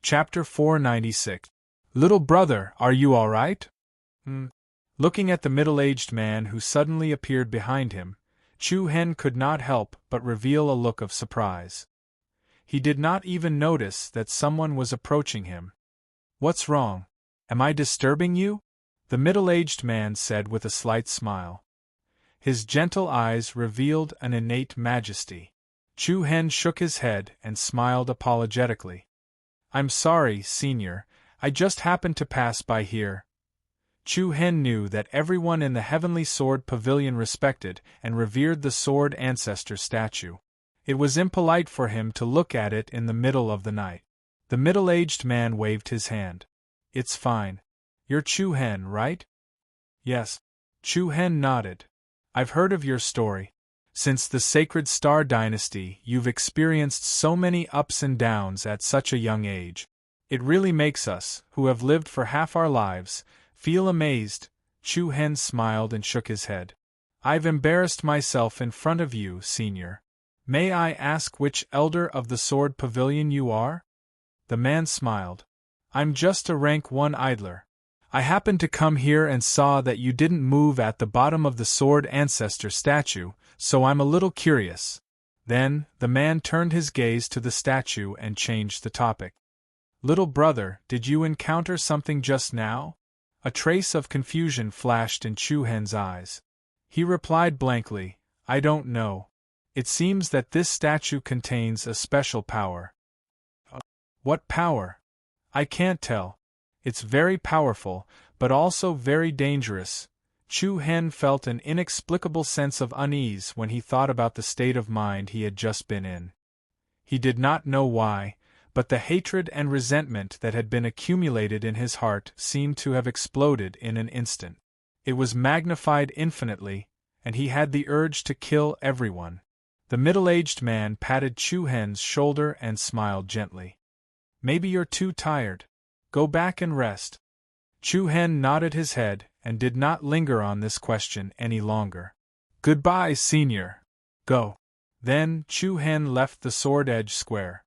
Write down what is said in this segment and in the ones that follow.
Chapter 496. Little brother, are you all right? Looking at the middle-aged man who suddenly appeared behind him, Chu Hen could not help but reveal a look of surprise. He did not even notice that someone was approaching him. What's wrong? Am I disturbing you? The middle-aged man said with a slight smile. His gentle eyes revealed an innate majesty. Chu Hen shook his head and smiled apologetically. I'm sorry, Senior, I just happened to pass by here. Chu Hen knew that everyone in the Heavenly Sword Pavilion respected and revered the Sword Ancestor statue. It was impolite for him to look at it in the middle of the night. The middle-aged man waved his hand. It's fine. You're Chu Hen, right? Yes. Chu Hen nodded. I've heard of your story. Since the Sacred Star Dynasty, you've experienced so many ups and downs at such a young age. It really makes us, who have lived for half our lives, feel amazed. Chu Hen smiled and shook his head. I've embarrassed myself in front of you, Senior. May I ask which elder of the Sword Pavilion you are? The man smiled. I'm just a rank 1 idler. I happened to come here and saw that you didn't move at the bottom of the Sword Ancestor statue, so I'm a little curious. Then, the man turned his gaze to the statue and changed the topic. Little brother, did you encounter something just now? A trace of confusion flashed in Chu Hen's eyes. He replied blankly, I don't know. It seems that this statue contains a special power. What power? I can't tell. It's very powerful, but also very dangerous. Chu Hen felt an inexplicable sense of unease when he thought about the state of mind he had just been in. He did not know why, but the hatred and resentment that had been accumulated in his heart seemed to have exploded in an instant. It was magnified infinitely, and he had the urge to kill everyone. The middle-aged man patted Chu Hen's shoulder and smiled gently. Maybe you're too tired. Go back and rest. Chu Hen nodded his head and did not linger on this question any longer. Goodbye, Senior. Go. Then Chu Hen left the Sword Edge Square.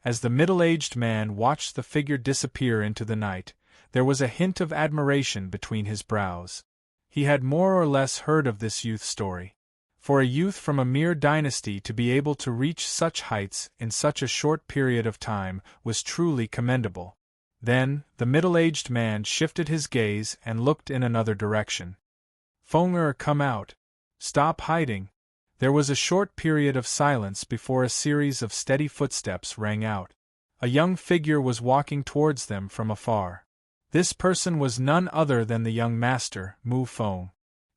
As the middle-aged man watched the figure disappear into the night, there was a hint of admiration between his brows. He had more or less heard of this youth's story. For a youth from a mere dynasty to be able to reach such heights in such a short period of time was truly commendable. Then, the middle-aged man shifted his gaze and looked in another direction. Feng come out. Stop hiding. There was a short period of silence before a series of steady footsteps rang out. A young figure was walking towards them from afar. This person was none other than the young master, Mu Feng.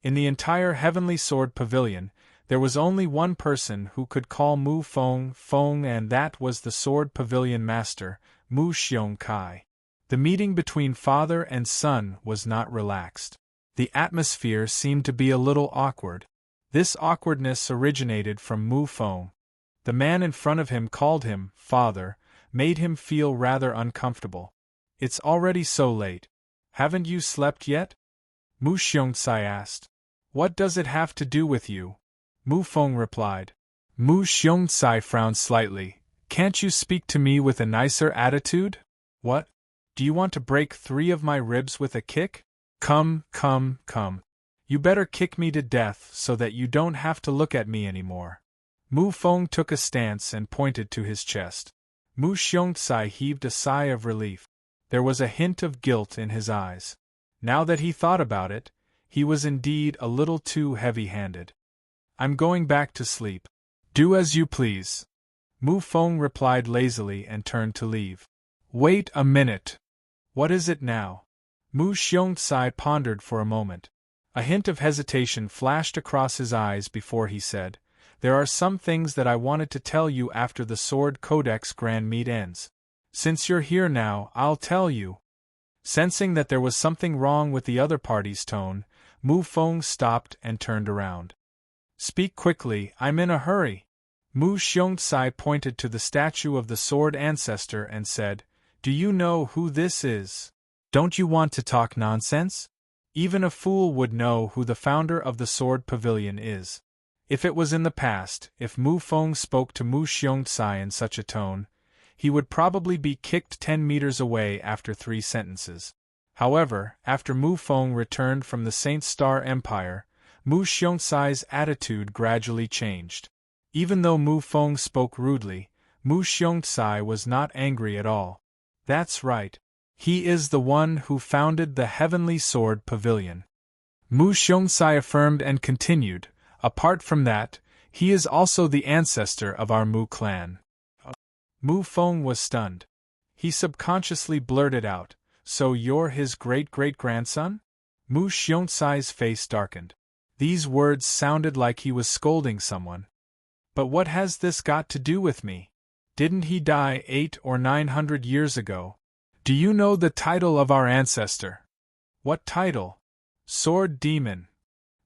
In the entire Heavenly Sword Pavilion, there was only one person who could call Mu Feng Feng, and that was the Sword Pavilion Master, Mu Xiong Kai. The meeting between father and son was not relaxed. The atmosphere seemed to be a little awkward. This awkwardness originated from Mu Feng. The man in front of him called him father, made him feel rather uncomfortable. It's already so late. Haven't you slept yet? Mu Xiongcai asked. What does it have to do with you? Mu Feng replied. Mu Xiongcai frowned slightly. Can't you speak to me with a nicer attitude? What? Do you want to break 3 of my ribs with a kick? Come. You better kick me to death so that you don't have to look at me anymore. Mu Feng took a stance and pointed to his chest. Mu Xiongcai heaved a sigh of relief. There was a hint of guilt in his eyes. Now that he thought about it, he was indeed a little too heavy-handed. I'm going back to sleep. Do as you please. Mu Feng replied lazily and turned to leave. Wait a minute. What is it now? Mu Xiongcai pondered for a moment. A hint of hesitation flashed across his eyes before he said, There are some things that I wanted to tell you after the Sword Codex Grand Meet ends. Since you're here now, I'll tell you. Sensing that there was something wrong with the other party's tone, Mu Feng stopped and turned around. Speak quickly, I'm in a hurry. Mu Xiongcai pointed to the statue of the Sword Ancestor and said, Do you know who this is? Don't you want to talk nonsense? Even a fool would know who the founder of the Sword Pavilion is. If it was in the past, if Mu Feng spoke to Mu Xiongcai in such a tone, he would probably be kicked 10 meters away after 3 sentences. However, after Mu Feng returned from the Saint Star Empire, Mu Xiongcai's attitude gradually changed. Even though Mu Feng spoke rudely, Mu Xiongcai was not angry at all. That's right. He is the one who founded the Heavenly Sword Pavilion. Mu Xiongcai affirmed and continued, apart from that, he is also the ancestor of our Mu clan. Mu Feng was stunned. He subconsciously blurted out, "So you're his great-great-grandson?" Mu Xiongcai's face darkened. These words sounded like he was scolding someone. But what has this got to do with me? Didn't he die 800 or 900 years ago? Do you know the title of our ancestor? What title? Sword Demon.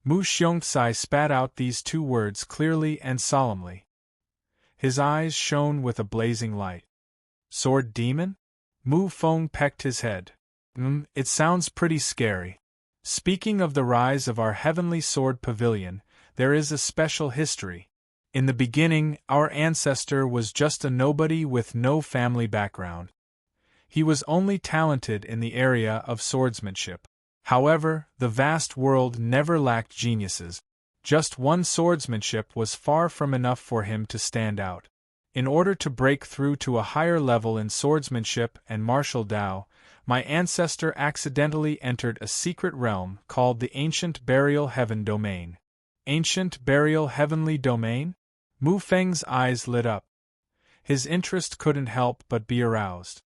Mu Xiongcai spat out these 2 words clearly and solemnly. His eyes shone with a blazing light. Sword Demon? Mu Feng pecked his head. It sounds pretty scary. Speaking of the rise of our Heavenly Sword Pavilion, there is a special history. In the beginning, our ancestor was just a nobody with no family background. He was only talented in the area of swordsmanship. However, the vast world never lacked geniuses. Just one swordsmanship was far from enough for him to stand out. In order to break through to a higher level in swordsmanship and martial Tao, my ancestor accidentally entered a secret realm called the Ancient Burial Heaven Domain. Ancient Burial Heavenly Domain? Mu Feng's eyes lit up. His interest couldn't help but be aroused.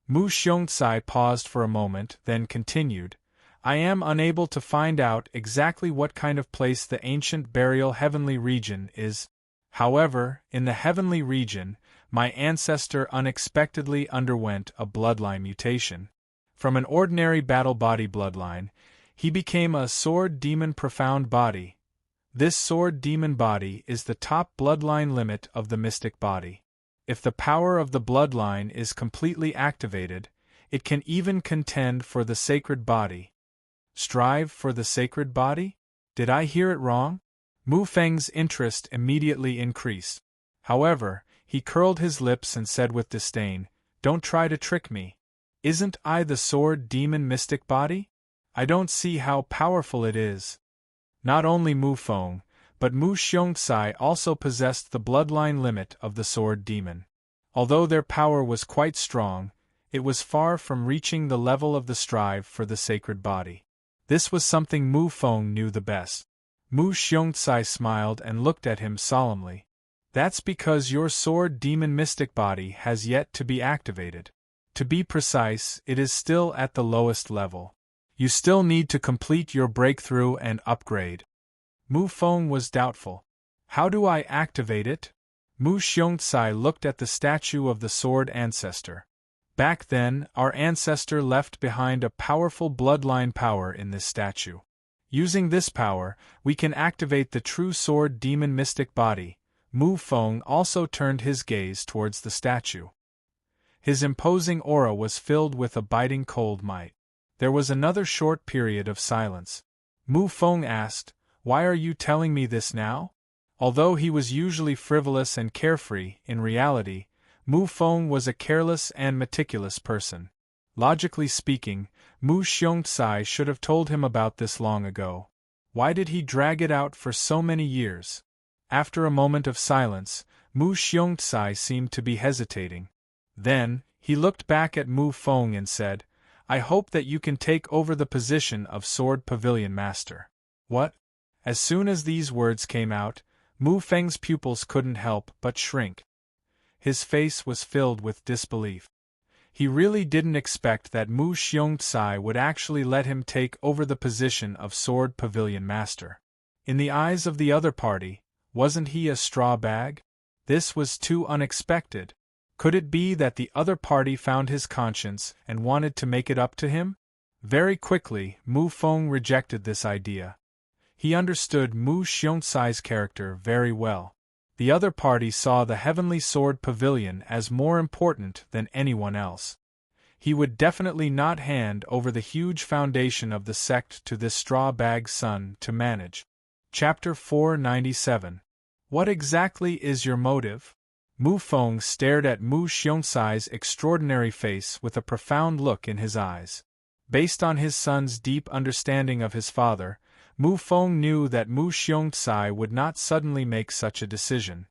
Mu Xiongcai paused for a moment, then continued, I am unable to find out exactly what kind of place the Ancient Burial Heavenly Region is. However, in the Heavenly Region, my ancestor unexpectedly underwent a bloodline mutation. From an ordinary battle body bloodline, he became a sword demon profound body. This sword demon body is the top bloodline limit of the mystic body. If the power of the bloodline is completely activated, it can even contend for the sacred body. Strive for the sacred body? Did I hear it wrong? Mu Feng's interest immediately increased. However, he curled his lips and said with disdain, Don't try to trick me. Isn't I the sword demon mystic body? I don't see how powerful it is. Not only Mu Feng, but Mu Xiongcai also possessed the bloodline limit of the sword demon. Although their power was quite strong, it was far from reaching the level of the strive for the sacred body. This was something Mu Feng knew the best. Mu Xiongcai smiled and looked at him solemnly. That's because your sword demon mystic body has yet to be activated. To be precise, it is still at the lowest level. You still need to complete your breakthrough and upgrade. Mu Feng was doubtful. How do I activate it? Mu Xiongcai looked at the statue of the sword ancestor. Back then, our ancestor left behind a powerful bloodline power in this statue. Using this power, we can activate the true sword demon mystic body. Mu Feng also turned his gaze towards the statue. His imposing aura was filled with a biting cold might. There was another short period of silence. Mu Feng asked, Why are you telling me this now? Although he was usually frivolous and carefree, in reality, Mu Feng was a careless and meticulous person. Logically speaking, Mu Xiongcai should have told him about this long ago. Why did he drag it out for so many years? After a moment of silence, Mu Xiongcai seemed to be hesitating. Then, he looked back at Mu Feng and said, I hope that you can take over the position of Sword Pavilion Master. What? As soon as these words came out, Mu Feng's pupils couldn't help but shrink. His face was filled with disbelief. He really didn't expect that Mu Xiongcai would actually let him take over the position of Sword Pavilion Master. In the eyes of the other party, wasn't he a straw bag? This was too unexpected. Could it be that the other party found his conscience and wanted to make it up to him? Very quickly, Mu Feng rejected this idea. He understood Mu Xiongcai's character very well. The other party saw the Heavenly Sword Pavilion as more important than anyone else. He would definitely not hand over the huge foundation of the sect to this straw bag son to manage. Chapter 497. What exactly is your motive? Mu Feng stared at Mu Xiongcai's extraordinary face with a profound look in his eyes. Based on his son's deep understanding of his father, Mu Feng knew that Mu Xiongcai would not suddenly make such a decision.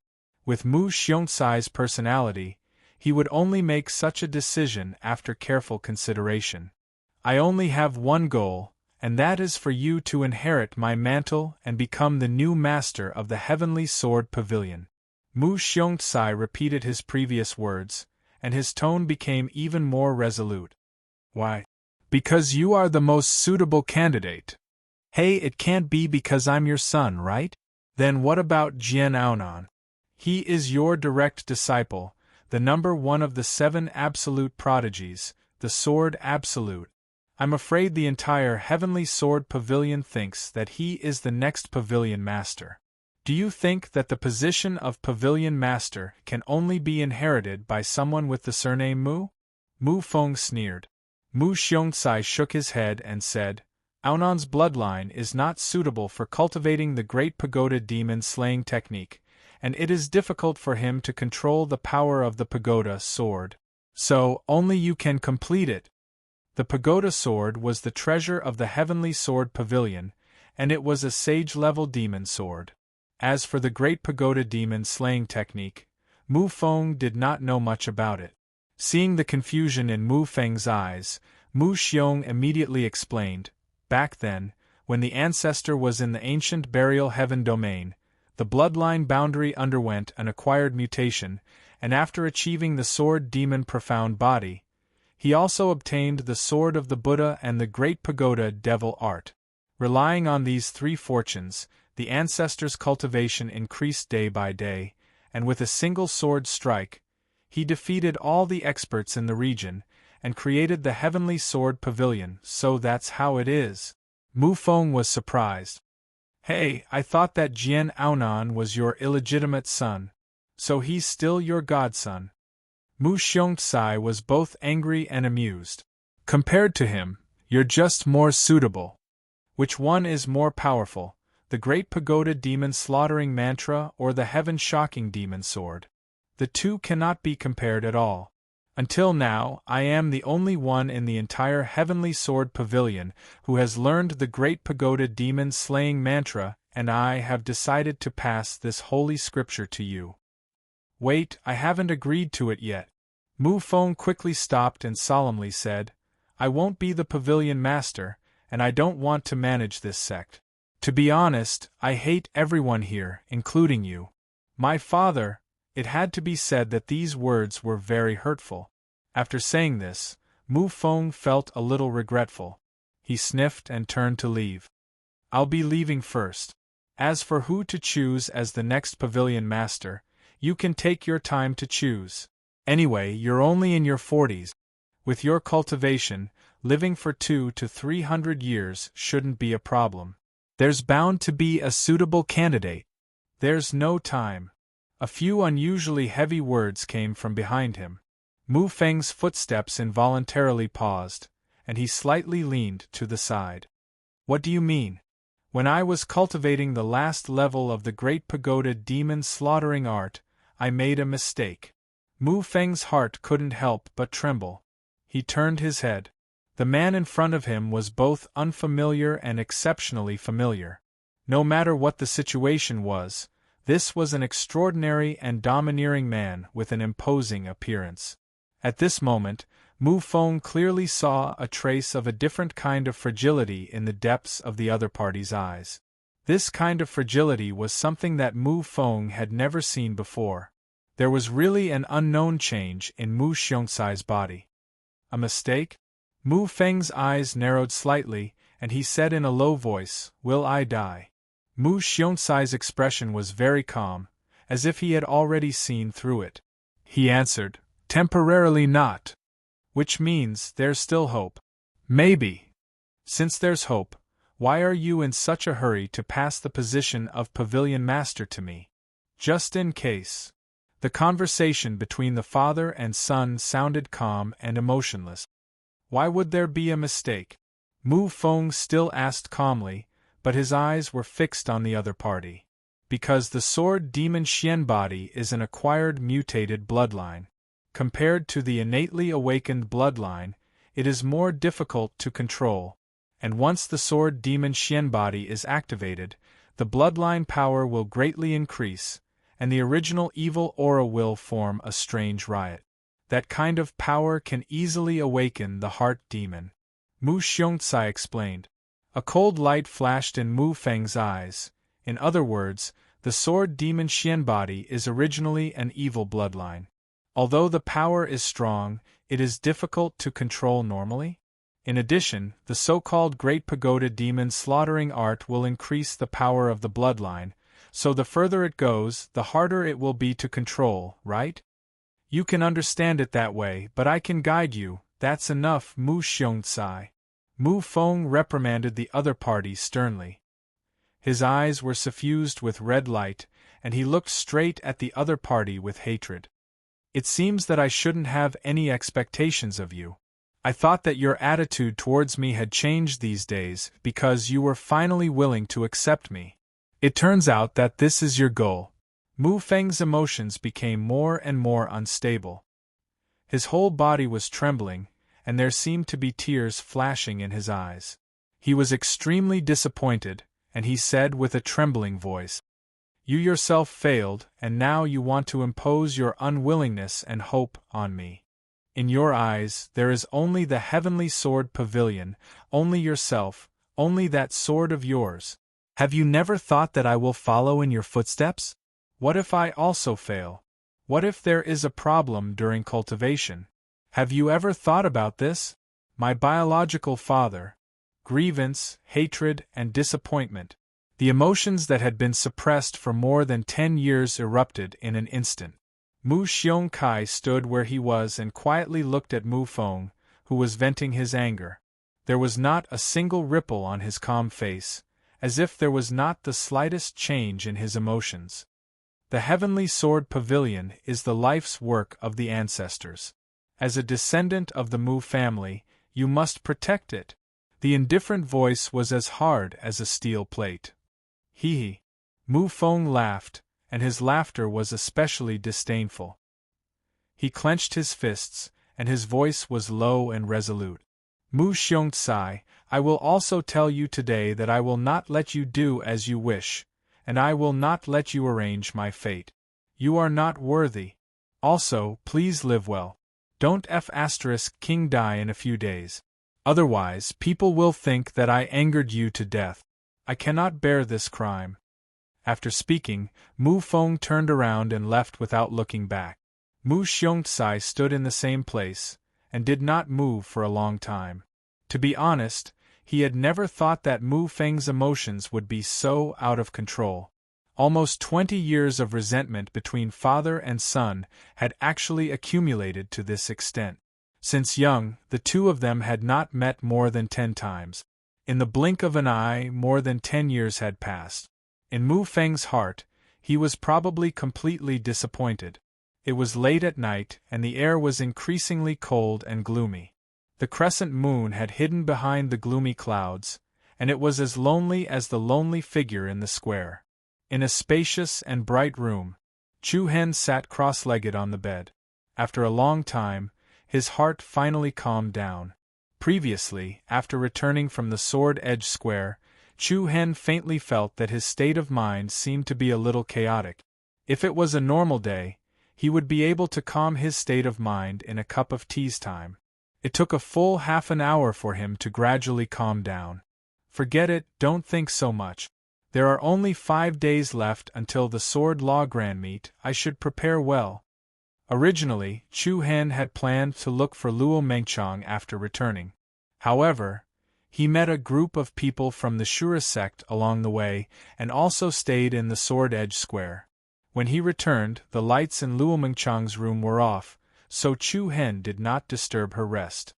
With Mu Xiongcai's personality, he would only make such a decision after careful consideration. I only have one goal, and that is for you to inherit my mantle and become the new master of the Heavenly Sword Pavilion. Mu Xiongcai repeated his previous words, and his tone became even more resolute. Why? Because you are the most suitable candidate. Hey, it can't be because I'm your son, right? Then what about Jian Aonan? He is your direct disciple, the number one of the 7 absolute prodigies, the Sword Absolute. I'm afraid the entire Heavenly Sword Pavilion thinks that he is the next Pavilion Master. Do you think that the position of Pavilion Master can only be inherited by someone with the surname Mu? Mu Feng sneered. Mu Xiongcai shook his head and said, Aonan's bloodline is not suitable for cultivating the Great Pagoda Demon slaying technique, and it is difficult for him to control the power of the Pagoda Sword. So, only you can complete it. The Pagoda Sword was the treasure of the Heavenly Sword Pavilion, and it was a sage-level demon sword. As for the Great Pagoda Demon slaying technique, Mu Feng did not know much about it. Seeing the confusion in Mu Feng's eyes, Mu Xiong immediately explained, back then, when the ancestor was in the ancient burial heaven domain, the bloodline boundary underwent an acquired mutation, and after achieving the Sword Demon Profound Body, he also obtained the Sword of the Buddha and the Great Pagoda Devil Art. Relying on these 3 fortunes, the ancestor's cultivation increased day by day, and with a single sword strike, he defeated all the experts in the region, and created the Heavenly Sword Pavilion. So that's how it is. Mu Feng was surprised. Hey, I thought that Jian Aonan was your illegitimate son. So he's still your godson. Mu Xiongcai was both angry and amused. Compared to him, you're just more suitable. Which one is more powerful, the Great Pagoda Demon Slaughtering Mantra or the Heaven-Shocking Demon Sword? The two cannot be compared at all. Until now, I am the only one in the entire Heavenly Sword Pavilion who has learned the Great Pagoda Demon Slaying Mantra, and I have decided to pass this holy scripture to you. Wait, I haven't agreed to it yet. Mu Feng quickly stopped and solemnly said, I won't be the Pavilion Master, and I don't want to manage this sect. To be honest, I hate everyone here, including you. My father. It had to be said that these words were very hurtful. After saying this, Mu Feng felt a little regretful. He sniffed and turned to leave. I'll be leaving first. As for who to choose as the next Pavilion Master, you can take your time to choose. Anyway, you're only in your 40s. With your cultivation, living for 200 to 300 years shouldn't be a problem. There's bound to be a suitable candidate. There's no time. A few unusually heavy words came from behind him. Mu Feng's footsteps involuntarily paused, and he slightly leaned to the side. What do you mean? When I was cultivating the last level of the Great Pagoda Demon Slaughtering Art, I made a mistake. Mu Feng's heart couldn't help but tremble. He turned his head. The man in front of him was both unfamiliar and exceptionally familiar. No matter what the situation was, this was an extraordinary and domineering man with an imposing appearance. At this moment, Mu Feng clearly saw a trace of a different kind of fragility in the depths of the other party's eyes. This kind of fragility was something that Mu Feng had never seen before. There was really an unknown change in Mu Xiongcai's body. A mistake? Mu Feng's eyes narrowed slightly, and he said in a low voice, Will I die? Mu Xiongcai's expression was very calm, as if he had already seen through it. He answered, Temporarily not. Which means there's still hope. Maybe. Since there's hope, why are you in such a hurry to pass the position of Pavilion Master to me? Just in case. The conversation between the father and son sounded calm and emotionless. Why would there be a mistake? Mu Feng still asked calmly, but his eyes were fixed on the other party. because the sword demon Xian body is an acquired mutated bloodline. Compared to the innately awakened bloodline, it is more difficult to control, and once the sword demon Xian body is activated, the bloodline power will greatly increase, and the original evil aura will form a strange riot. That kind of power can easily awaken the heart demon. Mu Xiongcai explained. A cold light flashed in Mu Feng's eyes. In other words, the sword demon Xian body is originally an evil bloodline. Although the power is strong, it is difficult to control normally. In addition, the so-called Great Pagoda demon slaughtering art will increase the power of the bloodline, so the further it goes, the harder it will be to control, right? You can understand it that way, but I can guide you, that's enough, Mu Xiongcai. Mu Feng reprimanded the other party sternly. His eyes were suffused with red light, and he looked straight at the other party with hatred. It seems that I shouldn't have any expectations of you. I thought that your attitude towards me had changed these days because you were finally willing to accept me. It turns out that this is your goal. Mu Feng's emotions became more and more unstable. His whole body was trembling, and there seemed to be tears flashing in his eyes. He was extremely disappointed, and he said with a trembling voice, "You yourself failed, and now you want to impose your unwillingness and hope on me. In your eyes, there is only the heavenly sword pavilion, only yourself, only that sword of yours. Have you never thought that I will follow in your footsteps? What if I also fail? What if there is a problem during cultivation? Have you ever thought about this? My biological father. Grievance, hatred, and disappointment. The emotions that had been suppressed for more than 10 years erupted in an instant. Mu Xiongcai stood where he was and quietly looked at Mu Feng, who was venting his anger. There was not a single ripple on his calm face, as if there was not the slightest change in his emotions. The Heavenly Sword Pavilion is the life's work of the ancestors. As a descendant of the Mu family, you must protect it. The indifferent voice was as hard as a steel plate. Hee. Mu Feng laughed, and his laughter was especially disdainful. He clenched his fists, and his voice was low and resolute. Mu Xiongcai, I will also tell you today that I will not let you do as you wish, and I will not let you arrange my fate. You are not worthy. Also, please live well. Don't King die in a few days. Otherwise, people will think that I angered you to death. I cannot bear this crime. After speaking, Mu Feng turned around and left without looking back. Mu Xiongcai stood in the same place, and did not move for a long time. To be honest, he had never thought that Mu Feng's emotions would be so out of control. Almost 20 years of resentment between father and son had actually accumulated to this extent. Since young, the two of them had not met more than 10 times. In the blink of an eye, more than 10 years had passed. In Mu Feng's heart, he was probably completely disappointed. It was late at night, and the air was increasingly cold and gloomy. The crescent moon had hidden behind the gloomy clouds, and it was as lonely as the lonely figure in the square. In a spacious and bright room, Chu Hen sat cross-legged on the bed. After a long time, his heart finally calmed down. Previously, after returning from the Sword Edge Square, Chu Hen faintly felt that his state of mind seemed to be a little chaotic. If it was a normal day, he would be able to calm his state of mind in a cup of tea's time. It took a full half an hour for him to gradually calm down. Forget it, don't think so much. There are only 5 days left until the Sword Law Grand Meet. I should prepare well. Originally, Chu Hen had planned to look for Luo Mengchang after returning. However, he met a group of people from the Shura sect along the way and also stayed in the Sword Edge Square. When he returned, the lights in Luo Mengchang's room were off, so Chu Hen did not disturb her rest.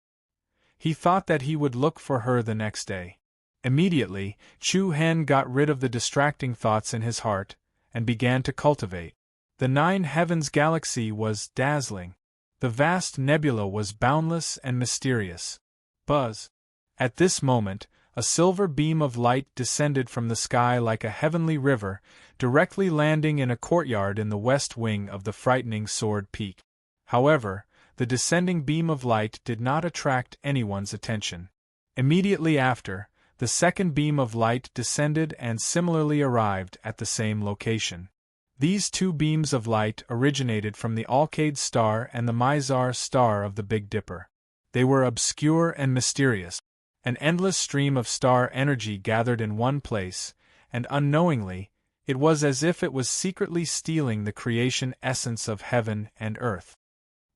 He thought that he would look for her the next day. Immediately, Chu Hen got rid of the distracting thoughts in his heart, and began to cultivate. The 9 heavens galaxy was dazzling. The vast nebula was boundless and mysterious. Buzz. At this moment, A silver beam of light descended from the sky like a heavenly river, directly landing in a courtyard in the west wing of the frightening Sword Peak. However, the descending beam of light did not attract anyone's attention. Immediately after, the second beam of light descended and similarly arrived at the same location. These two beams of light originated from the Alcade star and the Mizar star of the Big Dipper. They were obscure and mysterious. An endless stream of star energy gathered in one place, and unknowingly, it was as if it was secretly stealing the creation essence of heaven and earth.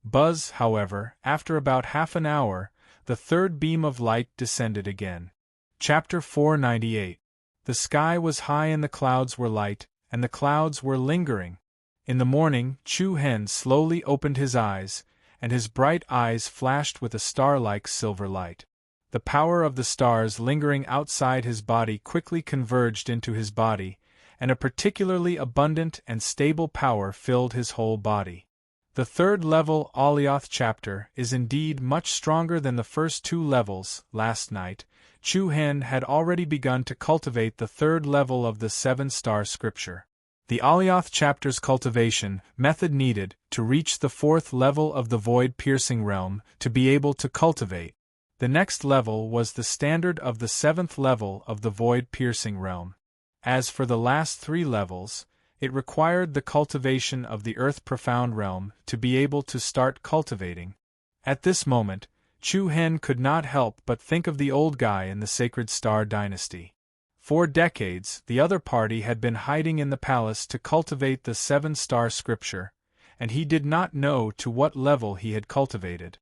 Buzz, however, after about half an hour, the third beam of light descended again. Chapter 498. The sky was high and the clouds were light, and the clouds were lingering. In the morning, Chu Hen slowly opened his eyes, and his bright eyes flashed with a star-like silver light. The power of the stars lingering outside his body quickly converged into his body, and a particularly abundant and stable power filled his whole body. The third level Alioth chapter is indeed much stronger than the first two levels. Last night, Chu Hen had already begun to cultivate the third level of the seven-star scripture. The Alioth chapter's cultivation method needed to reach the fourth level of the void-piercing realm to be able to cultivate. The next level was the standard of the seventh level of the void-piercing realm. As for the last three levels, it required the cultivation of the earth-profound realm to be able to start cultivating. At this moment, Chu Hen could not help but think of the old guy in the Sacred Star Dynasty. For decades, the other party had been hiding in the palace to cultivate the seven-star scripture, and he did not know to what level he had cultivated.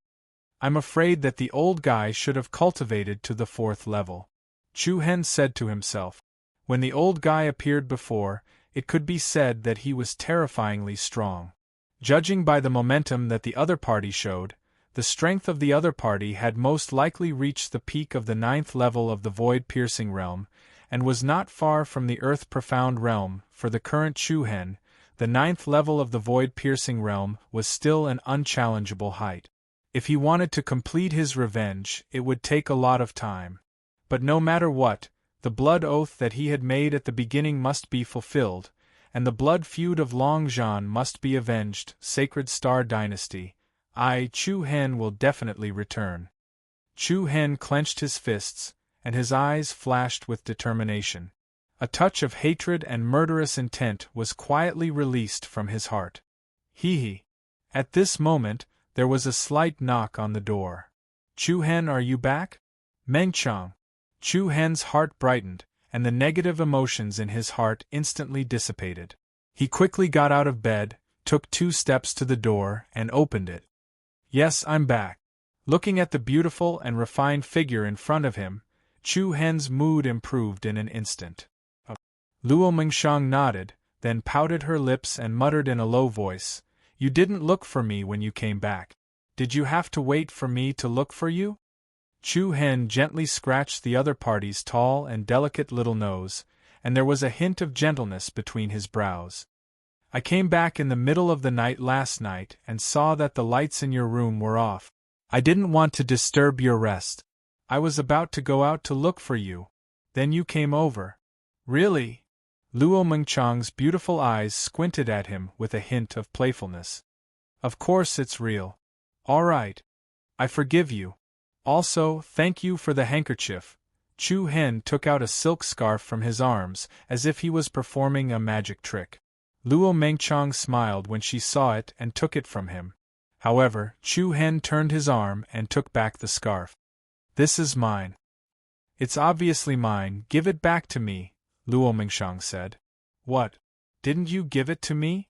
"I'm afraid that the old guy should have cultivated to the fourth level," Chu Hen said to himself. When the old guy appeared before, it could be said that he was terrifyingly strong. Judging by the momentum that the other party showed, the strength of the other party had most likely reached the peak of the ninth level of the void-piercing realm, and was not far from the earth-profound realm. For the current Chu Hen, the ninth level of the void-piercing realm was still an unchallengeable height. If he wanted to complete his revenge, it would take a lot of time. But no matter what, the blood oath that he had made at the beginning must be fulfilled, and the blood feud of Long Zhan must be avenged. Sacred Star Dynasty. Chu Hen will definitely return. Chu Hen clenched his fists, and his eyes flashed with determination. A touch of hatred and murderous intent was quietly released from his heart. He. At this moment, there was a slight knock on the door. "Chu Hen, are you back?" "Meng Chang." Chu Hen's heart brightened, and the negative emotions in his heart instantly dissipated. He quickly got out of bed, took 2 steps to the door, and opened it. "Yes, I'm back." Looking at the beautiful and refined figure in front of him, Chu Hen's mood improved in an instant. Luo Mengshang nodded, then pouted her lips and muttered in a low voice, "You didn't look for me when you came back. Did you have to wait for me to look for you?" Chu Hen gently scratched the other party's tall and delicate little nose, and there was a hint of gentleness between his brows. "I came back in the middle of the night last night and saw that the lights in your room were off. I didn't want to disturb your rest. I was about to go out to look for you. Then you came over." "Really?" Luo Mengchang's beautiful eyes squinted at him with a hint of playfulness. "Of course it's real. All right. I forgive you. Also, thank you for the handkerchief." Chu Hen took out a silk scarf from his arms, as if he was performing a magic trick. Luo Mengchang smiled when she saw it and took it from him. However, Chu Hen turned his arm and took back the scarf. "This is mine." "It's obviously mine, give it back to me," Luo Mengshang said. "What? Didn't you give it to me?"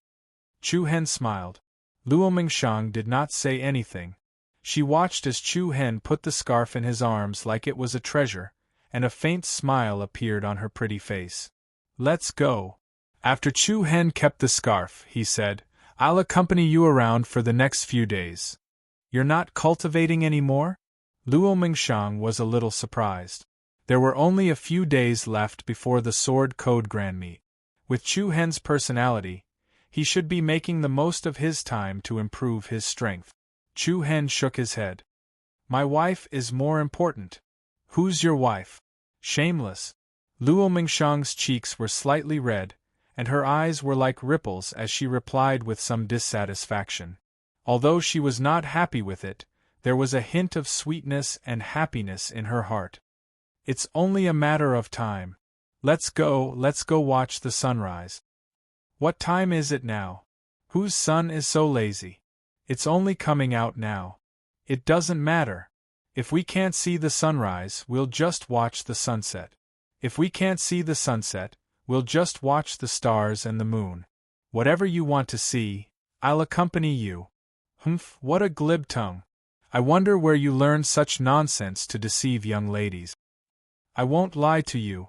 Chu Hen smiled. Luo Mengshang did not say anything. She watched as Chu Hen put the scarf in his arms like it was a treasure, and a faint smile appeared on her pretty face. "Let's go." After Chu Hen kept the scarf, he said, "I'll accompany you around for the next few days." "You're not cultivating anymore?" Luo Mengshang was a little surprised. There were only a few days left before the Sword Code Grand Meet. With Chu Hen's personality, he should be making the most of his time to improve his strength. Chu Hen shook his head. "My wife is more important." "Who's your wife?" Shameless. Luo Mingxiang's cheeks were slightly red, and her eyes were like ripples as she replied with some dissatisfaction. Although she was not happy with it, there was a hint of sweetness and happiness in her heart. It's only a matter of time. Let's go watch the sunrise. What time is it now? Whose sun is so lazy? It's only coming out now. It doesn't matter. If we can't see the sunrise, we'll just watch the sunset. If we can't see the sunset, we'll just watch the stars and the moon. Whatever you want to see, I'll accompany you. Humph, what a glib tongue. I wonder where you learned such nonsense to deceive young ladies. I won't lie to you.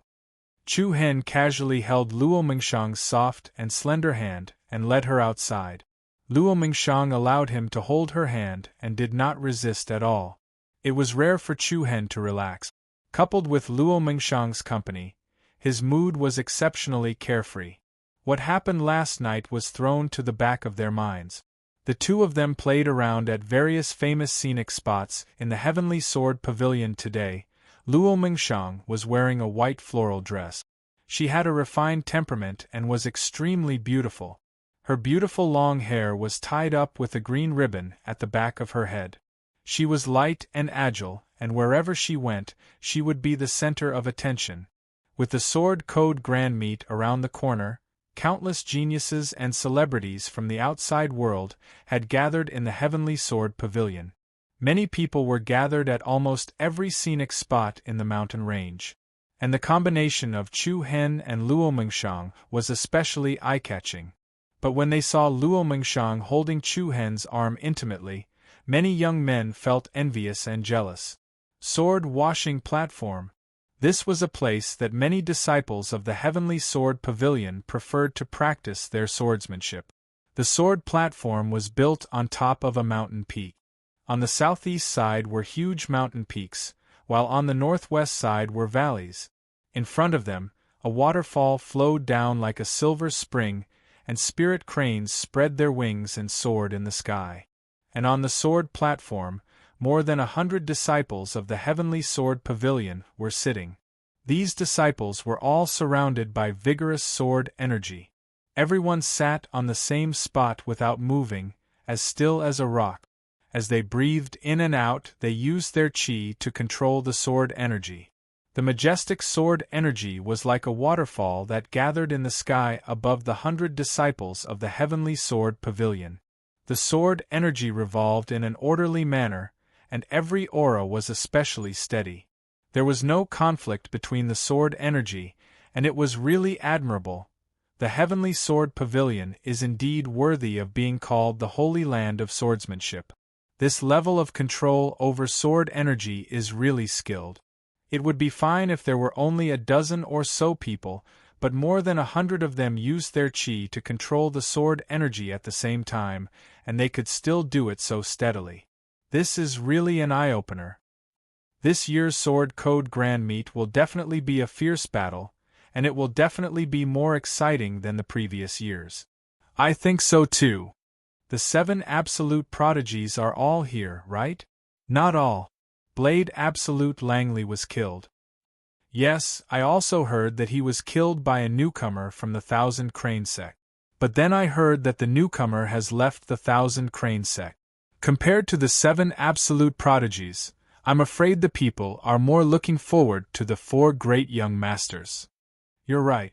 Chu Hen casually held Luo Mingxiang's soft and slender hand and led her outside. Luo Mingxiang allowed him to hold her hand and did not resist at all. It was rare for Chu Hen to relax. Coupled with Luo Mingxiang's company, his mood was exceptionally carefree. What happened last night was thrown to the back of their minds. The two of them played around at various famous scenic spots in the Heavenly Sword Pavilion today. Luo Mingxiang was wearing a white floral dress. She had a refined temperament and was extremely beautiful. Her beautiful long hair was tied up with a green ribbon at the back of her head. She was light and agile, and wherever she went, she would be the center of attention. With the Sword Code Grand Meet around the corner, countless geniuses and celebrities from the outside world had gathered in the Heavenly Sword Pavilion. Many people were gathered at almost every scenic spot in the mountain range. And the combination of Chu Hen and Luo Mingxiang was especially eye-catching. But when they saw Luo Mingxiang holding Chu Hen's arm intimately, many young men felt envious and jealous. Sword Washing Platform. This was a place that many disciples of the Heavenly Sword Pavilion preferred to practice their swordsmanship. The sword platform was built on top of a mountain peak. On the southeast side were huge mountain peaks, while on the northwest side were valleys. In front of them, a waterfall flowed down like a silver spring, and spirit cranes spread their wings and soared in the sky. And on the sword platform, more than 100 disciples of the Heavenly Sword Pavilion were sitting. These disciples were all surrounded by vigorous sword energy. Everyone sat on the same spot without moving, as still as a rock. As they breathed in and out, they used their qi to control the sword energy. The majestic sword energy was like a waterfall that gathered in the sky above the 100 disciples of the Heavenly Sword Pavilion. The sword energy revolved in an orderly manner, and every aura was especially steady. There was no conflict between the sword energy, and it was really admirable. The Heavenly Sword Pavilion is indeed worthy of being called the Holy Land of Swordsmanship. This level of control over sword energy is really skilled. It would be fine if there were only a dozen or so people, but more than 100 of them used their qi to control the sword energy at the same time, and they could still do it so steadily. This is really an eye-opener. This year's Sword Code Grand Meet will definitely be a fierce battle, and it will definitely be more exciting than the previous years. I think so too. The 7 absolute prodigies are all here, right? Not all. Blade Absolute Langley was killed. Yes, I also heard that he was killed by a newcomer from the Thousand Crane sect. But then I heard that the newcomer has left the Thousand Crane sect. Compared to the 7 absolute prodigies, I'm afraid the people are more looking forward to the 4 great young masters. You're right.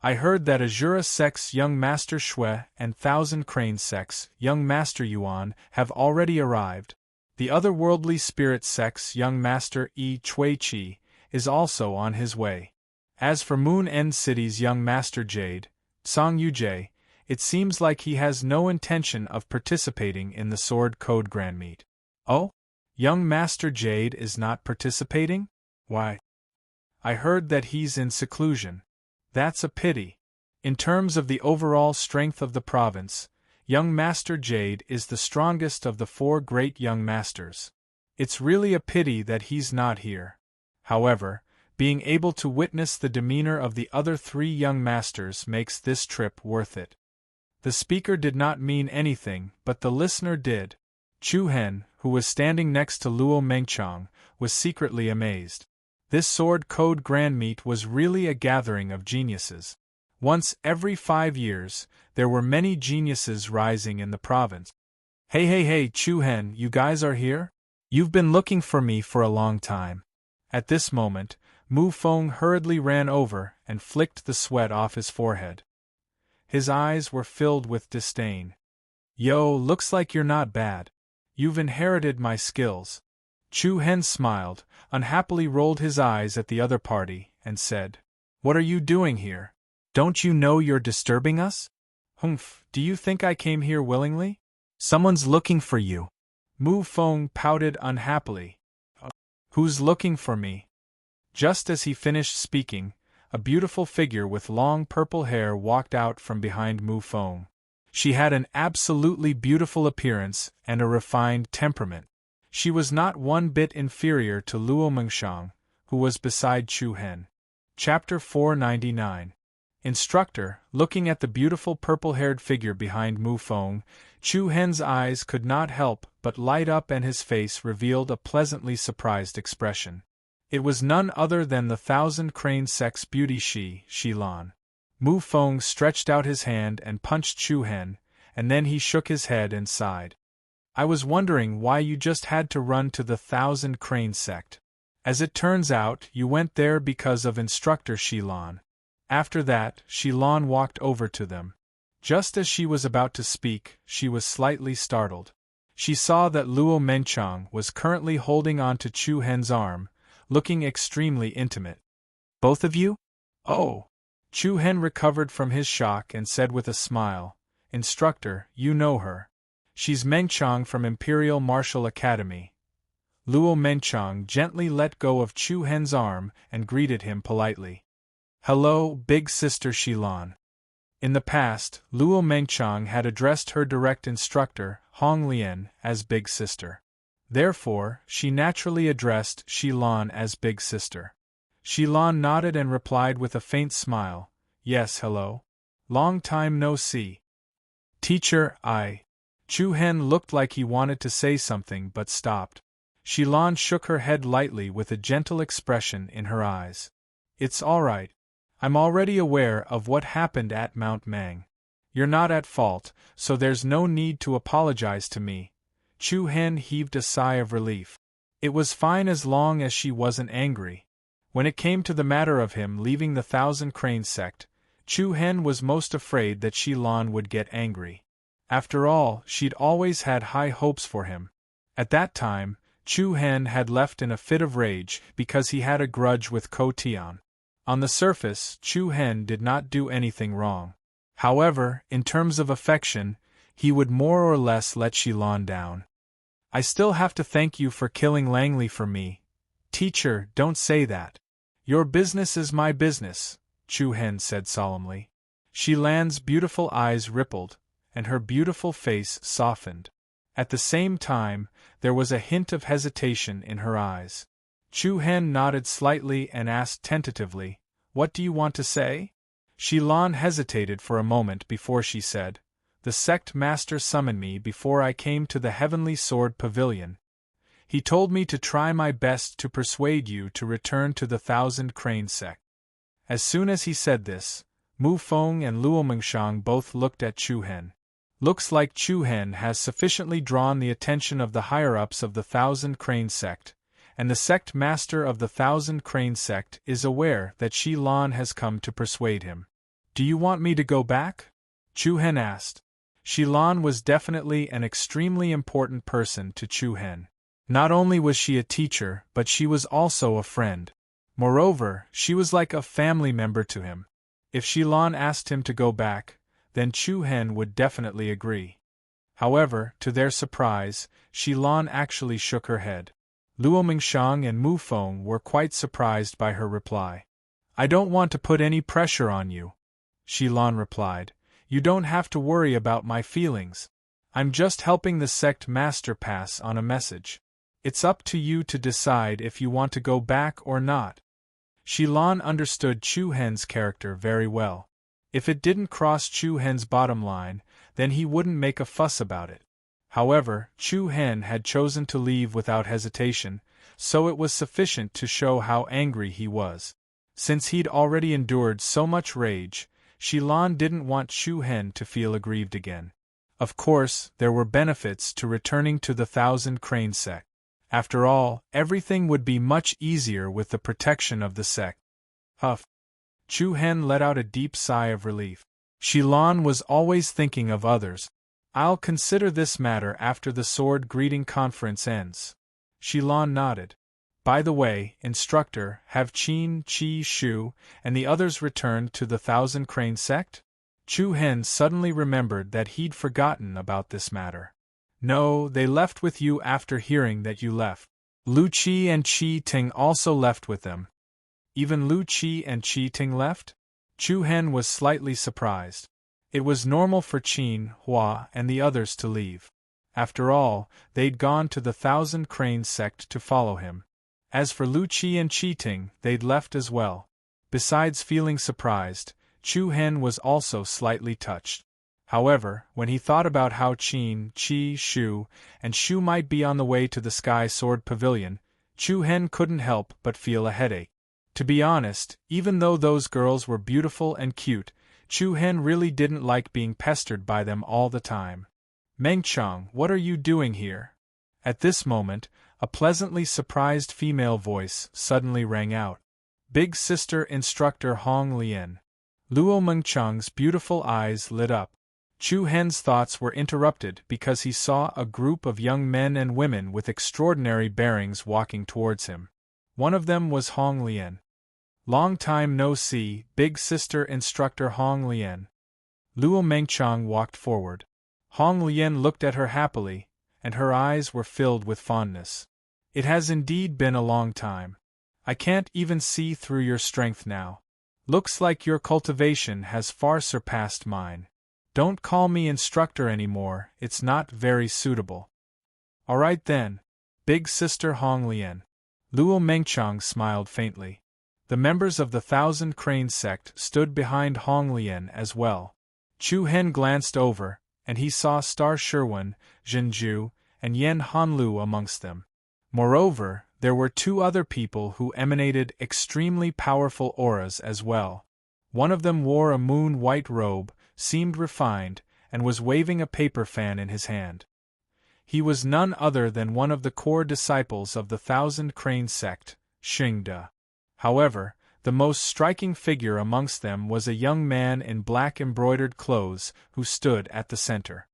I heard that Azura sect's young master Shui and Thousand Crane sect's young master Yuan have already arrived. The otherworldly spirit sect's young master Yi Chui-Chi is also on his way. As for Moon End City's young master Jade, Song Yujie, it seems like he has no intention of participating in the Sword Code Grand Meet. Oh? Young Master Jade is not participating? Why? I heard that he's in seclusion. That's a pity. In terms of the overall strength of the province, young Master Jade is the strongest of the 4 great young masters. It's really a pity that he's not here. However, being able to witness the demeanor of the other 3 young masters makes this trip worth it. The speaker did not mean anything, but the listener did. Chu Hen, who was standing next to Luo Mengqiang, was secretly amazed. This sword code grand meet was really a gathering of geniuses. Once every 5 years, there were many geniuses rising in the province. Hey, Chu Hen, you guys are here? You've been looking for me for a long time. At this moment, Mu Feng hurriedly ran over and flicked the sweat off his forehead. His eyes were filled with disdain. Yo, looks like you're not bad. You've inherited my skills. Chu Hen smiled, unhappily rolled his eyes at the other party, and said, What are you doing here? Don't you know you're disturbing us? Humph, do you think I came here willingly? Someone's looking for you. Mu Feng pouted unhappily. Who's looking for me? Just as he finished speaking, a beautiful figure with long purple hair walked out from behind Mu Feng. She had an absolutely beautiful appearance and a refined temperament. She was not one bit inferior to Luo Mengshang, who was beside Chu Hen. Chapter 499. Instructor, looking at the beautiful purple-haired figure behind Mu Feng, Chu Hen's eyes could not help but light up and his face revealed a pleasantly surprised expression. It was none other than the Thousand Crane Sect's beauty Lan. Mu Feng stretched out his hand and punched Chu Hen, and then he shook his head and sighed. I was wondering why you just had to run to the Thousand Crane Sect. As it turns out, you went there because of Instructor Lan. After that, Lan walked over to them. Just as she was about to speak, she was slightly startled. She saw that Luo Menchang was currently holding on to Chu Hen's arm, looking extremely intimate. Both of you? Oh! Chu Hen recovered from his shock and said with a smile, Instructor, you know her. She's Menchang from Imperial Martial Academy. Luo Menchang gently let go of Chu Hen's arm and greeted him politely. Hello, big sister Lan. In the past, Luo Menchang had addressed her direct instructor, Hong Lian, as big sister. Therefore, she naturally addressed Lan as big sister. Lan nodded and replied with a faint smile, Yes, hello. Long time no see. Teacher, Chu Hen looked like he wanted to say something but stopped. Lan shook her head lightly with a gentle expression in her eyes. It's all right. I'm already aware of what happened at Mount Mang. You're not at fault, so there's no need to apologize to me. Chu Hen heaved a sigh of relief. It was fine as long as she wasn't angry. When it came to the matter of him leaving the Thousand Crane Sect, Chu Hen was most afraid that Lan would get angry. After all, she'd always had high hopes for him. At that time, Chu Hen had left in a fit of rage because he had a grudge with Ko Tian. On the surface, Chu Hen did not do anything wrong. However, in terms of affection, he would more or less let Lan down. I still have to thank you for killing Langley for me. Teacher, don't say that. Your business is my business, Chu Hen said solemnly. Lan's beautiful eyes rippled, and her beautiful face softened. At the same time, there was a hint of hesitation in her eyes. Chu Hen nodded slightly and asked tentatively, What do you want to say? Lan hesitated for a moment before she said, The sect master summoned me before I came to the Heavenly Sword Pavilion. He told me to try my best to persuade you to return to the Thousand Crane Sect. As soon as he said this, Mu Feng and Luo Mengshang both looked at Chu Hen. Looks like Chu Hen has sufficiently drawn the attention of the higher-ups of the Thousand Crane Sect, and the sect master of the Thousand Crane Sect is aware that Lan has come to persuade him. Do you want me to go back? Chu Hen asked. Lan was definitely an extremely important person to Chu Hen. Not only was she a teacher, but she was also a friend. Moreover, she was like a family member to him. If Lan asked him to go back, then Chu Hen would definitely agree. However, to their surprise, Lan actually shook her head. Luo Mengshang and Mu Feng were quite surprised by her reply. I don't want to put any pressure on you, Lan replied. You don't have to worry about my feelings. I'm just helping the sect master pass on a message. It's up to you to decide if you want to go back or not. Lan understood Chu Hen's character very well. If it didn't cross Chu Hen's bottom line, then he wouldn't make a fuss about it. However, Chu Hen had chosen to leave without hesitation, so it was sufficient to show how angry he was. Since he'd already endured so much rage, Shilan didn't want Chu Hen to feel aggrieved again. Of course, there were benefits to returning to the Thousand Crane sect. After all, everything would be much easier with the protection of the sect. Huff! Chu Hen let out a deep sigh of relief. Shilan was always thinking of others. I'll consider this matter after the sword greeting conference ends. Shilan nodded. By the way, instructor, have Qin, Qi, Shu, and the others returned to the Thousand Crane sect? Chu Hen suddenly remembered that he'd forgotten about this matter. No, they left with you after hearing that you left. Lu Qi and Qi Ting also left with them. Even Lu Qi and Qi Ting left? Chu Hen was slightly surprised. It was normal for Qin, Hua, and the others to leave. After all, they'd gone to the Thousand Crane sect to follow him. As for Lu Qi and Qi Ting, they'd left as well. Besides feeling surprised, Chu Hen was also slightly touched. However, when he thought about how Qin, Qi, Shu, and Shu might be on the way to the Sky Sword Pavilion, Chu Hen couldn't help but feel a headache. To be honest, even though those girls were beautiful and cute, Chu Hen really didn't like being pestered by them all the time. Mengchang, what are you doing here? At this moment, a pleasantly surprised female voice suddenly rang out. Big Sister Instructor Hong Lian. Luo Mengchang's beautiful eyes lit up. Chu Hen's thoughts were interrupted because he saw a group of young men and women with extraordinary bearings walking towards him. One of them was Hong Lian. Long time no see, Big Sister Instructor Hong Lian. Luo Mengchang walked forward. Hong Lian looked at her happily, and her eyes were filled with fondness. It has indeed been a long time. I can't even see through your strength now. Looks like your cultivation has far surpassed mine. Don't call me instructor anymore, it's not very suitable. All right then, Big Sister Hong Lian. Luo Mengchang smiled faintly. The members of the Thousand Crane sect stood behind Hong Lian as well. Chu Hen glanced over, and he saw Star Sherwin, Zhenju, and Yen Hanlu amongst them. Moreover, there were two other people who emanated extremely powerful auras as well. One of them wore a moon-white robe, seemed refined, and was waving a paper fan in his hand. He was none other than one of the core disciples of the Thousand Crane sect, Xingde. However, the most striking figure amongst them was a young man in black embroidered clothes who stood at the center.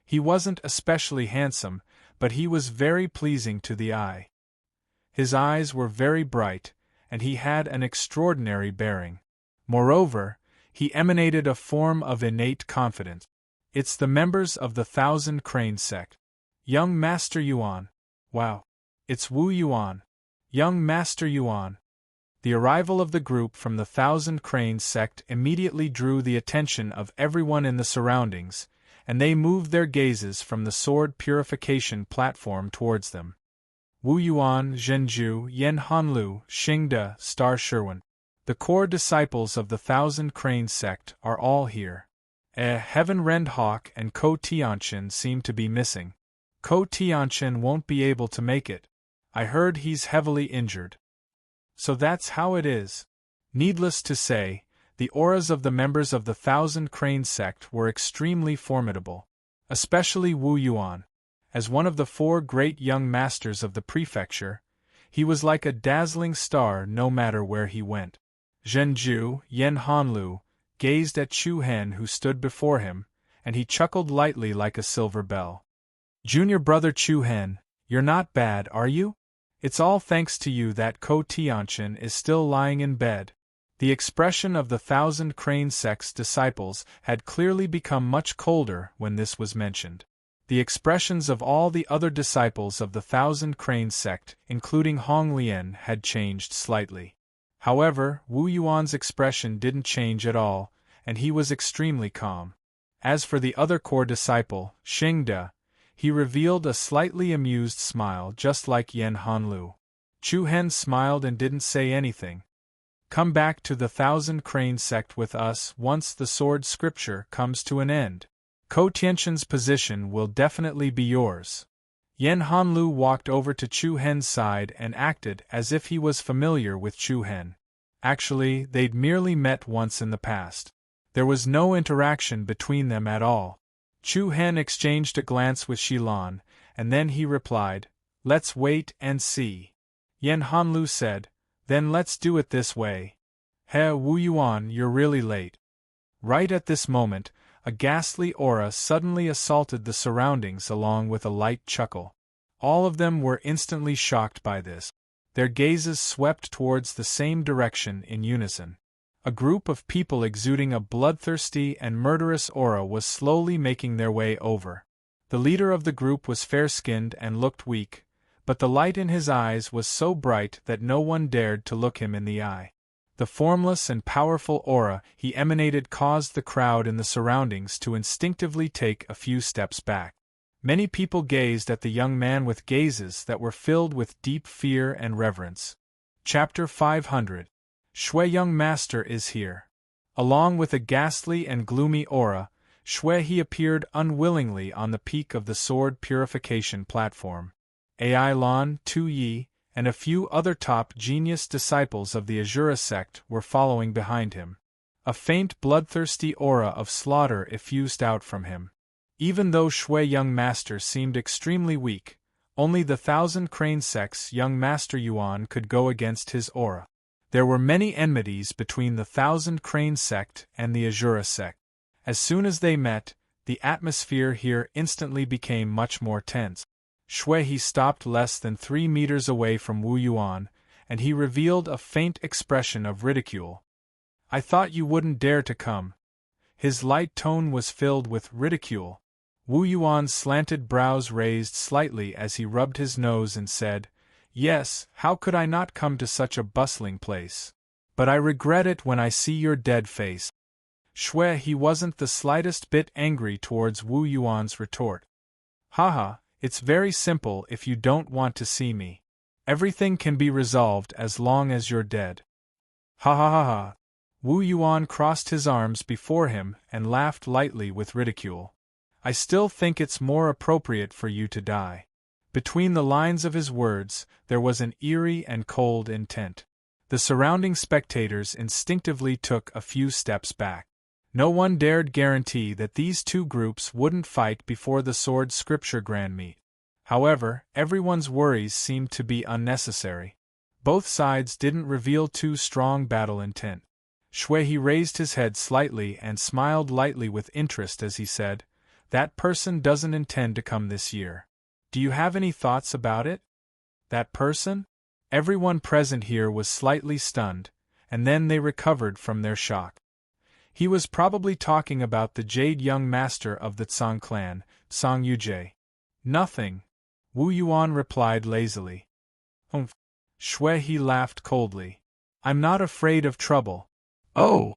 He wasn't especially handsome, but he was very pleasing to the eye. His eyes were very bright, and he had an extraordinary bearing. Moreover, he emanated a form of innate confidence. It's the members of the Thousand Crane sect. Young Master Yuan. Wow. It's Wu Yuan. Young Master Yuan. The arrival of the group from the Thousand Crane sect immediately drew the attention of everyone in the surroundings, and they moved their gazes from the sword purification platform towards them. Wu Yuan, Zhenju, Yen Hanlu, Xingde, Star Sherwin. The core disciples of the Thousand Crane sect are all here. Heaven Rend Hawk and Ko Tianchen seem to be missing. Ko Tianchen won't be able to make it. I heard he's heavily injured. So that's how it is. Needless to say, the auras of the members of the Thousand Crane sect were extremely formidable, especially Wu Yuan. As one of the four great young masters of the prefecture, he was like a dazzling star no matter where he went. Zhenju, Yen Hanlu, gazed at Chu Hen who stood before him, and he chuckled lightly like a silver bell. Junior brother Chu Hen, you're not bad, are you? It's all thanks to you that Ko Tianchen is still lying in bed. The expression of the Thousand Crane sect's disciples had clearly become much colder when this was mentioned. The expressions of all the other disciples of the Thousand Crane sect, including Hong Lian, had changed slightly. However, Wu Yuan's expression didn't change at all, and he was extremely calm. As for the other core disciple, Xingde, he revealed a slightly amused smile just like Yen Hanlu. Chu Hen smiled and didn't say anything. Come back to the Thousand Crane sect with us once the sword scripture comes to an end. Ko Tianchen position will definitely be yours. Yen Hanlu walked over to Chu Hen's side and acted as if he was familiar with Chu Hen. Actually, they'd merely met once in the past. There was no interaction between them at all. Chu Hen exchanged a glance with Shilan, and then he replied, "Let's wait and see." Yen Hanlu said, "Then let's do it this way. He Wu Yuan, you're really late." Right at this moment, a ghastly aura suddenly assaulted the surroundings along with a light chuckle. All of them were instantly shocked by this. Their gazes swept towards the same direction in unison. A group of people exuding a bloodthirsty and murderous aura was slowly making their way over. The leader of the group was fair-skinned and looked weak, but the light in his eyes was so bright that no one dared to look him in the eye. The formless and powerful aura he emanated caused the crowd in the surroundings to instinctively take a few steps back. Many people gazed at the young man with gazes that were filled with deep fear and reverence. Chapter 500. Shui Young Master is here. Along with a ghastly and gloomy aura, Shui He appeared unwillingly on the peak of the sword purification platform. Ai Lan, Tu Yi, and a few other top genius disciples of the Azura sect were following behind him. A faint bloodthirsty aura of slaughter effused out from him. Even though Shui Young Master seemed extremely weak, only the Thousand Crane Sect's Young Master Yuan could go against his aura. There were many enmities between the Thousand Crane Sect and the Azura sect. As soon as they met, the atmosphere here instantly became much more tense. Shui He stopped less than 3 meters away from Wu Yuan, and he revealed a faint expression of ridicule. "I thought you wouldn't dare to come." His light tone was filled with ridicule. Wu Yuan's slanted brows raised slightly as he rubbed his nose and said, "Yes, how could I not come to such a bustling place? But I regret it when I see your dead face." Shui He wasn't the slightest bit angry towards Wu Yuan's retort. "Haha, it's very simple if you don't want to see me. Everything can be resolved as long as you're dead." "Ha ha ha ha." Wu Yuan crossed his arms before him and laughed lightly with ridicule. "I still think it's more appropriate for you to die." Between the lines of his words, there was an eerie and cold intent. The surrounding spectators instinctively took a few steps back. No one dared guarantee that these two groups wouldn't fight before the Sword Scripture Grand Meet. However, everyone's worries seemed to be unnecessary. Both sides didn't reveal too strong battle intent. Shui He raised his head slightly and smiled lightly with interest as he said, "That person doesn't intend to come this year. Do you have any thoughts about it?" "That person?" Everyone present here was slightly stunned, and then they recovered from their shock. He was probably talking about the Jade Young Master of the Tsang clan, Tsang Yujie. "Nothing," Wu Yuan replied lazily. "Humph." Shui He laughed coldly. "I'm not afraid of trouble." "Oh!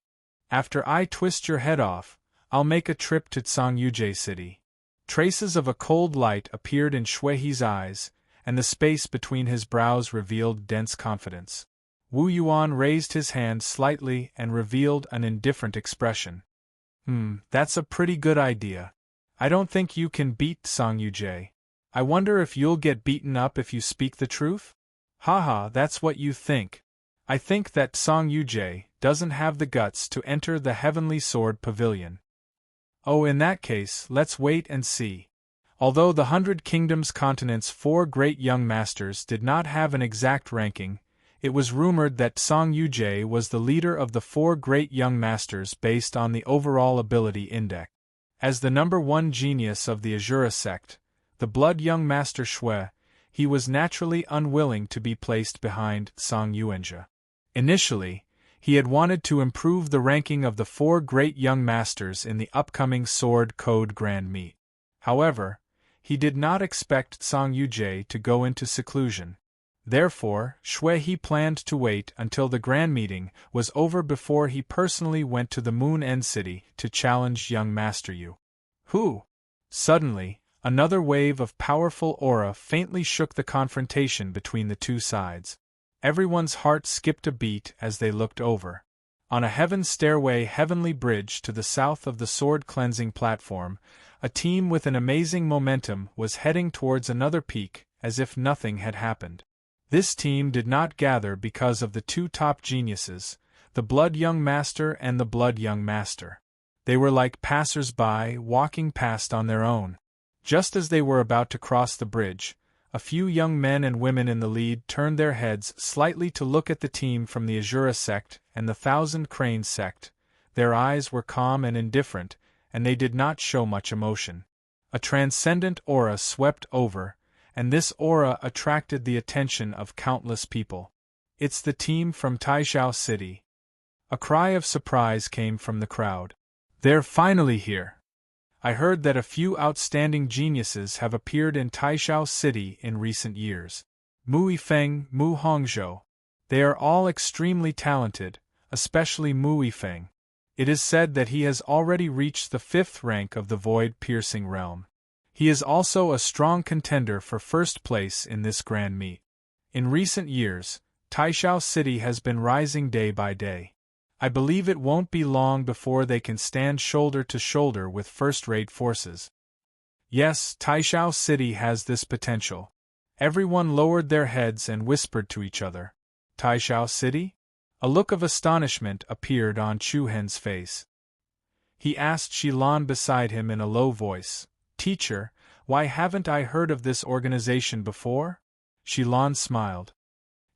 After I twist your head off, I'll make a trip to Tsang Yujie City." Traces of a cold light appeared in Shui He's eyes, and the space between his brows revealed dense confidence. Wu Yuan raised his hand slightly and revealed an indifferent expression. That's a pretty good idea. I don't think you can beat Tsang Yujie. I wonder if you'll get beaten up if you speak the truth?" "Haha, that's what you think. I think that Tsang Yujie doesn't have the guts to enter the Heavenly Sword Pavilion." "Oh, in that case, let's wait and see." Although the 100 Kingdoms continent's 4 great young masters did not have an exact ranking, it was rumored that Tsang Yujie was the leader of the 4 great young masters based on the overall ability index. As the number 1 genius of the Azura sect, the blood young master Shui, he was naturally unwilling to be placed behind Tsang Yuanjia. Initially, he had wanted to improve the ranking of the 4 great young masters in the upcoming Sword Code Grand Meet. However, he did not expect Tsang Yujie to go into seclusion. Therefore, Shui He planned to wait until the grand meeting was over before he personally went to the Moon End City to challenge young Master Yu. "Who?" Suddenly, another wave of powerful aura faintly shook the confrontation between the two sides. Everyone's heart skipped a beat as they looked over. On a heaven stairway heavenly bridge to the south of the sword-cleansing platform, a team with an amazing momentum was heading towards another peak, as if nothing had happened. This team did not gather because of the two top geniuses, the Blood Young Master and the Blood Young Master. They were like passers-by walking past on their own. Just as they were about to cross the bridge, a few young men and women in the lead turned their heads slightly to look at the team from the Azura sect and the Thousand Cranes sect. Their eyes were calm and indifferent, and they did not show much emotion. A transcendent aura swept over, and this aura attracted the attention of countless people. "It's the team from Taishao City." A cry of surprise came from the crowd. "They're finally here! I heard that a few outstanding geniuses have appeared in Taishao City in recent years. Mu Yifeng, Mu Hongzhou. They are all extremely talented, especially Mu Yifeng. It is said that he has already reached the 5th rank of the void-piercing realm. He is also a strong contender for first place in this grand meet. In recent years, Taishao City has been rising day by day. I believe it won't be long before they can stand shoulder to shoulder with first-rate forces. Yes, Taishao City has this potential." Everyone lowered their heads and whispered to each other. "Taishao City?" A look of astonishment appeared on Chu Hen's face. He asked Shilan beside him in a low voice, "Teacher, why haven't I heard of this organization before?" Shilan smiled.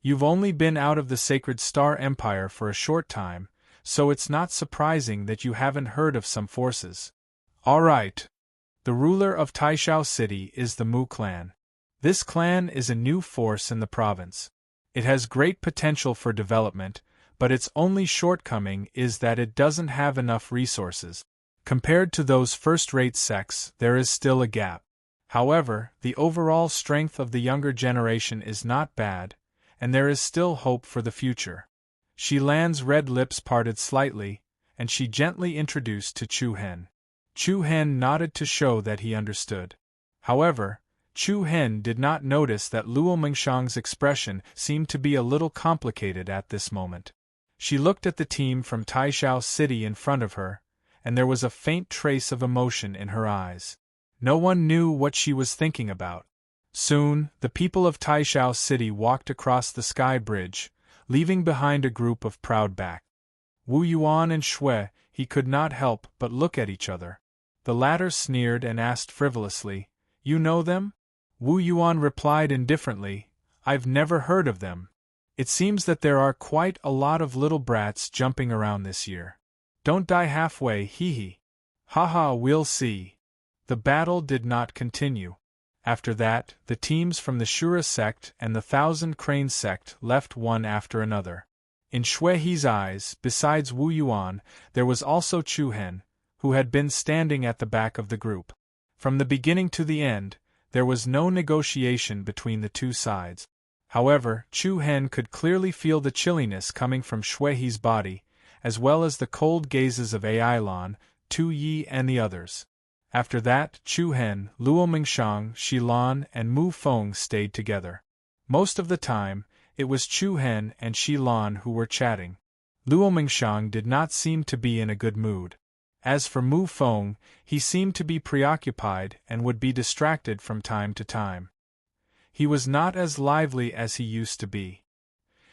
"You've only been out of the Sacred Star Empire for a short time, so it's not surprising that you haven't heard of some forces. All right. The ruler of Taishao City is the Mu clan. This clan is a new force in the province. It has great potential for development, but its only shortcoming is that it doesn't have enough resources. Compared to those first-rate sects, there is still a gap. However, the overall strength of the younger generation is not bad, and there is still hope for the future." Shilan's red lips parted slightly, and she gently introduced to Chu Hen. Chu Hen nodded to show that he understood. However, Chu Hen did not notice that Luo Mengshang's expression seemed to be a little complicated at this moment. She looked at the team from Taishao City in front of her, and there was a faint trace of emotion in her eyes. No one knew what she was thinking about. Soon, the people of Taishao City walked across the sky bridge, leaving behind a group of proud back. Wu Yuan and Shui, he could not help but look at each other. The latter sneered and asked frivolously, "You know them?" Wu Yuan replied indifferently, "I've never heard of them. It seems that there are quite a lot of little brats jumping around this year. Don't die halfway, hee. Haha, we'll see." The battle did not continue. After that, the teams from the Shura sect and the Thousand Cranes sect left one after another. In Shui's eyes, besides Wu Yuan, there was also Chu Hen, who had been standing at the back of the group. From the beginning to the end, there was no negotiation between the two sides. However, Chu Hen could clearly feel the chilliness coming from Shui's body, as well as the cold gazes of Ailan, Tu Yi and the others. After that, Chu Hen, Luo Mengshang, Shilan, and Mu Feng stayed together. Most of the time, it was Chu Hen and Shilan who were chatting. Luo Mengshang did not seem to be in a good mood. As for Mu Feng, he seemed to be preoccupied and would be distracted from time to time. He was not as lively as he used to be.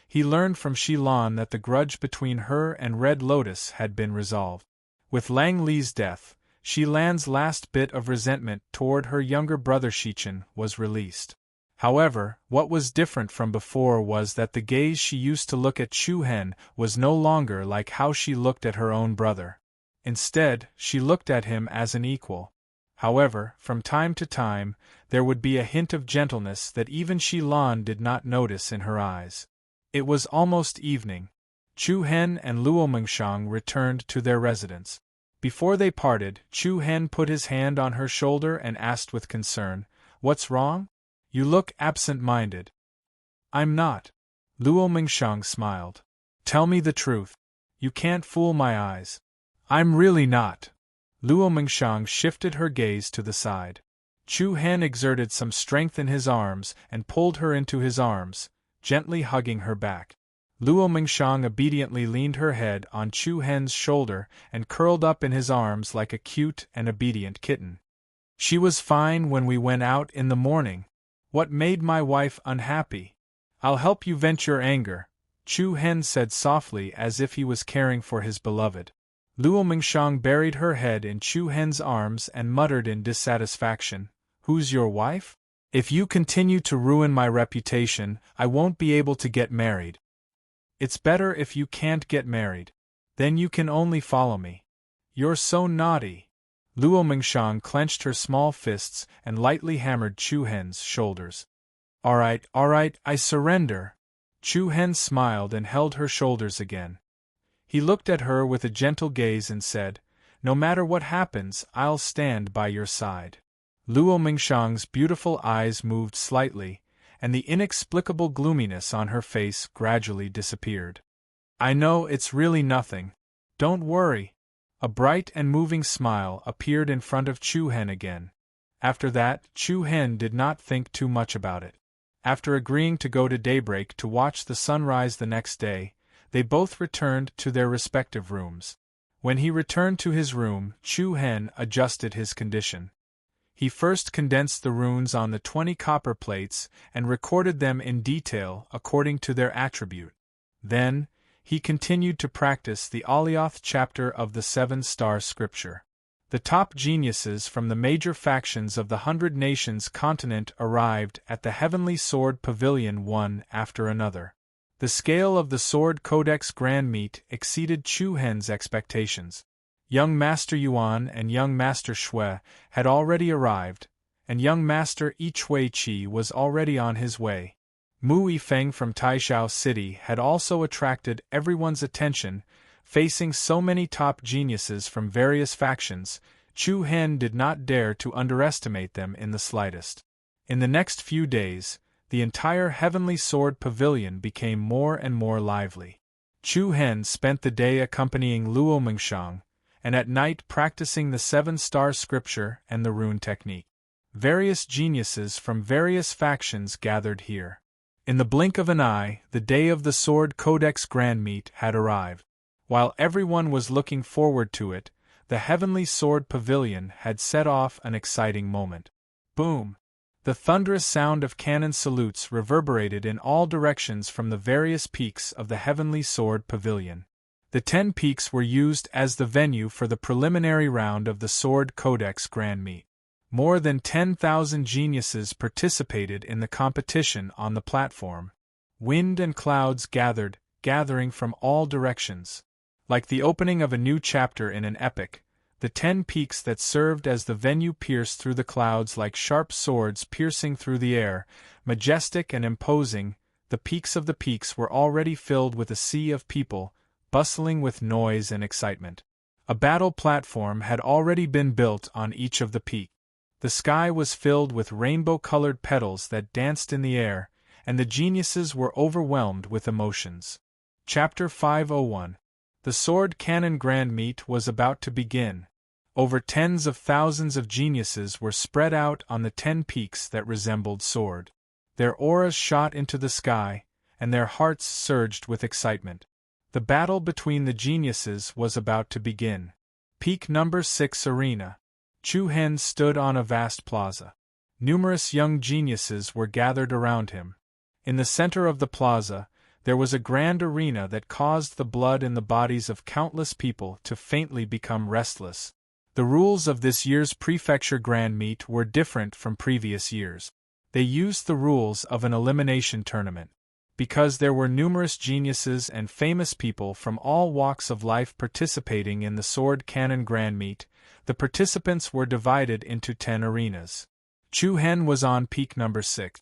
He learned from Shilan that the grudge between her and Red Lotus had been resolved. With Lang Li's death, Shilan's last bit of resentment toward her younger brother Shichen was released. However, what was different from before was that the gaze she used to look at Chu Hen was no longer like how she looked at her own brother. Instead, she looked at him as an equal. However, from time to time, there would be a hint of gentleness that even Shilan did not notice in her eyes. It was almost evening. Chu Hen and Luo Mengshang returned to their residence. Before they parted, Chu Hen put his hand on her shoulder and asked with concern, "What's wrong? You look absent-minded." "I'm not." Luo Mengshang smiled. "Tell me the truth. You can't fool my eyes." "I'm really not." Luo Mengshang shifted her gaze to the side. Chu Hen exerted some strength in his arms and pulled her into his arms, gently hugging her back. Luo Mingxiang obediently leaned her head on Chu Hen's shoulder and curled up in his arms like a cute and obedient kitten. She was fine when we went out in the morning. What made my wife unhappy? I'll help you vent your anger, Chu Hen said softly as if he was caring for his beloved. Luo Mingxiang buried her head in Chu Hen's arms and muttered in dissatisfaction, "Who's your wife? If you continue to ruin my reputation, I won't be able to get married." "It's better if you can't get married. Then you can only follow me." "You're so naughty." Luo Mingxiang clenched her small fists and lightly hammered Chu Hen's shoulders. All right, I surrender." Chu Hen smiled and held her shoulders again. He looked at her with a gentle gaze and said, "No matter what happens, I'll stand by your side." Luo Mingxiang's beautiful eyes moved slightly, and the inexplicable gloominess on her face gradually disappeared. "I know it's really nothing. Don't worry." A bright and moving smile appeared in front of Chu Hen again. After that, Chu Hen did not think too much about it. After agreeing to go to daybreak to watch the sunrise the next day, they both returned to their respective rooms. When he returned to his room, Chu Hen adjusted his condition. He first condensed the runes on the 20 copper plates and recorded them in detail according to their attribute. Then, he continued to practice the Alioth chapter of the 7-star scripture. The top geniuses from the major factions of the 100 Nations continent arrived at the Heavenly Sword Pavilion one after another. The scale of the Sword Codex Grand Meet exceeded Chu Hen's expectations. Young Master Yuan and Young Master Shui had already arrived, and Young Master Yi Chi was already on his way. Mu Yifeng from Taishao City had also attracted everyone's attention. Facing so many top geniuses from various factions, Chu Hen did not dare to underestimate them in the slightest. In the next few days, the entire Heavenly Sword Pavilion became more and more lively. Chu Hen spent the day accompanying Luo Mingxiang, and at night practicing the 7-star scripture and the rune technique. Various geniuses from various factions gathered here. In the blink of an eye, the day of the Sword Codex Grand Meet had arrived. While everyone was looking forward to it, the Heavenly Sword Pavilion had set off an exciting moment. Boom! The thunderous sound of cannon salutes reverberated in all directions from the various peaks of the Heavenly Sword Pavilion. The 10 peaks were used as the venue for the preliminary round of the Sword Codex Grand Meet. More than 10,000 geniuses participated in the competition on the platform. Wind and clouds gathering from all directions. Like the opening of a new chapter in an epic, the 10 peaks that served as the venue pierced through the clouds like sharp swords piercing through the air. Majestic and imposing, the peaks of the peaks were already filled with a sea of people, bustling with noise and excitement. A battle platform had already been built on each of the peaks. The sky was filled with rainbow-colored petals that danced in the air, and the geniuses were overwhelmed with emotions. Chapter 501. The Sword Cannon Grand Meet was about to begin. Over tens of thousands of geniuses were spread out on the 10 peaks that resembled sword. Their auras shot into the sky, and their hearts surged with excitement. The battle between the geniuses was about to begin. Peak number 6 Arena. Chu Hen stood on a vast plaza. Numerous young geniuses were gathered around him. In the center of the plaza, there was a grand arena that caused the blood in the bodies of countless people to faintly become restless. The rules of this year's Prefecture Grand Meet were different from previous years. They used the rules of an elimination tournament. Because there were numerous geniuses and famous people from all walks of life participating in the Sword Cannon Grand Meet, the participants were divided into 10 arenas. Chu Hen was on peak number 6.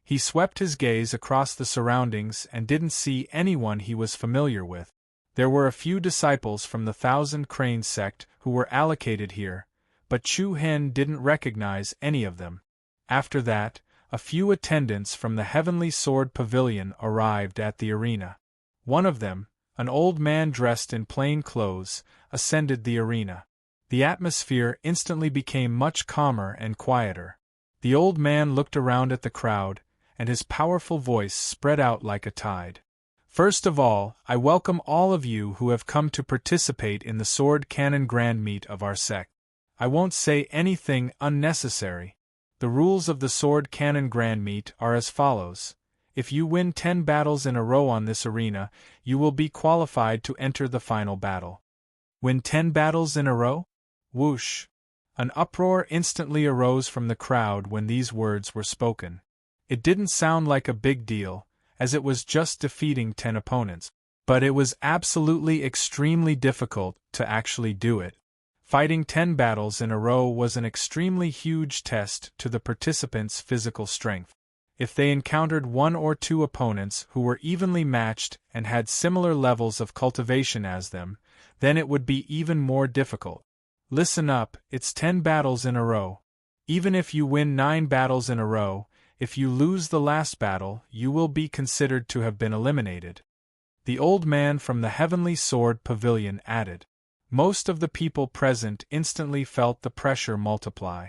He swept his gaze across the surroundings and didn't see anyone he was familiar with. There were a few disciples from the 1,000 Cranes sect who were allocated here, but Chu Hen didn't recognize any of them. After that, a few attendants from the Heavenly Sword Pavilion arrived at the arena. One of them, an old man dressed in plain clothes, ascended the arena. The atmosphere instantly became much calmer and quieter. The old man looked around at the crowd, and his powerful voice spread out like a tide. First of all, I welcome all of you who have come to participate in the sword cannon grand meet of our sect. I won't say anything unnecessary. The rules of the sword cannon grand meet are as follows. If you win 10 battles in a row on this arena, you will be qualified to enter the final battle. Win 10 battles in a row? Whoosh! An uproar instantly arose from the crowd when these words were spoken. It didn't sound like a big deal, as it was just defeating 10 opponents. But it was absolutely extremely difficult to actually do it. Fighting 10 battles in a row was an extremely huge test to the participants' physical strength. If they encountered 1 or 2 opponents who were evenly matched and had similar levels of cultivation as them, then it would be even more difficult. Listen up, it's 10 battles in a row. Even if you win 9 battles in a row, if you lose the last battle, you will be considered to have been eliminated. The old man from the Heavenly Sword Pavilion added. Most of the people present instantly felt the pressure multiply.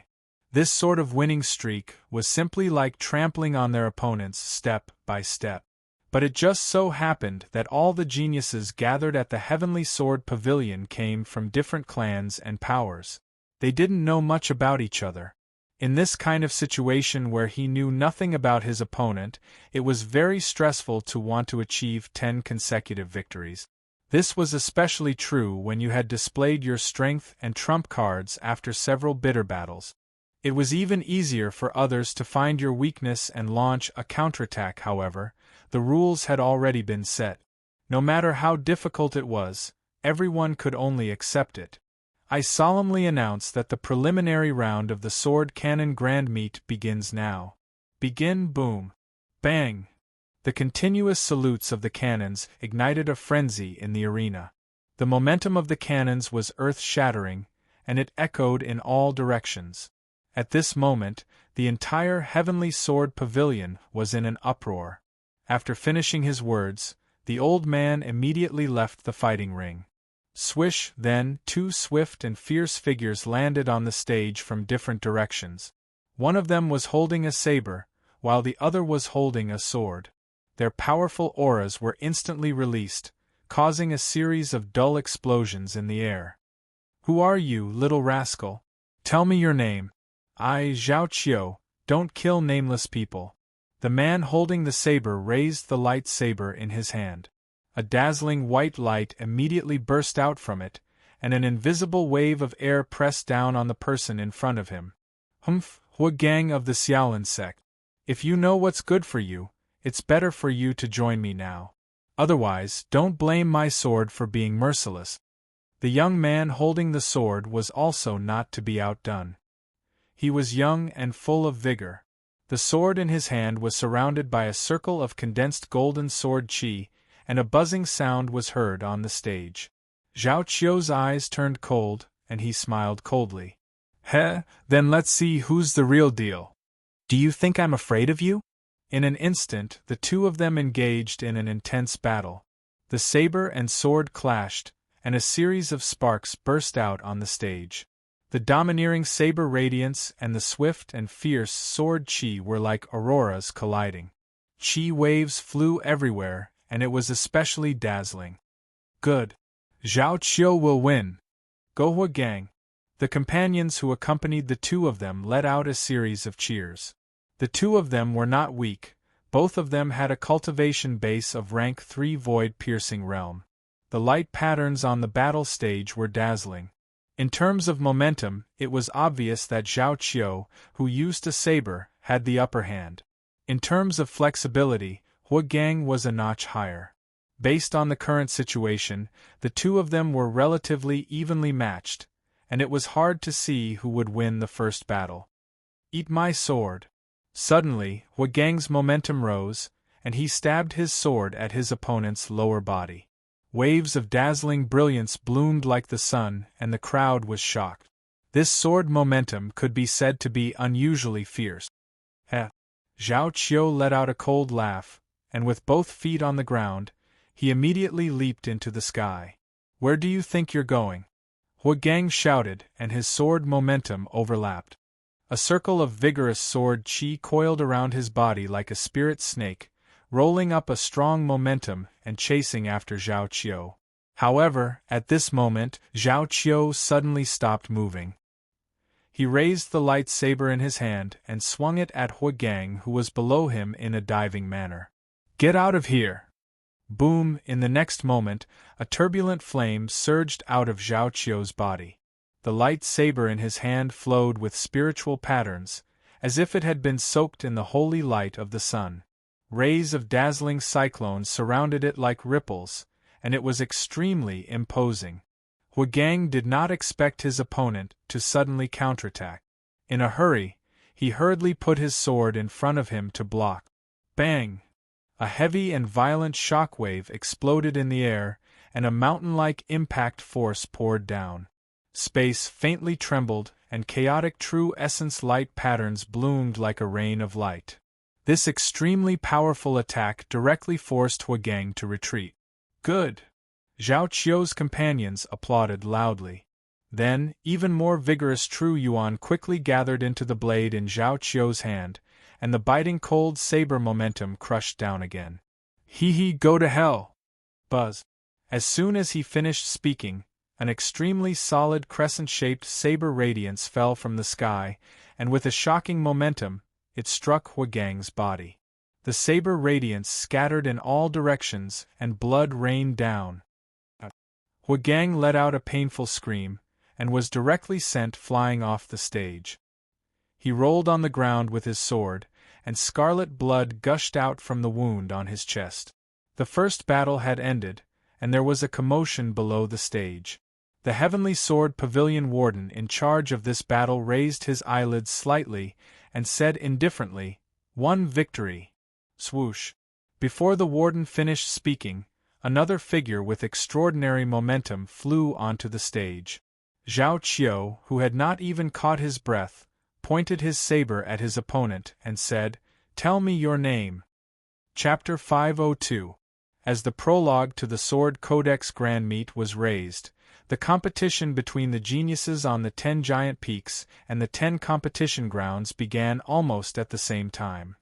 This sort of winning streak was simply like trampling on their opponents step by step. But it just so happened that all the geniuses gathered at the Heavenly Sword Pavilion came from different clans and powers. They didn't know much about each other. In this kind of situation where he knew nothing about his opponent, it was very stressful to want to achieve 10 consecutive victories. This was especially true when you had displayed your strength and trump cards after several bitter battles. It was even easier for others to find your weakness and launch a counterattack. However, the rules had already been set. No matter how difficult it was, everyone could only accept it. I solemnly announce that the preliminary round of the sword cannon grand meet begins now. Begin, boom. Bang. The continuous salutes of the cannons ignited a frenzy in the arena. The momentum of the cannons was earth-shattering, and it echoed in all directions. At this moment, the entire Heavenly Sword Pavilion was in an uproar. After finishing his words, the old man immediately left the fighting ring. Swish, then, 2 swift and fierce figures landed on the stage from different directions. One of them was holding a saber, while the other was holding a sword. Their powerful auras were instantly released, causing a series of dull explosions in the air. Who are you, little rascal? Tell me your name. I, Zhao Qiu, don't kill nameless people. The man holding the saber raised the light saber in his hand. A dazzling white light immediately burst out from it, and an invisible wave of air pressed down on the person in front of him. Humph, Hua Gang of the Xiaolin sect. If you know what's good for you, it's better for you to join me now. Otherwise, don't blame my sword for being merciless. The young man holding the sword was also not to be outdone. He was young and full of vigor. The sword in his hand was surrounded by a circle of condensed golden sword chi, and a buzzing sound was heard on the stage. Zhao Qiu's eyes turned cold, and he smiled coldly. Heh, then let's see who's the real deal. Do you think I'm afraid of you? In an instant, the two of them engaged in an intense battle. The saber and sword clashed, and a series of sparks burst out on the stage. The domineering saber radiance and the swift and fierce sword chi were like auroras colliding. Chi waves flew everywhere, and it was especially dazzling. Good. Zhao Qiu will win. Go Hua Gang. The companions who accompanied the two of them let out a series of cheers. The two of them were not weak, both of them had a cultivation base of rank 3 void-piercing realm. The light patterns on the battle stage were dazzling. In terms of momentum, it was obvious that Zhao Qiu, who used a saber, had the upper hand. In terms of flexibility, Hua Gang was a notch higher. Based on the current situation, the two of them were relatively evenly matched, and it was hard to see who would win the first battle. Eat my sword. Suddenly, Hua Gang's momentum rose, and he stabbed his sword at his opponent's lower body. Waves of dazzling brilliance bloomed like the sun, and the crowd was shocked. This sword momentum could be said to be unusually fierce. Heh! Zhao Qiu let out a cold laugh, and with both feet on the ground, he immediately leaped into the sky. Where do you think you're going? Hua Gang shouted, and his sword momentum overlapped. A circle of vigorous sword chi coiled around his body like a spirit snake, rolling up a strong momentum and chasing after Zhao Qiu. However, at this moment, Zhao Qiu suddenly stopped moving. He raised the lightsaber in his hand and swung it at Huigang, who was below him, in a diving manner. "Get out of here!" Boom! In the next moment, a turbulent flame surged out of Zhao Qiu's body. The lightsaber in his hand flowed with spiritual patterns, as if it had been soaked in the holy light of the sun. Rays of dazzling cyclone surrounded it like ripples, and it was extremely imposing. Huigang did not expect his opponent to suddenly counterattack. In a hurry, he hurriedly put his sword in front of him to block. Bang! A heavy and violent shockwave exploded in the air, and a mountain-like impact force poured down. Space faintly trembled, and chaotic true essence light patterns bloomed like a rain of light. This extremely powerful attack directly forced Huigang to retreat. "Good!" Zhao Qiu's companions applauded loudly. Then, even more vigorous True Yuan quickly gathered into the blade in Zhao Qiu's hand, and the biting cold saber momentum crushed down again. "Hee, go to hell!" Buzz. As soon as he finished speaking, an extremely solid crescent-shaped saber radiance fell from the sky, and with a shocking momentum, it struck Huigang's body. The saber radiance scattered in all directions, and blood rained down. Huigang let out a painful scream, and was directly sent flying off the stage. He rolled on the ground with his sword, and scarlet blood gushed out from the wound on his chest. The first battle had ended, and there was a commotion below the stage. The Heavenly Sword Pavilion Warden in charge of this battle raised his eyelids slightly, and said indifferently, "One victory." Swoosh! Before the warden finished speaking, another figure with extraordinary momentum flew onto the stage. Zhao Qiu, who had not even caught his breath, pointed his saber at his opponent and said, "Tell me your name." Chapter 502. As the prologue to the Sword Codex Grand Meet was raised, the competition between the geniuses on the 10 giant peaks and the 10 competition grounds began almost at the same time.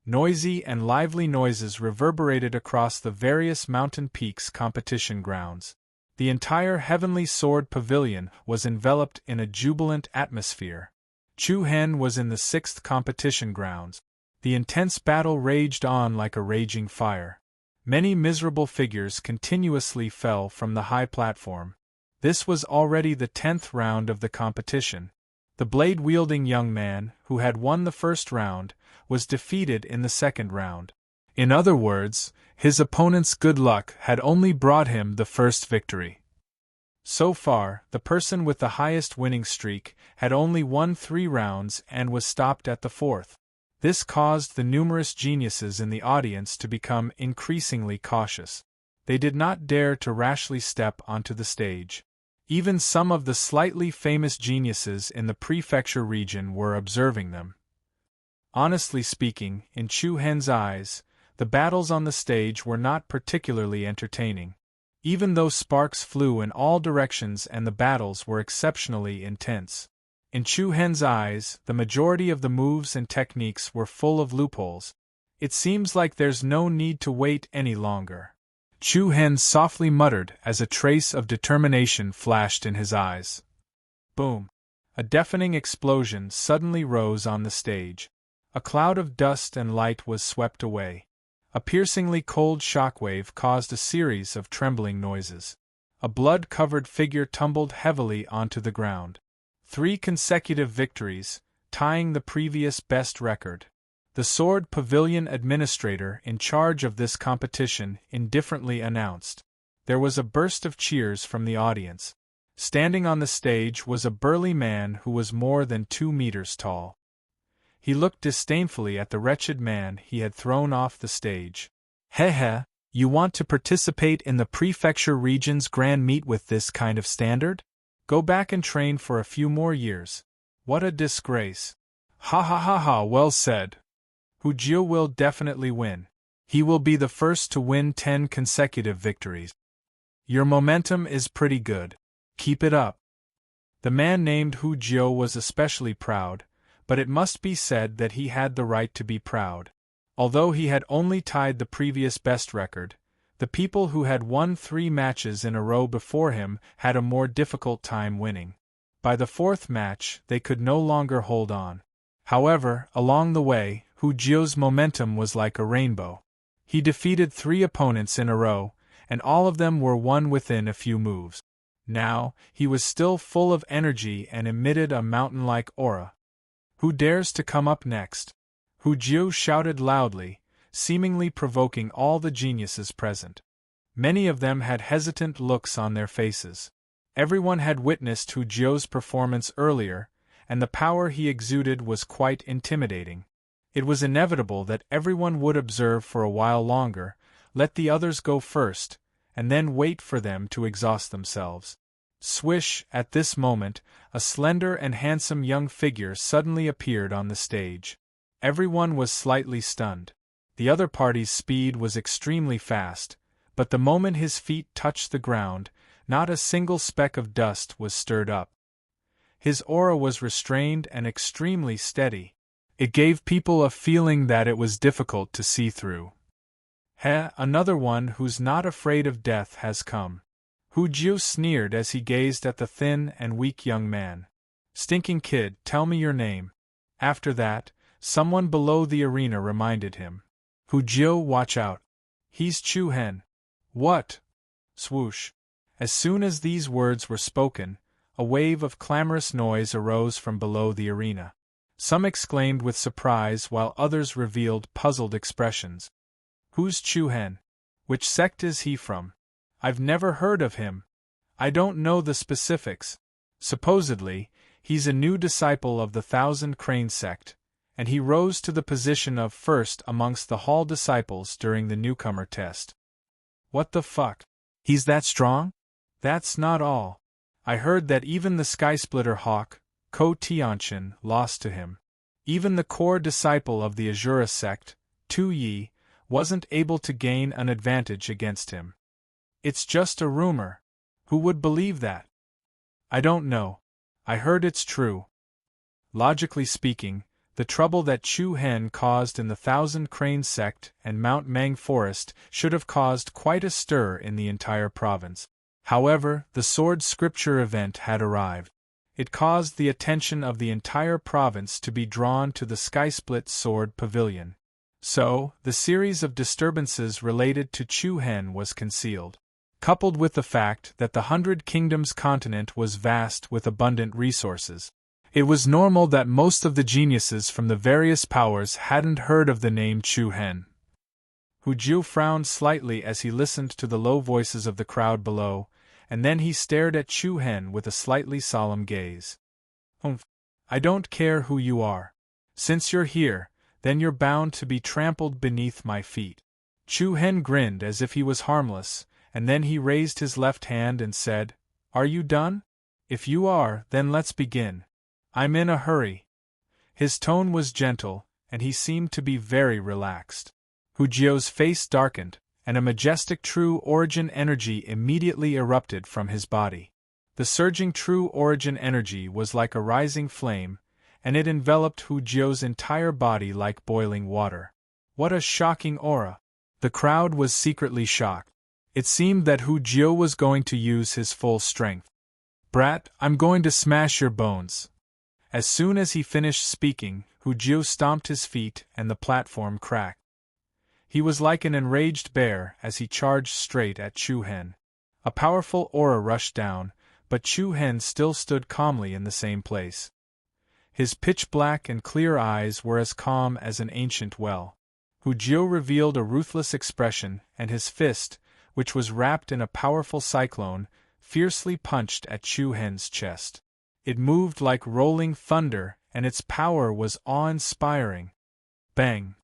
Noisy and lively noises reverberated across the various mountain peaks competition grounds. The entire Heavenly Sword Pavilion was enveloped in a jubilant atmosphere. Chu Hen was in the 6th competition grounds. The intense battle raged on like a raging fire. Many miserable figures continuously fell from the high platform. This was already the 10th round of the competition. The blade-wielding young man, who had won the first round, was defeated in the second round. In other words, his opponent's good luck had only brought him the first victory. So far, the person with the highest winning streak had only won 3 rounds and was stopped at the 4th. This caused the numerous geniuses in the audience to become increasingly cautious. They did not dare to rashly step onto the stage. Even some of the slightly famous geniuses in the prefecture region were observing them. Honestly speaking, in Chu Hen's eyes, the battles on the stage were not particularly entertaining. Even though sparks flew in all directions and the battles were exceptionally intense. In Chu Hen's eyes, the majority of the moves and techniques were full of loopholes. It seems like there's no need to wait any longer. Chu Hen softly muttered as a trace of determination flashed in his eyes. Boom! A deafening explosion suddenly rose on the stage. A cloud of dust and light was swept away. A piercingly cold shockwave caused a series of trembling noises. A blood-covered figure tumbled heavily onto the ground. 3 consecutive victories, tying the previous best record. The Sword Pavilion administrator in charge of this competition indifferently announced. There was a burst of cheers from the audience. Standing on the stage was a burly man who was more than 2 meters tall. He looked disdainfully at the wretched man he had thrown off the stage. "Heh, you want to participate in the prefecture region's grand meet with this kind of standard? Go back and train for a few more years. What a disgrace." Ha, well said. Hu Jiu will definitely win. He will be the first to win 10 consecutive victories. Your momentum is pretty good. Keep it up. The man named Hu Jiu was especially proud, but it must be said that he had the right to be proud. Although he had only tied the previous best record, the people who had won 3 matches in a row before him had a more difficult time winning. By the 4th match, they could no longer hold on. However, along the way, Hu Jio's momentum was like a rainbow. He defeated 3 opponents in a row, and all of them were won within a few moves. Now, he was still full of energy and emitted a mountain-like aura. Who dares to come up next? Hu Jio shouted loudly, seemingly provoking all the geniuses present. Many of them had hesitant looks on their faces. Everyone had witnessed Hu Jio's performance earlier, and the power he exuded was quite intimidating. It was inevitable that everyone would observe for a while longer, let the others go first, and then wait for them to exhaust themselves. Swish, at this moment, a slender and handsome young figure suddenly appeared on the stage. Everyone was slightly stunned. The other party's speed was extremely fast, but the moment his feet touched the ground, not a single speck of dust was stirred up. His aura was restrained and extremely steady. It gave people a feeling that it was difficult to see through. Another one who's not afraid of death has come. Hu Jio sneered as he gazed at the thin and weak young man. Stinking kid, tell me your name. After that, someone below the arena reminded him. Hu Jio, watch out. He's Chu Hen. What? Swoosh. As soon as these words were spoken, a wave of clamorous noise arose from below the arena. Some exclaimed with surprise while others revealed puzzled expressions. Who's Chu Hen? Which sect is he from? I've never heard of him. I don't know the specifics. Supposedly, he's a new disciple of the Thousand Crane sect, and he rose to the position of first amongst the hall disciples during the newcomer test. What the fuck? He's that strong? That's not all. I heard that even the Skysplitter Hawk, Ko Tianchen, lost to him. Even the core disciple of the Azura sect, Tu Yi, wasn't able to gain an advantage against him. It's just a rumor. Who would believe that? I don't know. I heard it's true. Logically speaking, the trouble that Chu Hen caused in the Thousand Crane sect and Mount Mang Forest should have caused quite a stir in the entire province. However, the sword scripture event had arrived. It caused the attention of the entire province to be drawn to the Skysplit Sword Pavilion. So, the series of disturbances related to Chu Hen was concealed. Coupled with the fact that the 100 Kingdoms continent was vast with abundant resources, it was normal that most of the geniuses from the various powers hadn't heard of the name Chu Hen. Hu Jio frowned slightly as he listened to the low voices of the crowd below, and then he stared at Chu Hen with a slightly solemn gaze. I don't care who you are. Since you're here, then you're bound to be trampled beneath my feet. Chu Hen grinned as if he was harmless, and then he raised his left hand and said, Are you done? If you are, then let's begin. I'm in a hurry. His tone was gentle, and he seemed to be very relaxed. Hu Jio's face darkened, and a majestic true origin energy immediately erupted from his body. The surging true origin energy was like a rising flame, and it enveloped Hu Jio's entire body like boiling water. What a shocking aura! The crowd was secretly shocked. It seemed that Hu Jio was going to use his full strength. Brat, I'm going to smash your bones. As soon as he finished speaking, Hu Jio stomped his feet and the platform cracked. He was like an enraged bear as he charged straight at Chu Hen. A powerful aura rushed down, but Chu Hen still stood calmly in the same place. His pitch-black and clear eyes were as calm as an ancient well. Hu Jio revealed a ruthless expression, and his fist, which was wrapped in a powerful cyclone, fiercely punched at Chu Hen's chest. It moved like rolling thunder, and its power was awe-inspiring. Bang!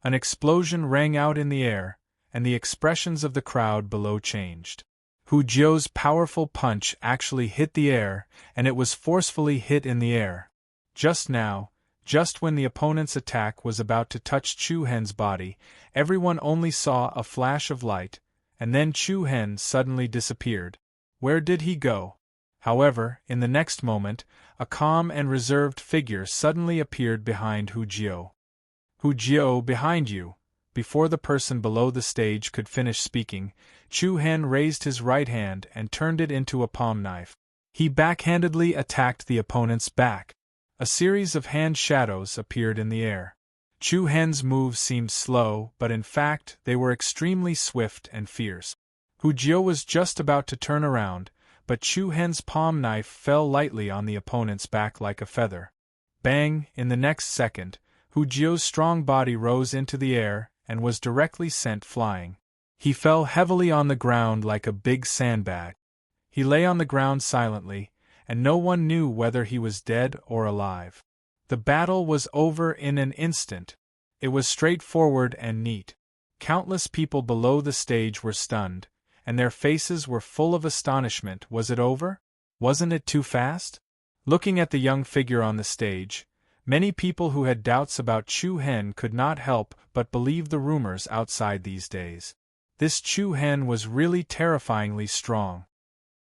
An explosion rang out in the air, and the expressions of the crowd below changed. Hu Jio's powerful punch actually hit the air, and it was forcefully hit in the air. Just now, just when the opponent's attack was about to touch Chu Hen's body, everyone only saw a flash of light, and then Chu Hen suddenly disappeared. Where did he go? However, in the next moment, a calm and reserved figure suddenly appeared behind Hu Jio. Hu Jio, behind you, before the person below the stage could finish speaking, Chu Hen raised his right hand and turned it into a palm knife. He backhandedly attacked the opponent's back. A series of hand shadows appeared in the air. Chu Hen's moves seemed slow, but in fact they were extremely swift and fierce. Hu Jiu was just about to turn around, but Chu Hen's palm knife fell lightly on the opponent's back like a feather. Bang! In the next second, Hu Jiu's strong body rose into the air and was directly sent flying. He fell heavily on the ground like a big sandbag. He lay on the ground silently, and no one knew whether he was dead or alive. The battle was over in an instant. It was straightforward and neat. Countless people below the stage were stunned, and their faces were full of astonishment. Was it over? Wasn't it too fast? Looking at the young figure on the stage, many people who had doubts about Chu Hen could not help but believe the rumors outside these days. This Chu Hen was really terrifyingly strong.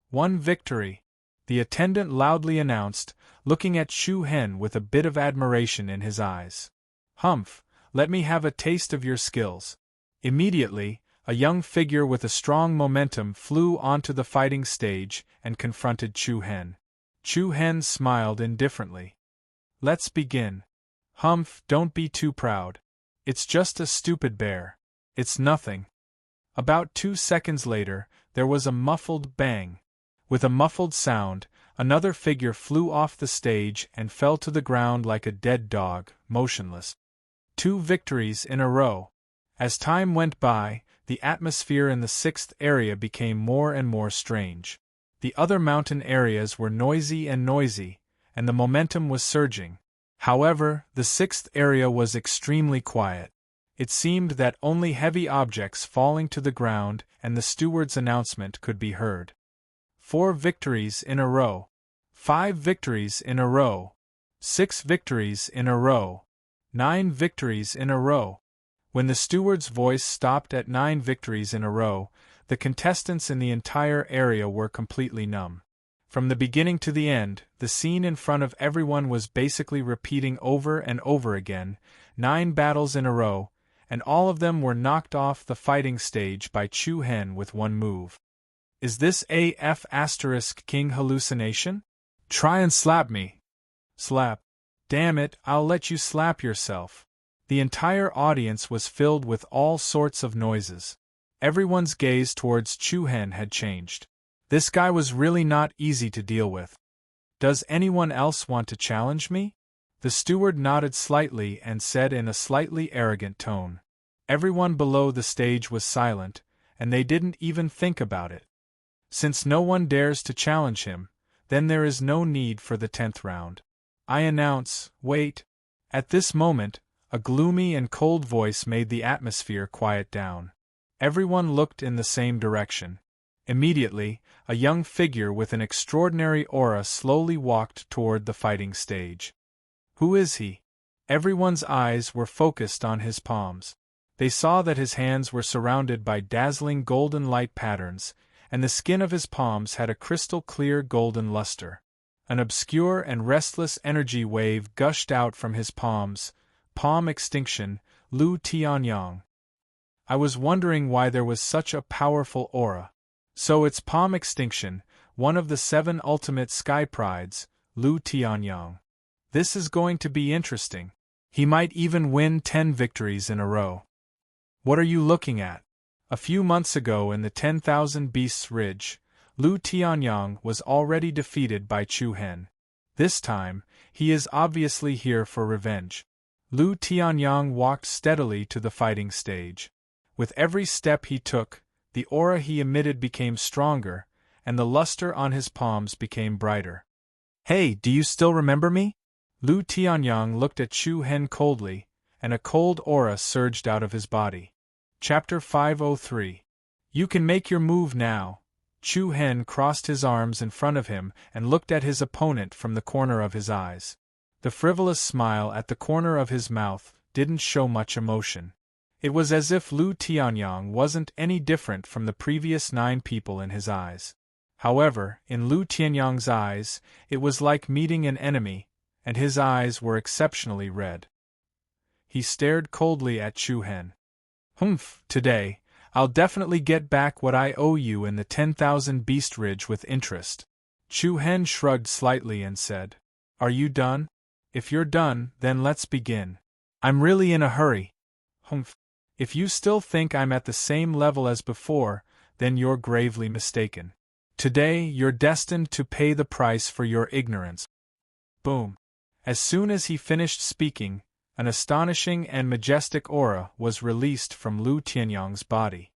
One victory, the attendant loudly announced, looking at Chu Hen with a bit of admiration in his eyes. Humph, let me have a taste of your skills. Immediately, a young figure with a strong momentum flew onto the fighting stage and confronted Chu Hen. Chu Hen smiled indifferently. Let's begin. Humph, don't be too proud. It's just a stupid bear. It's nothing. About 2 seconds later, there was a muffled bang. With a muffled sound, another figure flew off the stage and fell to the ground like a dead dog, motionless. 2 victories in a row. As time went by, the atmosphere in the 6th area became more and more strange. The other mountain areas were noisy, and the momentum was surging. However, the 6th area was extremely quiet. It seemed that only heavy objects falling to the ground and the steward's announcement could be heard. 4 victories in a row. 5 victories in a row. 6 victories in a row. 9 victories in a row. When the steward's voice stopped at 9 victories in a row, the contestants in the entire area were completely numb. From the beginning to the end, the scene in front of everyone was basically repeating over and over again, 9 battles in a row, and all of them were knocked off the fighting stage by Chu Hen with one move. Is this AF * King hallucination? Try and slap me. Slap. Damn it, I'll let you slap yourself. The entire audience was filled with all sorts of noises. Everyone's gaze towards Chu Hen had changed. This guy was really not easy to deal with. Does anyone else want to challenge me? The steward nodded slightly and said in a slightly arrogant tone. Everyone below the stage was silent, and they didn't even think about it. Since no one dares to challenge him, then there is no need for the 10th round. I announce, wait. At this moment, a gloomy and cold voice made the atmosphere quiet down. Everyone looked in the same direction. Immediately, a young figure with an extraordinary aura slowly walked toward the fighting stage. Who is he? Everyone's eyes were focused on his palms. They saw that his hands were surrounded by dazzling golden light patterns, and the skin of his palms had a crystal-clear golden luster. An obscure and restless energy wave gushed out from his palms. Palm extinction, Lu Tianyang. I was wondering why there was such a powerful aura. So it's palm extinction, one of the 7 ultimate sky prides, Lu Tianyang. This is going to be interesting. He might even win 10 victories in a row. What are you looking at? A few months ago in the 10,000 Beasts Ridge, Lu Tianyang was already defeated by Chu Hen. This time, he is obviously here for revenge. Lu Tianyang walked steadily to the fighting stage. With every step he took, the aura he emitted became stronger, and the luster on his palms became brighter. Hey, do you still remember me? Lu Tianyang looked at Chu Hen coldly, and a cold aura surged out of his body. Chapter 503. You can make your move now. Chu Hen crossed his arms in front of him and looked at his opponent from the corner of his eyes. The frivolous smile at the corner of his mouth didn't show much emotion. It was as if Lu Tianyang wasn't any different from the previous 9 people in his eyes. However, in Lu Tianyang's eyes, it was like meeting an enemy, and his eyes were exceptionally red. He stared coldly at Chu Hen. Humph, today, I'll definitely get back what I owe you in the 10,000 beast ridge with interest. Chu Hen shrugged slightly and said, Are you done? If you're done, then let's begin. I'm really in a hurry. Humph. If you still think I'm at the same level as before, then you're gravely mistaken. Today, you're destined to pay the price for your ignorance. Boom. As soon as he finished speaking, an astonishing and majestic aura was released from Lu Tianyang's body.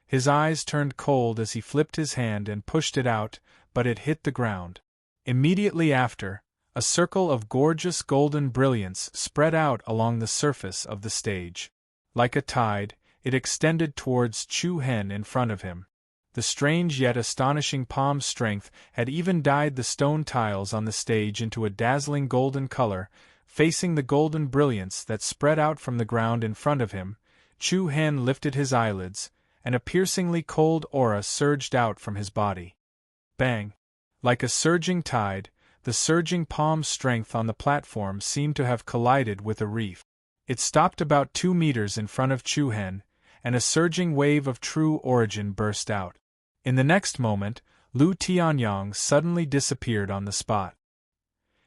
His eyes turned cold as he flipped his hand and pushed it out, but it hit the ground. Immediately after, a circle of gorgeous golden brilliance spread out along the surface of the stage. Like a tide, it extended towards Chu Hen in front of him. The strange yet astonishing palm strength had even dyed the stone tiles on the stage into a dazzling golden color. Facing the golden brilliance that spread out from the ground in front of him, Chu Hen lifted his eyelids, and a piercingly cold aura surged out from his body. Bang! Like a surging tide, the surging palm strength on the platform seemed to have collided with a reef. It stopped about 2 meters in front of Chu Hen, and a surging wave of true origin burst out. In the next moment, Lu Tianyang suddenly disappeared on the spot.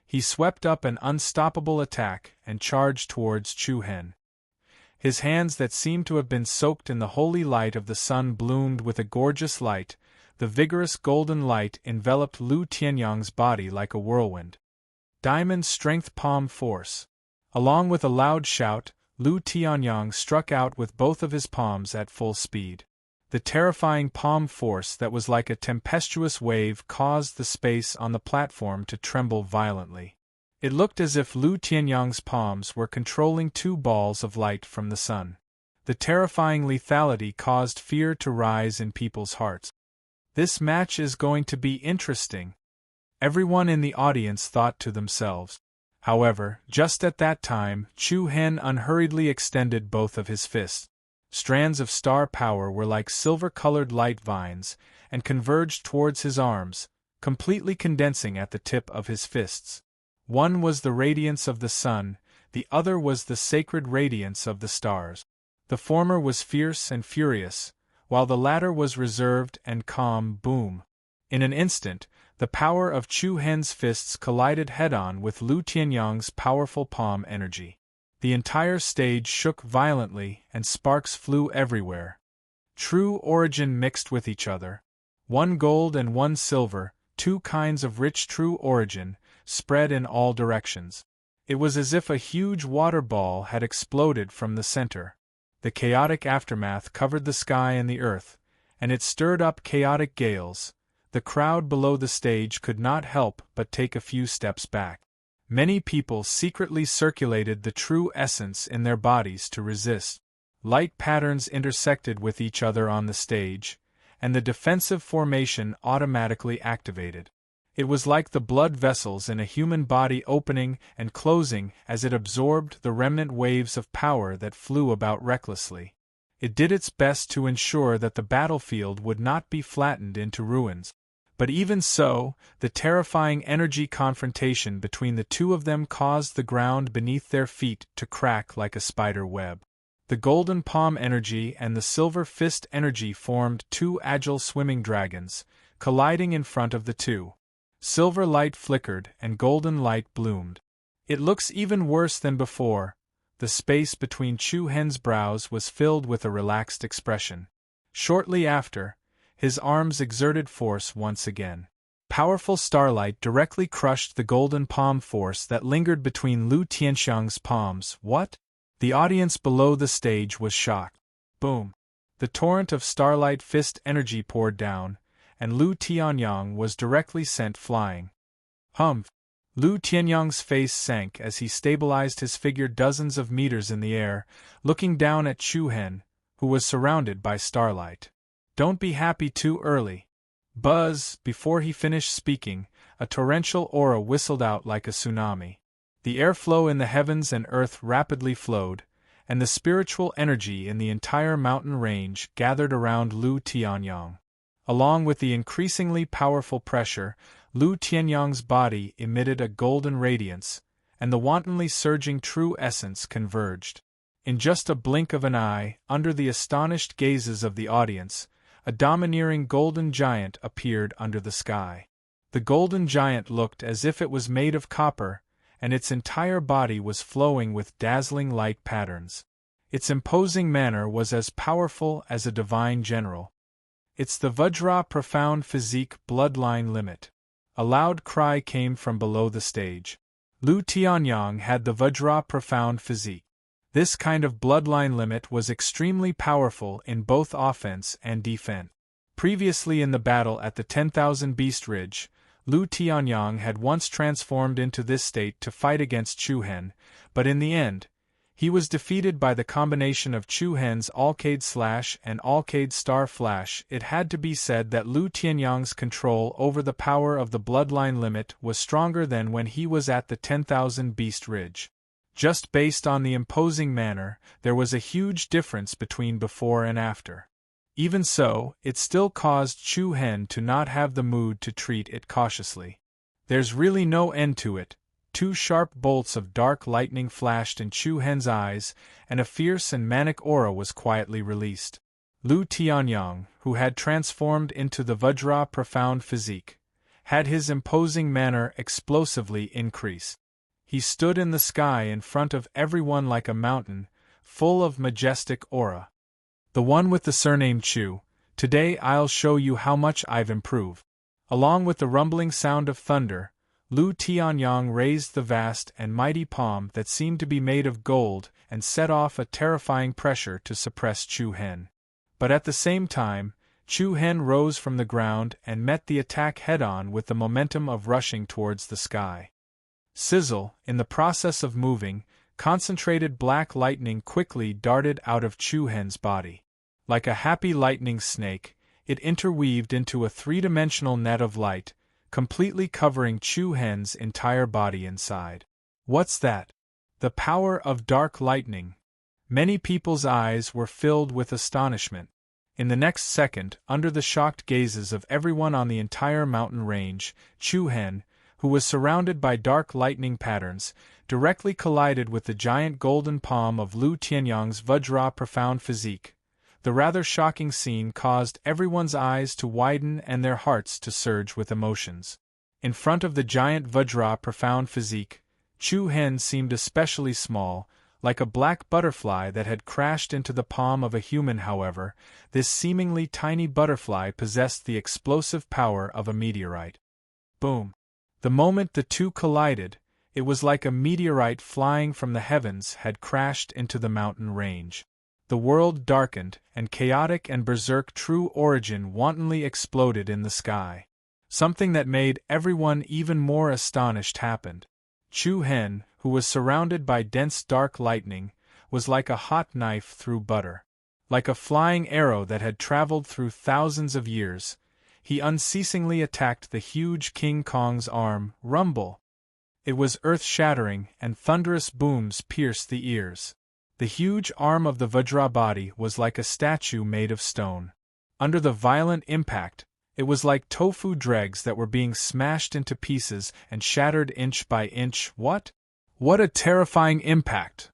He swept up an unstoppable attack and charged towards Chu Hen. His hands that seemed to have been soaked in the holy light of the sun bloomed with a gorgeous light. The vigorous golden light enveloped Lu Tianyang's body like a whirlwind. Diamond Strength Palm Force. Along with a loud shout, Lu Tianyang struck out with both of his palms at full speed. The terrifying palm force that was like a tempestuous wave caused the space on the platform to tremble violently. It looked as if Lu Tianyang's palms were controlling 2 balls of light from the sun. The terrifying lethality caused fear to rise in people's hearts. This match is going to be interesting, everyone in the audience thought to themselves. However, just at that time, Chu Hen unhurriedly extended both of his fists. Strands of star power were like silver-colored light vines, and converged towards his arms, completely condensing at the tip of his fists. One was the radiance of the sun, the other was the sacred radiance of the stars. The former was fierce and furious, while the latter was reserved and calm. Boom! In an instant, the power of Chu Hen's fists collided head-on with Lu Tianyang's powerful palm energy. The entire stage shook violently and sparks flew everywhere. True origin mixed with each other. 1 gold and 1 silver, 2 kinds of rich true origin, spread in all directions. It was as if a huge water ball had exploded from the center. The chaotic aftermath covered the sky and the earth, and it stirred up chaotic gales. The crowd below the stage could not help but take a few steps back. Many people secretly circulated the true essence in their bodies to resist. Light patterns intersected with each other on the stage, and the defensive formation automatically activated. It was like the blood vessels in a human body opening and closing as it absorbed the remnant waves of power that flew about recklessly. It did its best to ensure that the battlefield would not be flattened into ruins. But even so, the terrifying energy confrontation between the two of them caused the ground beneath their feet to crack like a spider web. The golden palm energy and the silver fist energy formed 2 agile swimming dragons, colliding in front of the two. Silver light flickered and golden light bloomed. It looks even worse than before. The space between Chu Hen's brows was filled with a relaxed expression. Shortly after, his arms exerted force once again. Powerful starlight directly crushed the golden palm force that lingered between Lu Tianyang's palms. What? The audience below the stage was shocked. Boom! The torrent of starlight fist energy poured down, and Lu Tianyang was directly sent flying. Humph! Lu Tianyang's face sank as he stabilized his figure dozens of meters in the air, looking down at Chu Hen, who was surrounded by starlight. Don't be happy too early. Buzz! Before he finished speaking, a torrential aura whistled out like a tsunami. The airflow in the heavens and earth rapidly flowed, and the spiritual energy in the entire mountain range gathered around Lu Tianyang. Along with the increasingly powerful pressure, Lu Tianyang's body emitted a golden radiance, and the wantonly surging true essence converged. In just a blink of an eye, under the astonished gazes of the audience, a domineering golden giant appeared under the sky. The golden giant looked as if it was made of copper, and its entire body was flowing with dazzling light patterns. Its imposing manner was as powerful as a divine general. "It's the Vajra profound physique bloodline limit." A loud cry came from below the stage. Lu Tianyang had the Vajra profound physique. This kind of bloodline limit was extremely powerful in both offense and defense. Previously in the battle at the 10,000 Beast Ridge, Lu Tianyang had once transformed into this state to fight against Chu Hen, but in the end, he was defeated by the combination of Chu Hen's Alcade Slash and Alcade Star Flash. It had to be said that Lu Tianyang's control over the power of the bloodline limit was stronger than when he was at the 10,000 Beast Ridge. Just based on the imposing manner, there was a huge difference between before and after. Even so, it still caused Chu Hen to not have the mood to treat it cautiously. "There's really no end to it." Two sharp bolts of dark lightning flashed in Chu Hen's eyes, and a fierce and manic aura was quietly released. Lu Tianyang, who had transformed into the Vajra profound physique, had his imposing manner explosively increased. He stood in the sky in front of everyone like a mountain, full of majestic aura. "The one with the surname Chu, today I'll show you how much I've improved." Along with the rumbling sound of thunder, Lu Tianyang raised the vast and mighty palm that seemed to be made of gold and set off a terrifying pressure to suppress Chu Hen. But at the same time, Chu Hen rose from the ground and met the attack head-on with the momentum of rushing towards the sky. Sizzle, in the process of moving, concentrated black lightning quickly darted out of Chu Hen's body. Like a happy lightning snake, it interweaved into a three-dimensional net of light, completely covering Chu Hen's entire body inside. "What's that?" The power of dark lightning. Many people's eyes were filled with astonishment. In the next second, under the shocked gazes of everyone on the entire mountain range, Chu Hen, who was surrounded by dark lightning patterns, directly collided with the giant golden palm of Lu Tianyang's Vajra profound physique. The rather shocking scene caused everyone's eyes to widen and their hearts to surge with emotions. In front of the giant Vajra profound physique, Chu Hen seemed especially small, like a black butterfly that had crashed into the palm of a human. However, this seemingly tiny butterfly possessed the explosive power of a meteorite. Boom! The moment the two collided, it was like a meteorite flying from the heavens had crashed into the mountain range. The world darkened, and chaotic and berserk true origin wantonly exploded in the sky. Something that made everyone even more astonished happened. Chu Hen, who was surrounded by dense dark lightning, was like a hot knife through butter. Like a flying arrow that had traveled through thousands of years, he unceasingly attacked the huge King Kong's arm. Rumble! It was earth-shattering, and thunderous booms pierced the ears. The huge arm of the Vajra body was like a statue made of stone. Under the violent impact, it was like tofu dregs that were being smashed into pieces and shattered inch by inch. What? What a terrifying impact!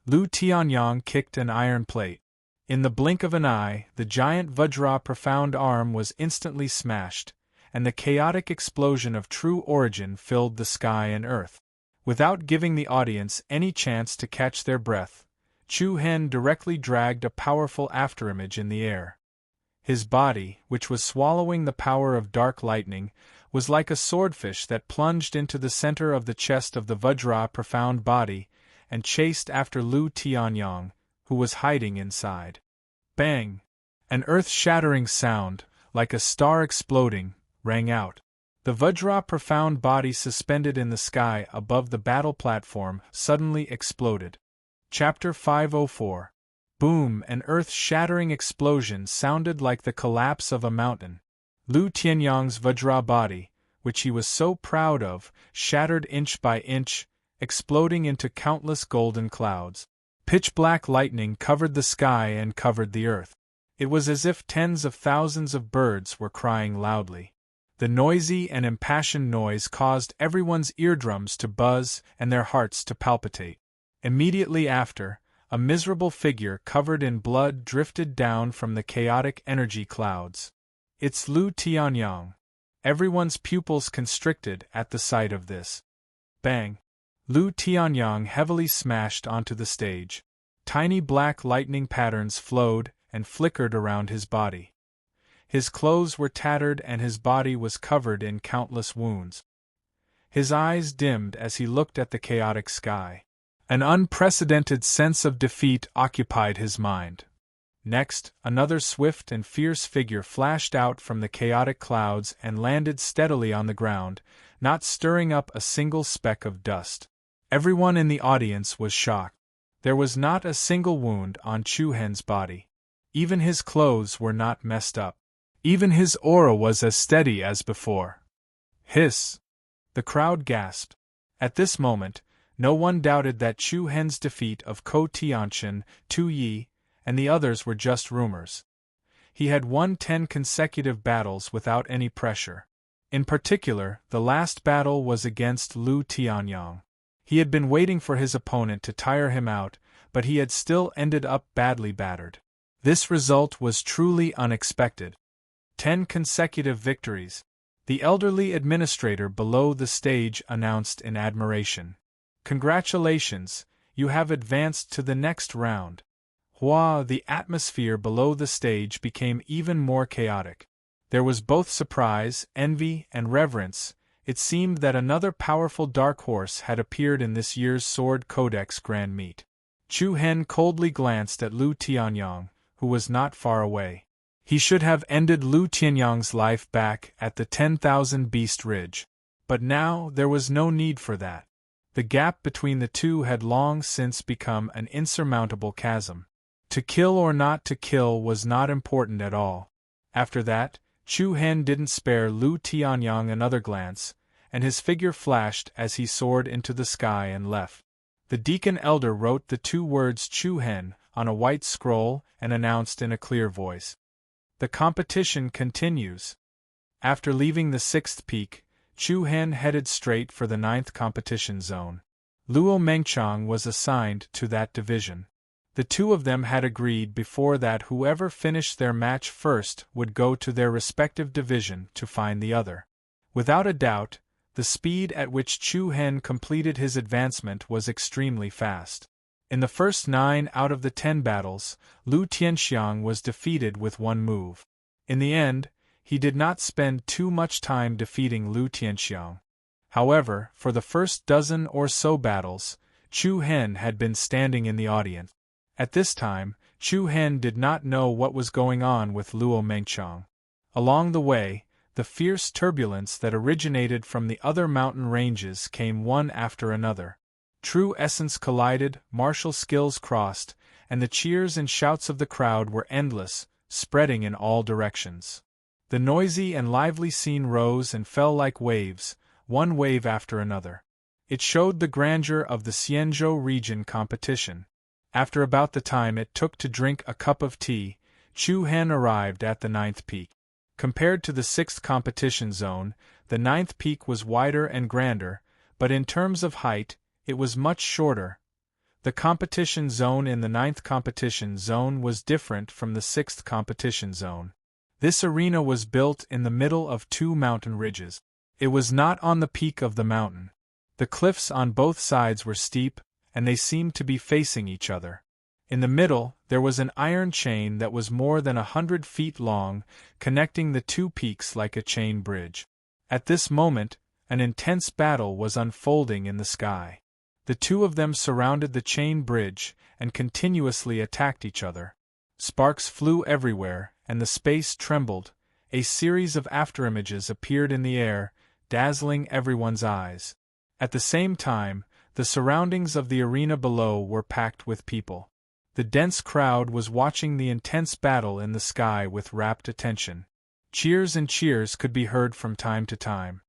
Lu Tianyang kicked an iron plate. In the blink of an eye, the giant Vajra profound arm was instantly smashed, and the chaotic explosion of true origin filled the sky and earth. Without giving the audience any chance to catch their breath, Chu Hen directly dragged a powerful afterimage in the air. His body, which was swallowing the power of dark lightning, was like a swordfish that plunged into the center of the chest of the Vajra profound body and chased after Lu Tianyang, who was hiding inside. Bang! An earth-shattering sound, like a star exploding, rang out. The Vajra profound body suspended in the sky above the battle platform suddenly exploded. Chapter 504. Boom! An earth-shattering explosion sounded like the collapse of a mountain. Lu Tianyang's Vajra body, which he was so proud of, shattered inch by inch, exploding into countless golden clouds. Pitch-black lightning covered the sky and covered the earth. It was as if tens of thousands of birds were crying loudly. The noisy and impassioned noise caused everyone's eardrums to buzz and their hearts to palpitate. Immediately after, A miserable figure covered in blood drifted down from the chaotic energy clouds. It's Lu Tianyang. Everyone's pupils constricted at the sight of this. Bang! Lu Tianyang heavily smashed onto the stage. Tiny black lightning patterns flowed and flickered around his body. His clothes were tattered and his body was covered in countless wounds. His eyes dimmed as he looked at the chaotic sky. An unprecedented sense of defeat occupied his mind. Next, another swift and fierce figure flashed out from the chaotic clouds and landed steadily on the ground, not stirring up a single speck of dust. Everyone in the audience was shocked. There was not a single wound on Chu Hen's body. Even his clothes were not messed up. Even his aura was as steady as before. Hiss! The crowd gasped. At this moment, no one doubted that Chu Hen's defeat of Ko Tianchen, Tu Yi, and the others were just rumors. He had won 10 consecutive battles without any pressure. In particular, the last battle was against Lu Tianyang. He had been waiting for his opponent to tire him out, but he had still ended up badly battered. This result was truly unexpected. 10 consecutive victories. The elderly administrator below the stage announced in admiration. Congratulations, you have advanced to the next round. Hua! The atmosphere below the stage became even more chaotic. There was both surprise, envy, and reverence. It seemed that another powerful dark horse had appeared in this year's Sword Codex Grand Meet. Chu Hen coldly glanced at Lu Tianyang, who was not far away. He should have ended Lu Tianyang's life back at the 10,000 Beast Ridge. But now there was no need for that. The gap between the two had long since become an insurmountable chasm. To kill or not to kill was not important at all. After that, Chu Hen didn't spare Lu Tianyang another glance, and his figure flashed as he soared into the sky and left. The deacon elder wrote the 2 words Chu Hen on a white scroll and announced in a clear voice. The competition continues. After leaving the 6th peak, Chu Hen headed straight for the 9th competition zone. Luo Mengchang was assigned to that division. The two of them had agreed before that whoever finished their match first would go to their respective division to find the other. Without a doubt, the speed at which Chu Hen completed his advancement was extremely fast. In the first 9 out of the 10 battles, Lu Tianxiang was defeated with 1 move. In the end, he did not spend too much time defeating Lu Tianxiang. However, for the first dozen or so battles, Chu Hen had been standing in the audience. At this time, Chu Hen did not know what was going on with Luo Mengchang. Along the way, the fierce turbulence that originated from the other mountain ranges came one after another. True essence collided, martial skills crossed, and the cheers and shouts of the crowd were endless, spreading in all directions. The noisy and lively scene rose and fell like waves, one wave after another. It showed the grandeur of the Xianzhou region competition. After about the time it took to drink a cup of tea, Chu Hen arrived at the 9th peak. Compared to the 6th competition zone, the 9th peak was wider and grander, but in terms of height, it was much shorter. The competition zone in the 9th competition zone was different from the 6th competition zone. This arena was built in the middle of 2 mountain ridges. It was not on the peak of the mountain. The cliffs on both sides were steep, and they seemed to be facing each other. In the middle, there was an iron chain that was more than 100 feet long, connecting the 2 peaks like a chain bridge. At this moment, an intense battle was unfolding in the sky. The two of them surrounded the chain bridge and continuously attacked each other. Sparks flew everywhere, and the space trembled. A series of afterimages appeared in the air, dazzling everyone's eyes. At the same time, the surroundings of the arena below were packed with people. The dense crowd was watching the intense battle in the sky with rapt attention. Cheers and cheers could be heard from time to time.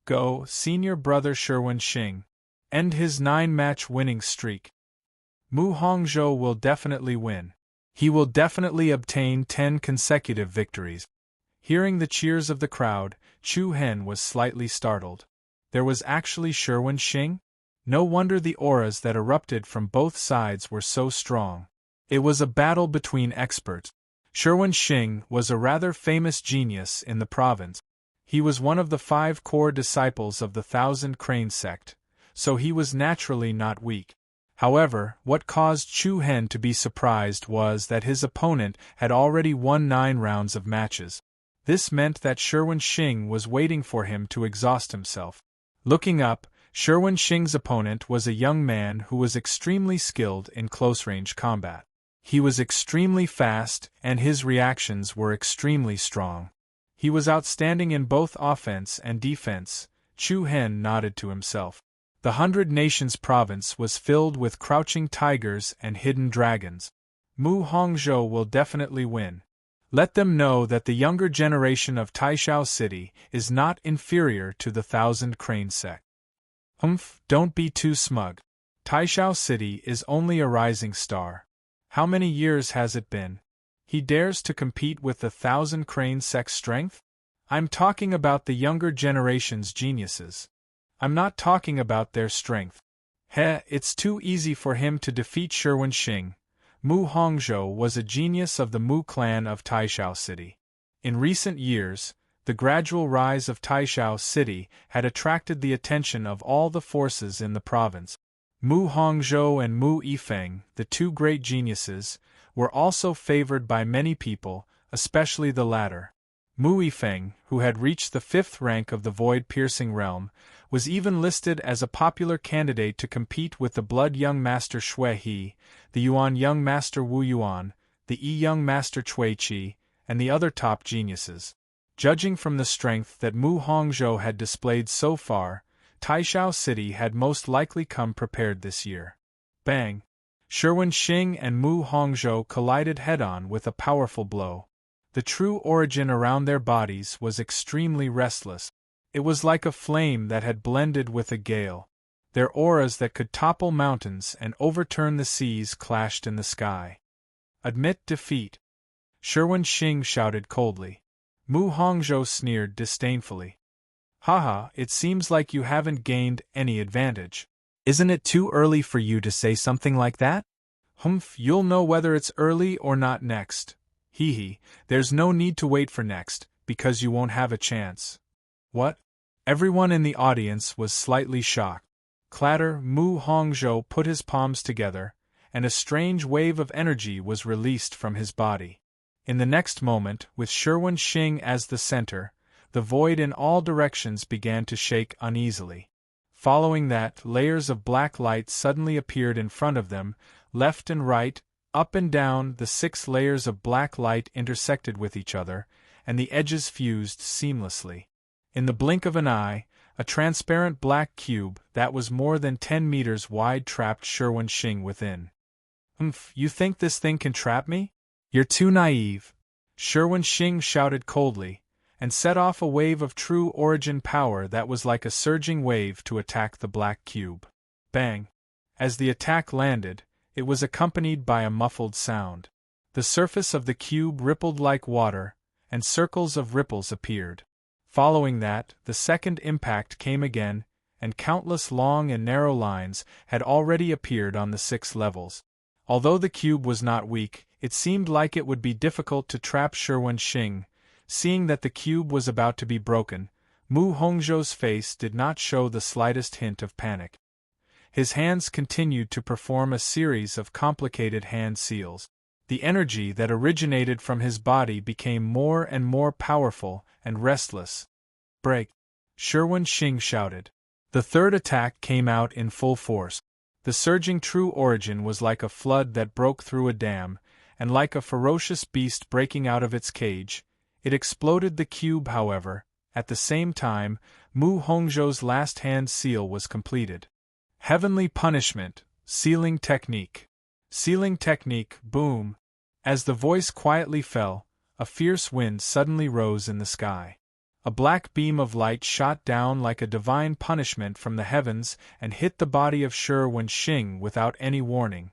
Go, senior brother Sherwin Xing. End his 9-match winning streak. Mu Hongzhou will definitely win. He will definitely obtain 10 consecutive victories. Hearing the cheers of the crowd, Chu Hen was slightly startled. There was actually Sherwin Xing? No wonder the auras that erupted from both sides were so strong. It was a battle between experts. Sherwen Xing was a rather famous genius in the province. He was one of the 5 core disciples of the Thousand Crane sect, so he was naturally not weak. However, what caused Chu Hen to be surprised was that his opponent had already won 9 rounds of matches. This meant that Sherwen Xing was waiting for him to exhaust himself. Looking up, Sherwen Xing's opponent was a young man who was extremely skilled in close-range combat. He was extremely fast, and his reactions were extremely strong. He was outstanding in both offense and defense. Chu Hen nodded to himself. The 100 Nations province was filled with crouching tigers and hidden dragons. Mu Hongzhou will definitely win. Let them know that the younger generation of Taishao City is not inferior to the Thousand Crane sect. Don't be too smug. Taishao City is only a rising star. How many years has it been? He dares to compete with the Thousand Crane sect's strength? I'm talking about the younger generation's geniuses. I'm not talking about their strength. It's too easy for him to defeat Sherwen Xing. Mu Hongzhou was a genius of the Mu clan of Taishao City. In recent years, the gradual rise of Taishao City had attracted the attention of all the forces in the province. Mu Hongzhou and Mu Yifeng, the 2 great geniuses, were also favored by many people, especially the latter. Mu Yifeng, who had reached the 5th rank of the void-piercing realm, was even listed as a popular candidate to compete with the Blood Young Master Shui He, the Yuan Young Master Wu Yuan, the Yi Young Master Cui Qi, and the other top geniuses. Judging from the strength that Mu Hongzhou had displayed so far, Taishao City had most likely come prepared this year. Bang! Sherwen Xing and Mu Hongzhou collided head-on with a powerful blow. The true origin around their bodies was extremely restless. It was like a flame that had blended with a gale. Their auras that could topple mountains and overturn the seas clashed in the sky. Admit defeat. Sherwen Xing shouted coldly. Mu Hongzhou sneered disdainfully. Haha, it seems like you haven't gained any advantage. Isn't it too early for you to say something like that? You'll know whether it's early or not next. There's no need to wait for next, because you won't have a chance. What? Everyone in the audience was slightly shocked. Clatter, Mu Hongzhou put his palms together, and a strange wave of energy was released from his body. In the next moment, with Sherwen Xing as the center, the void in all directions began to shake uneasily. Following that, layers of black light suddenly appeared in front of them, left and right, up and down. The 6 layers of black light intersected with each other, and the edges fused seamlessly. In the blink of an eye, a transparent black cube that was more than 10 meters wide trapped Sherwen Xing within. You think this thing can trap me? You're too naive. Sherwen Xing shouted coldly, and set off a wave of true origin power that was like a surging wave to attack the black cube. Bang! As the attack landed, it was accompanied by a muffled sound. The surface of the cube rippled like water, and circles of ripples appeared. Following that, the second impact came again, and countless long and narrow lines had already appeared on the 6 levels. Although the cube was not weak, it seemed like it would be difficult to trap Sherwen Xing. Seeing that the cube was about to be broken, Mu Hongzhou's face did not show the slightest hint of panic. His hands continued to perform a series of complicated hand seals. The energy that originated from his body became more and more powerful and restless. Break! Sherwen Xing shouted. The third attack came out in full force. The surging true origin was like a flood that broke through a dam, and like a ferocious beast breaking out of its cage, it exploded the cube. However, at the same time, Mu Hongzhou's last hand seal was completed. Heavenly Punishment, Sealing Technique. Sealing Technique, boom! As the voice quietly fell, a fierce wind suddenly rose in the sky. A black beam of light shot down like a divine punishment from the heavens and hit the body of Sherwen Xing without any warning.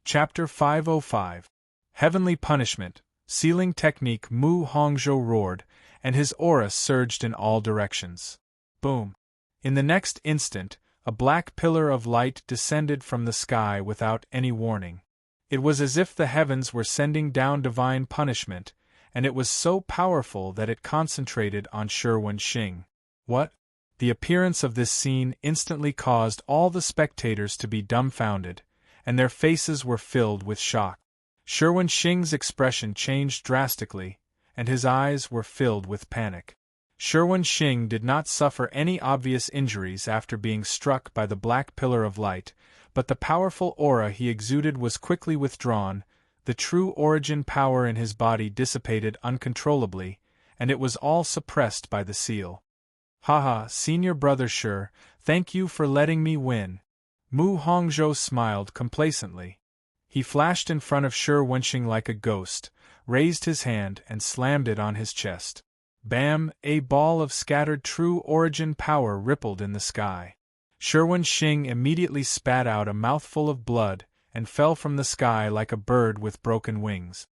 Chapter 505. Heavenly Punishment, Sealing Technique. Mu Hongzhou roared, and his aura surged in all directions. Boom! In the next instant, A black pillar of light descended from the sky without any warning. It was as if the heavens were sending down divine punishment, and it was so powerful that it concentrated on Shi Wenxing. What? The appearance of this scene instantly caused all the spectators to be dumbfounded, and their faces were filled with shock. Shi Wenxing's expression changed drastically, and his eyes were filled with panic. Shi Wenxing did not suffer any obvious injuries after being struck by the black pillar of light, but the powerful aura he exuded was quickly withdrawn, the true origin power in his body dissipated uncontrollably, and it was all suppressed by the seal. Haha, senior brother Shi, thank you for letting me win. Mu Hongzhou smiled complacently. He flashed in front of Shi Wenxing like a ghost, raised his hand and slammed it on his chest. Bam! A ball of scattered true origin power rippled in the sky. Shi Wenxing immediately spat out a mouthful of blood and fell from the sky like a bird with broken wings.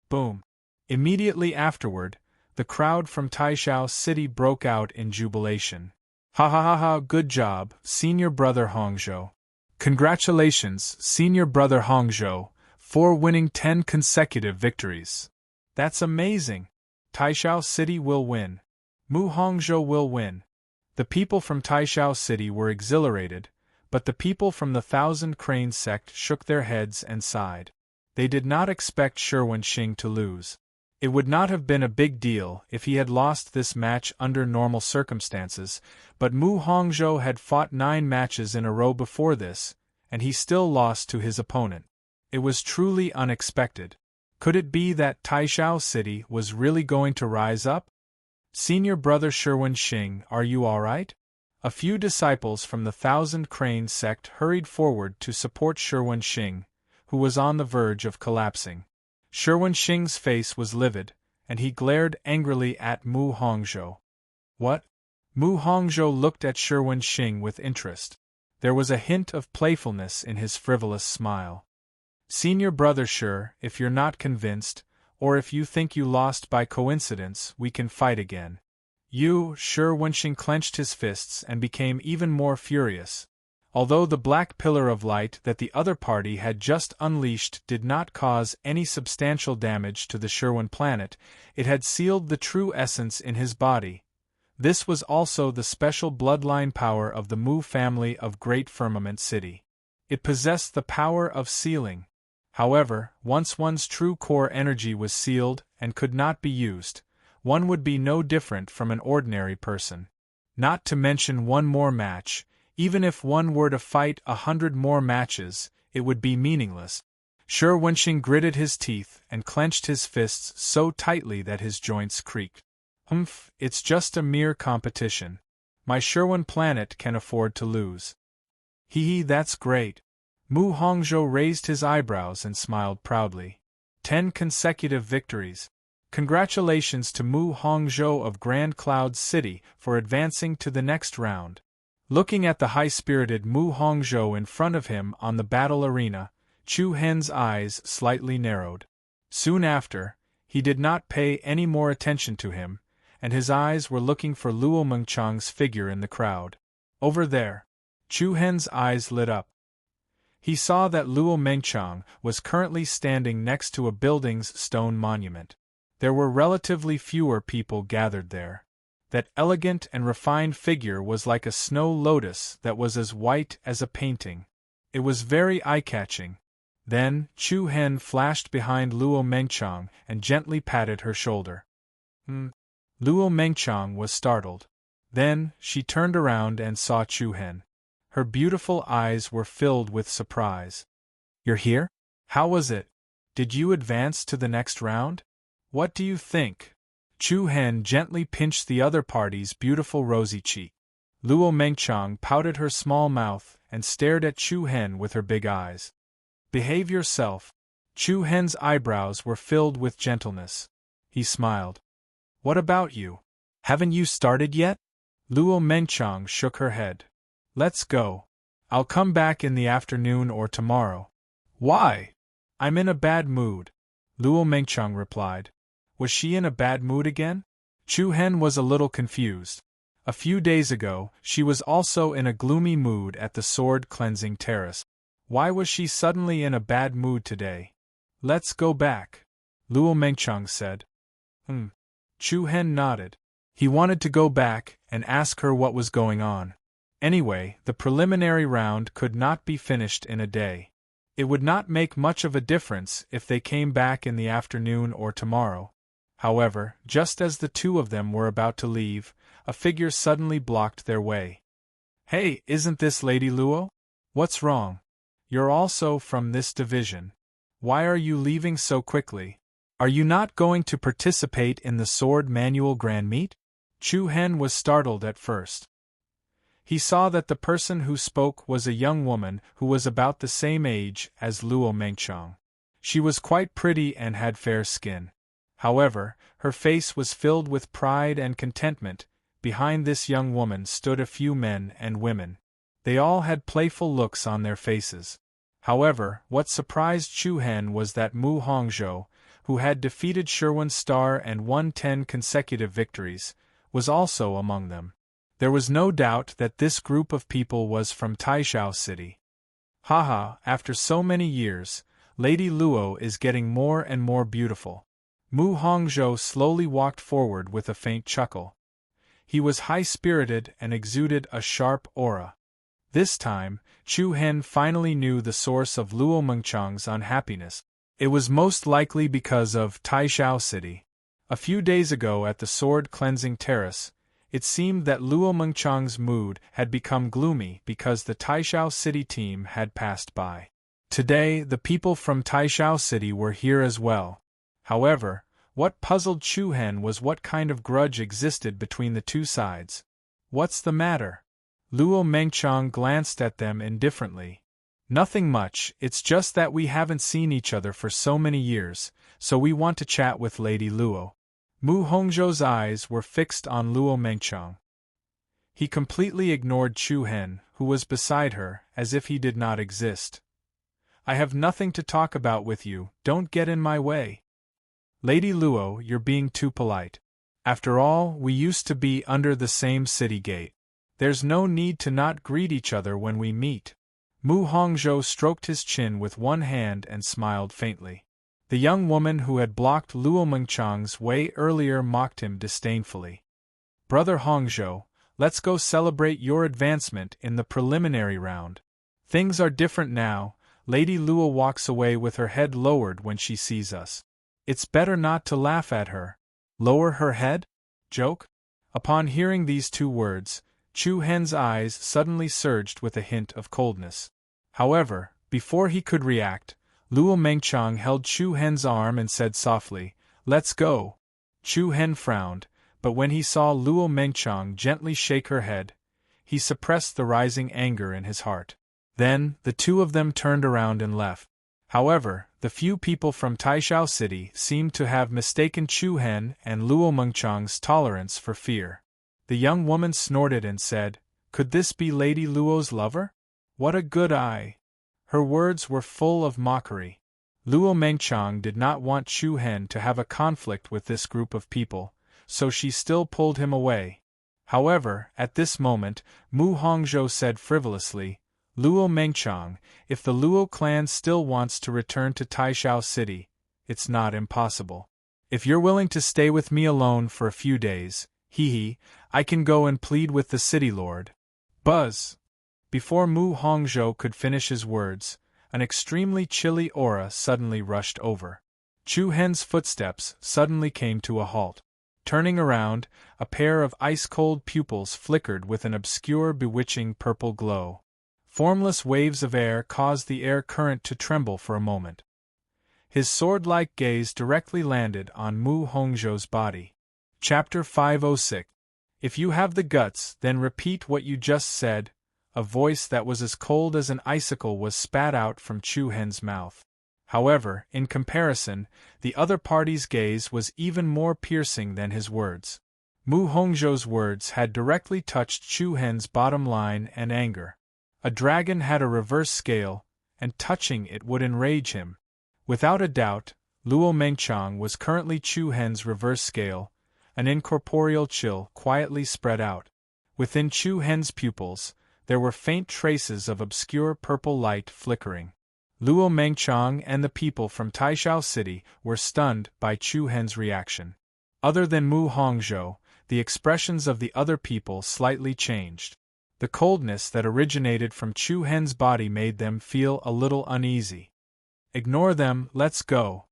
Boom! Immediately afterward, the crowd from Taishao City broke out in jubilation. Ha ha ha ha, good job, senior brother Hongzhou. Congratulations, senior brother Hongzhou, for winning 10 consecutive victories. That's amazing. Taishao City will win. Mu Hongzhou will win. The people from Taishao City were exhilarated, but the people from the Thousand Cranes sect shook their heads and sighed. They did not expect Shi Wenxing to lose. It would not have been a big deal if he had lost this match under normal circumstances, but Mu Hongzhou had fought 9 matches in a row before this, and he still lost to his opponent. It was truly unexpected. Could it be that Taishao City was really going to rise up? Senior brother Shi Wenxing, are you all right? A few disciples from the Thousand Cranes sect hurried forward to support Shi Wenxing, who was on the verge of collapsing. Shi Wenxing's face was livid, and he glared angrily at Mu Hongzhou. What? Mu Hongzhou looked at Shi Wenxing with interest. There was a hint of playfulness in his frivolous smile. Senior brother Shi, if you're not convinced, or if you think you lost by coincidence, we can fight again. Shi Wenxing clenched his fists and became even more furious. Although the black pillar of light that the other party had just unleashed did not cause any substantial damage to the Shirwan planet, it had sealed the true essence in his body. This was also the special bloodline power of the Mu family of Great Firmament City. It possessed the power of sealing. However, once one's true core energy was sealed and could not be used, one would be no different from an ordinary person. Not to mention one more match, even if one were to fight 100 more matches, it would be meaningless. Shi Wenxing gritted his teeth and clenched his fists so tightly that his joints creaked. Humph, it's just a mere competition. My Shirwan planet can afford to lose. Hee, that's great. Mu Hongzhou raised his eyebrows and smiled proudly. 10 consecutive victories. Congratulations to Mu Hongzhou of Grand Cloud City for advancing to the next round. Looking at the high-spirited Mu Hongzhou in front of him on the battle arena, Chu Hen's eyes slightly narrowed. Soon after, he did not pay any more attention to him, and his eyes were looking for Luo Mengchang's figure in the crowd. Over there. Chu Hen's eyes lit up. He saw that Luo Mengchang was currently standing next to a building's stone monument. There were relatively fewer people gathered there. That elegant and refined figure was like a snow lotus that was as white as a painting. It was very eye-catching. Then, Chu Hen flashed behind Luo Mengchang and gently patted her shoulder. Luo Mengchang was startled. Then, she turned around and saw Chu Hen. Her beautiful eyes were filled with surprise. You're here? How was it? Did you advance to the next round? What do you think? Chu Hen gently pinched the other party's beautiful rosy cheek. Luo Mengchang pouted her small mouth and stared at Chu Hen with her big eyes. Behave yourself. Chu Hen's eyebrows were filled with gentleness. He smiled. What about you? Haven't you started yet? Luo Mengchang shook her head. Let's go. I'll come back in the afternoon or tomorrow. Why? I'm in a bad mood, Luo Mengchang replied. Was she in a bad mood again? Chu Hen was a little confused. A few days ago, she was also in a gloomy mood at the sword-cleansing terrace. Why was she suddenly in a bad mood today? Let's go back, Luo Mengchang said. Chu Hen nodded. He wanted to go back and ask her what was going on. Anyway, the preliminary round could not be finished in a day. It would not make much of a difference if they came back in the afternoon or tomorrow. However, just as the two of them were about to leave, a figure suddenly blocked their way. Hey, isn't this Lady Luo? What's wrong? You're also from this division. Why are you leaving so quickly? Are you not going to participate in the sword manual grand meet? Chu Hen was startled at first. He saw that the person who spoke was a young woman who was about the same age as Luo Mengchang. She was quite pretty and had fair skin. However, her face was filled with pride and contentment. Behind this young woman stood a few men and women. They all had playful looks on their faces. However, what surprised Chu Hen was that Mu Hongzhou, who had defeated Sherwin Star and won 10 consecutive victories, was also among them. There was no doubt that this group of people was from Taishao City. Haha, after so many years, Lady Luo is getting more and more beautiful. Mu Hongzhou slowly walked forward with a faint chuckle. He was high-spirited and exuded a sharp aura. This time, Chu Hen finally knew the source of Luo Mengchang's unhappiness. It was most likely because of Taishao City. A few days ago at the sword-cleansing terrace, it seemed that Luo Mengchang's mood had become gloomy because the Taishao City team had passed by. Today, the people from Taishao City were here as well. However, what puzzled Chu Hen was what kind of grudge existed between the two sides. What's the matter? Luo Mengchang glanced at them indifferently. Nothing much, it's just that we haven't seen each other for so many years, so we want to chat with Lady Luo. Mu Hongzhou's eyes were fixed on Luo Mengchang. He completely ignored Chu Hen, who was beside her, as if he did not exist. I have nothing to talk about with you, don't get in my way. Lady Luo, you're being too polite. After all, we used to be under the same city gate. There's no need to not greet each other when we meet. Mu Hongzhou stroked his chin with one hand and smiled faintly. The young woman who had blocked Luo Mengchang's way earlier mocked him disdainfully. Brother Hongzhou, let's go celebrate your advancement in the preliminary round. Things are different now. Lady Luo walks away with her head lowered when she sees us. It's better not to laugh at her. Lower her head? Joke? Upon hearing these two words, Chu Hen's eyes suddenly surged with a hint of coldness. However, before he could react, Luo Mengchang held Chu Hen's arm and said softly, "Let's go." Chu Hen frowned, but when he saw Luo Mengchang gently shake her head, he suppressed the rising anger in his heart. Then, the two of them turned around and left. However, the few people from Taishao City seemed to have mistaken Chu Hen and Luo Mengchang's tolerance for fear. The young woman snorted and said, "Could this be Lady Luo's lover? What a good eye!" Her words were full of mockery. Luo Mengchang did not want Chu Hen to have a conflict with this group of people, so she still pulled him away. However, at this moment, Mu Hongzhou said frivolously, "Luo Mengchang, if the Luo clan still wants to return to Taishao City, it's not impossible. If you're willing to stay with me alone for a few days, I can go and plead with the city lord." Buzz! Before Mu Hongzhou could finish his words, an extremely chilly aura suddenly rushed over. Chu Hen's footsteps suddenly came to a halt. Turning around, a pair of ice-cold pupils flickered with an obscure bewitching purple glow. Formless waves of air caused the air current to tremble for a moment. His sword-like gaze directly landed on Mu Hongzhou's body. Chapter 506. If you have the guts, then repeat what you just said. A voice that was as cold as an icicle was spat out from Chu Hen's mouth. However, in comparison, the other party's gaze was even more piercing than his words. Mu Hongzhou's words had directly touched Chu Hen's bottom line and anger. A dragon had a reverse scale, and touching it would enrage him. Without a doubt, Luo Mengchang was currently Chu Hen's reverse scale, an incorporeal chill quietly spread out. Within Chu Hen's pupils, there were faint traces of obscure purple light flickering. Luo Mengchang and the people from Taishao City were stunned by Chu Hen's reaction. Other than Mu Hongzhou, the expressions of the other people slightly changed. The coldness that originated from Chu Hen's body made them feel a little uneasy. Ignore them, let's go.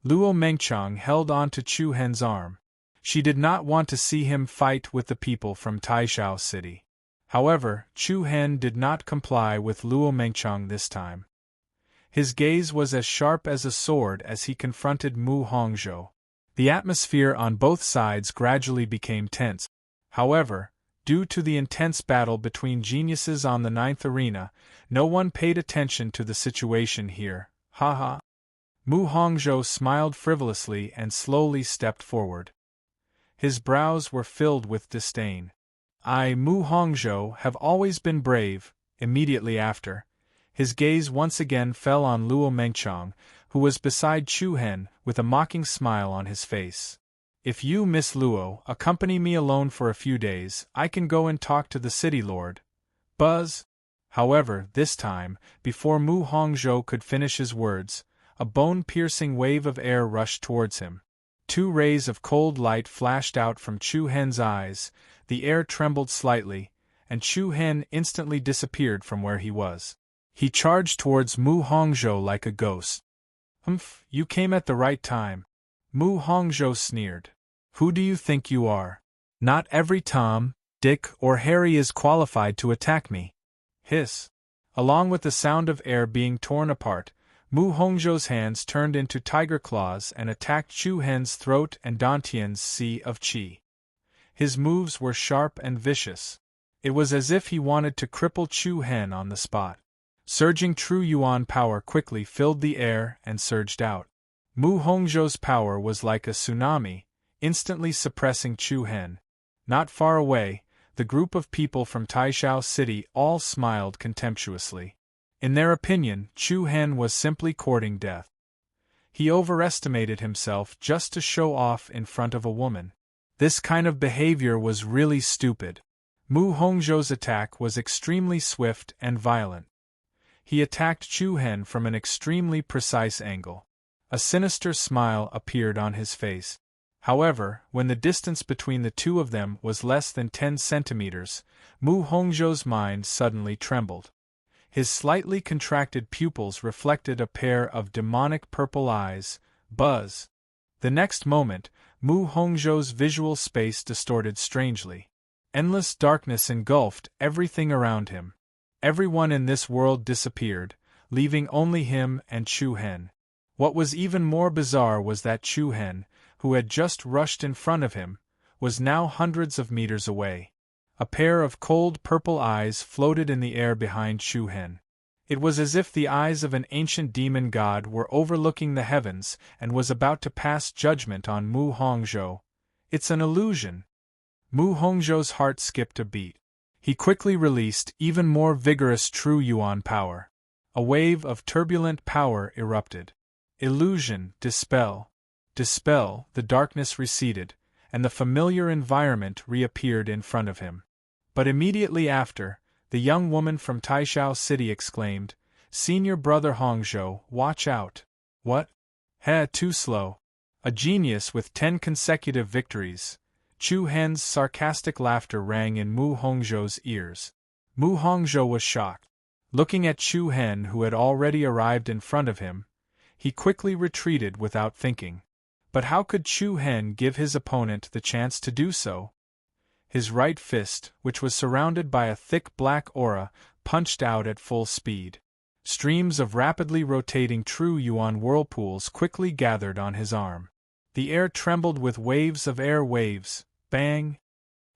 Luo Mengchang held on to Chu Hen's arm. She did not want to see him fight with the people from Taishao City. However, Chu Hen did not comply with Luo Mengchang this time. His gaze was as sharp as a sword as he confronted Mu Hongzhou. The atmosphere on both sides gradually became tense. However, due to the intense battle between geniuses on the 9th arena, no one paid attention to the situation here. Haha. Mu Hongzhou smiled frivolously and slowly stepped forward. His brows were filled with disdain. I, Mu Hongzhou, have always been brave. Immediately after, his gaze once again fell on Luo Mengchang, who was beside Chu Hen, with a mocking smile on his face. If you, Miss Luo, accompany me alone for a few days, I can go and talk to the city lord. Buzz. However, this time, before Mu Hongzhou could finish his words, a bone-piercing wave of air rushed towards him. 2 rays of cold light flashed out from Chu Hen's eyes, the air trembled slightly, and Chu Hen instantly disappeared from where he was. He charged towards Mu Hongzhou like a ghost. Humph, you came at the right time. Mu Hongzhou sneered. Who do you think you are? Not every Tom, Dick, or Harry is qualified to attack me. Hiss. Along with the sound of air being torn apart, Mu Hongzhou's hands turned into tiger claws and attacked Chu Hen's throat and Dantian's sea of qi. His moves were sharp and vicious. It was as if he wanted to cripple Chu Hen on the spot. Surging true yuan power quickly filled the air and surged out. Mu Hongzhou's power was like a tsunami, instantly suppressing Chu Hen. Not far away, the group of people from Taishao City all smiled contemptuously. In their opinion, Chu Hen was simply courting death. He overestimated himself just to show off in front of a woman. This kind of behavior was really stupid. Mu Hongzhou's attack was extremely swift and violent. He attacked Chu Hen from an extremely precise angle. A sinister smile appeared on his face. However, when the distance between the two of them was less than 10 centimeters, Mu Hongzhou's mind suddenly trembled. His slightly contracted pupils reflected a pair of demonic purple eyes. Buzz. The next moment, Mu Hongzhou's visual space distorted strangely. Endless darkness engulfed everything around him. Everyone in this world disappeared, leaving only him and Chu Hen. What was even more bizarre was that Chu Hen, who had just rushed in front of him, was now hundreds of meters away. A pair of cold purple eyes floated in the air behind Chu Hen. It was as if the eyes of an ancient demon god were overlooking the heavens and was about to pass judgment on Mu Hongzhou. It's an illusion. Mu Hongzhou's heart skipped a beat. He quickly released even more vigorous true yuan power. A wave of turbulent power erupted. Illusion, dispel. Dispel, the darkness receded, and the familiar environment reappeared in front of him. But immediately after, the young woman from Taishao City exclaimed, Senior Brother Hongzhou, watch out. What? Too slow. A genius with 10 consecutive victories. Chu Hen's sarcastic laughter rang in Mu Hongzhou's ears. Mu Hongzhou was shocked. Looking at Chu Hen, who had already arrived in front of him, he quickly retreated without thinking. But how could Chu Hen give his opponent the chance to do so? His right fist, which was surrounded by a thick black aura, punched out at full speed. Streams of rapidly rotating true yuan whirlpools quickly gathered on his arm. The air trembled with waves of air waves. Bang!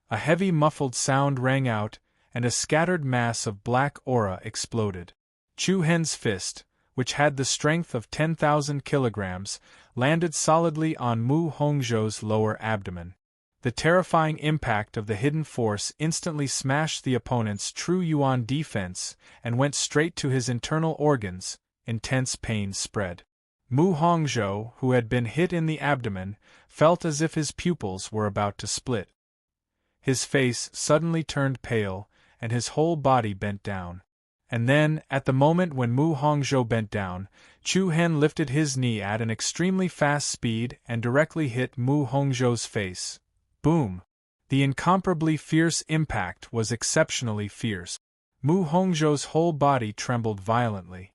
A heavy muffled sound rang out, and a scattered mass of black aura exploded. Chu Hen's fist, which had the strength of 10,000 kilograms, landed solidly on Mu Hongzhou's lower abdomen. The terrifying impact of the hidden force instantly smashed the opponent's true yuan defense and went straight to his internal organs. Intense pain spread. Mu Hongzhou, who had been hit in the abdomen, felt as if his pupils were about to split. His face suddenly turned pale, and his whole body bent down. And then, at the moment when Mu Hongzhou bent down, Chu Hen lifted his knee at an extremely fast speed and directly hit Mu Hongzhou's face. Boom! The incomparably fierce impact was exceptionally fierce. Mu Hongzhou's whole body trembled violently.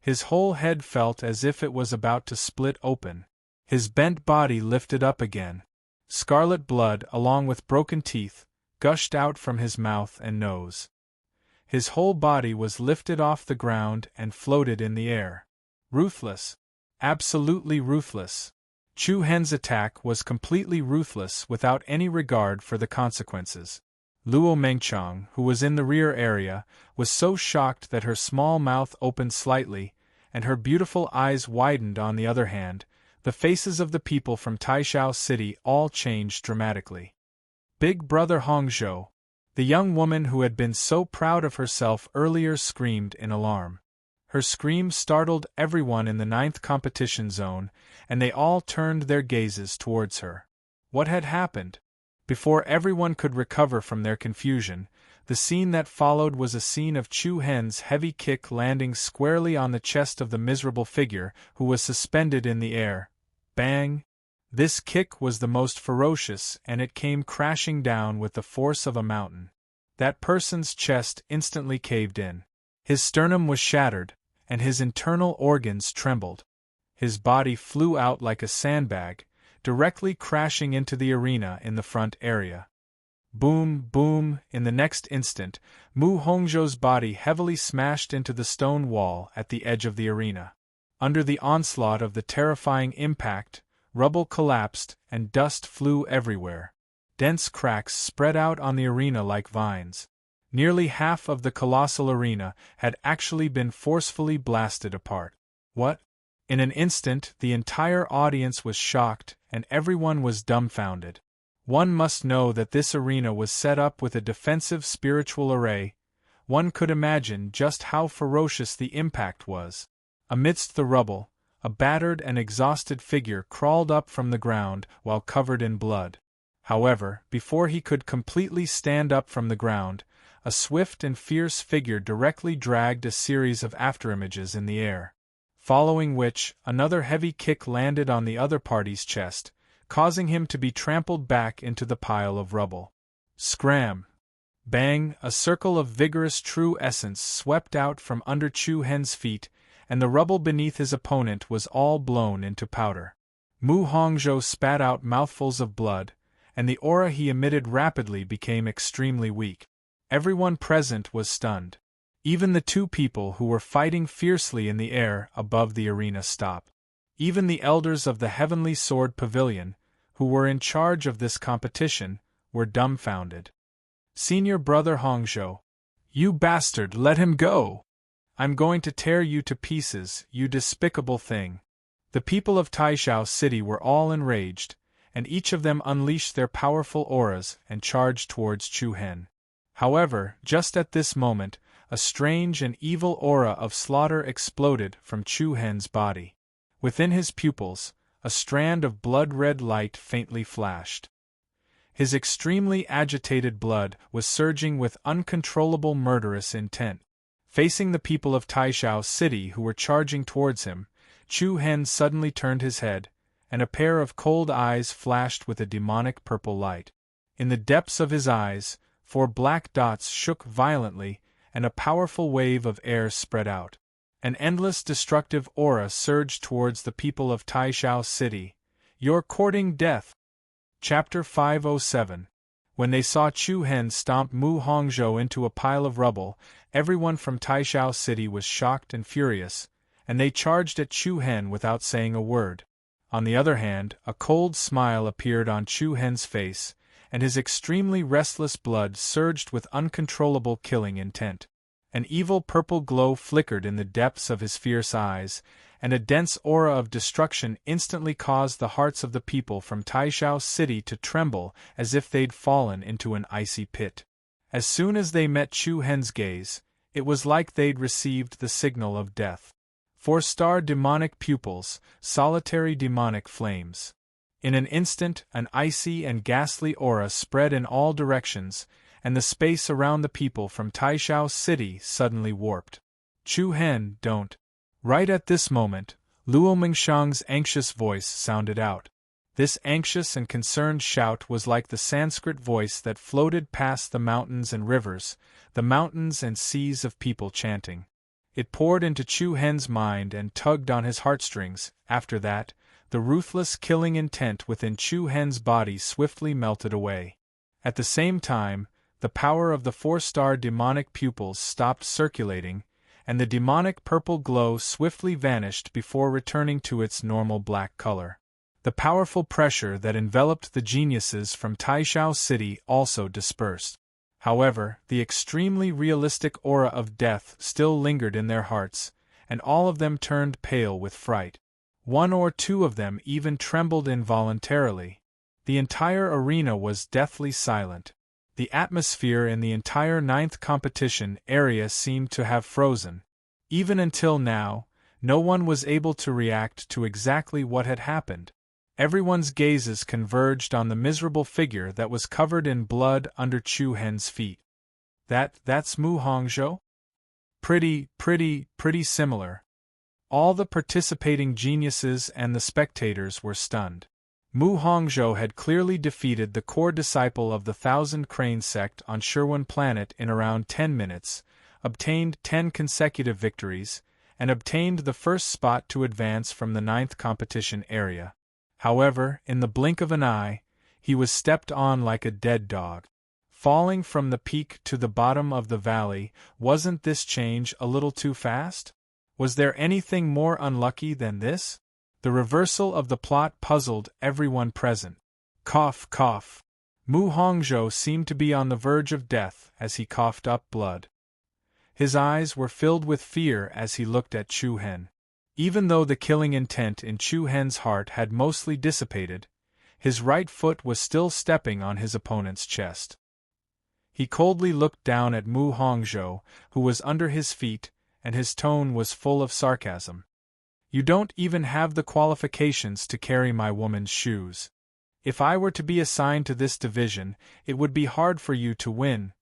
His whole head felt as if it was about to split open. His bent body lifted up again. Scarlet blood, along with broken teeth, gushed out from his mouth and nose. His whole body was lifted off the ground and floated in the air. Ruthless. Absolutely ruthless. Chu Hen's attack was completely ruthless without any regard for the consequences. Luo Mengchang, who was in the rear area, was so shocked that her small mouth opened slightly, and her beautiful eyes widened. On the other hand, the faces of the people from Taishao City all changed dramatically. Big Brother Hongzhou, the young woman who had been so proud of herself earlier, screamed in alarm. Her scream startled everyone in the 9th competition zone, and they all turned their gazes towards her. What had happened? Before everyone could recover from their confusion, the scene that followed was a scene of Chu Hen's heavy kick landing squarely on the chest of the miserable figure who was suspended in the air. Bang! This kick was the most ferocious, and it came crashing down with the force of a mountain. That person's chest instantly caved in. His sternum was shattered, and his internal organs trembled. His body flew out like a sandbag, directly crashing into the arena in the front area. Boom, boom! In the next instant, Mu Hongzhou's body heavily smashed into the stone wall at the edge of the arena. Under the onslaught of the terrifying impact, rubble collapsed and dust flew everywhere. Dense cracks spread out on the arena like vines. Nearly half of the colossal arena had actually been forcefully blasted apart. What? In an instant, the entire audience was shocked, and everyone was dumbfounded. One must know that this arena was set up with a defensive spiritual array. One could imagine just how ferocious the impact was. Amidst the rubble, a battered and exhausted figure crawled up from the ground while covered in blood. However, before he could completely stand up from the ground, a swift and fierce figure directly dragged a series of afterimages in the air. Following which, another heavy kick landed on the other party's chest, causing him to be trampled back into the pile of rubble. Scram! Bang! A circle of vigorous true essence swept out from under Chu Hen's feet, and the rubble beneath his opponent was all blown into powder. Mu Hongzhou spat out mouthfuls of blood, and the aura he emitted rapidly became extremely weak. Everyone present was stunned. Even the two people who were fighting fiercely in the air above the arena stopped. Even the elders of the Heavenly Sword Pavilion, who were in charge of this competition, were dumbfounded. Senior Brother Hongzhou, you bastard, let him go! I'm going to tear you to pieces, you despicable thing. The people of Taishao City were all enraged, and each of them unleashed their powerful auras and charged towards Chu Hen. However, just at this moment, a strange and evil aura of slaughter exploded from Chu Hen's body. Within his pupils, a strand of blood-red light faintly flashed. His extremely agitated blood was surging with uncontrollable murderous intent. Facing the people of Taishao City who were charging towards him, Chu Hen suddenly turned his head, and a pair of cold eyes flashed with a demonic purple light. In the depths of his eyes, 4 black dots shook violently, and a powerful wave of air spread out. An endless destructive aura surged towards the people of Taishao City. You're courting death. Chapter 507. When they saw Chu Hen stomp Mu Hongzhou into a pile of rubble, everyone from Taishao City was shocked and furious, and they charged at Chu Hen without saying a word. On the other hand, a cold smile appeared on Chu Hen's face, and his extremely restless blood surged with uncontrollable killing intent. An evil purple glow flickered in the depths of his fierce eyes, and a dense aura of destruction instantly caused the hearts of the people from Taishao City to tremble as if they'd fallen into an icy pit. As soon as they met Chu Hen's gaze, it was like they'd received the signal of death. 4-star demonic pupils, solitary demonic flames. In an instant, an icy and ghastly aura spread in all directions, and the space around the people from Taishao City suddenly warped. Chu Hen, don't. Right at this moment, Luo Mingxiang's anxious voice sounded out. This anxious and concerned shout was like the Sanskrit voice that floated past the mountains and rivers, the mountains and seas of people chanting. It poured into Chu Hen's mind and tugged on his heartstrings. After that, the ruthless killing intent within Chu Hen's body swiftly melted away. At the same time, the power of the four-star demonic pupils stopped circulating, and the demonic purple glow swiftly vanished before returning to its normal black color. The powerful pressure that enveloped the geniuses from Taishao City also dispersed. However, the extremely realistic aura of death still lingered in their hearts, and all of them turned pale with fright. One or two of them even trembled involuntarily. The entire arena was deathly silent. The atmosphere in the entire 9th competition area seemed to have frozen. Even until now, no one was able to react to exactly what had happened. Everyone's gazes converged on the miserable figure that was covered in blood under Chu Hen's feet. That's Mu Hongzhou? Pretty similar. All the participating geniuses and the spectators were stunned. Mu Hongzhou had clearly defeated the core disciple of the Thousand Crane sect on Sherwin Planet in around 10 minutes, obtained 10 consecutive victories, and obtained the first spot to advance from the 9th competition area. However, in the blink of an eye, he was stepped on like a dead dog. Falling from the peak to the bottom of the valley, wasn't this change a little too fast? Was there anything more unlucky than this? The reversal of the plot puzzled everyone present. Cough, cough. Mu Hongzhou seemed to be on the verge of death as he coughed up blood. His eyes were filled with fear as he looked at Chu Hen. Even though the killing intent in Chu Hen's heart had mostly dissipated, his right foot was still stepping on his opponent's chest. He coldly looked down at Mu Hongzhou, who was under his feet, and his tone was full of sarcasm. You don't even have the qualifications to carry my woman's shoes. If I were to be assigned to this division, it would be hard for you to win.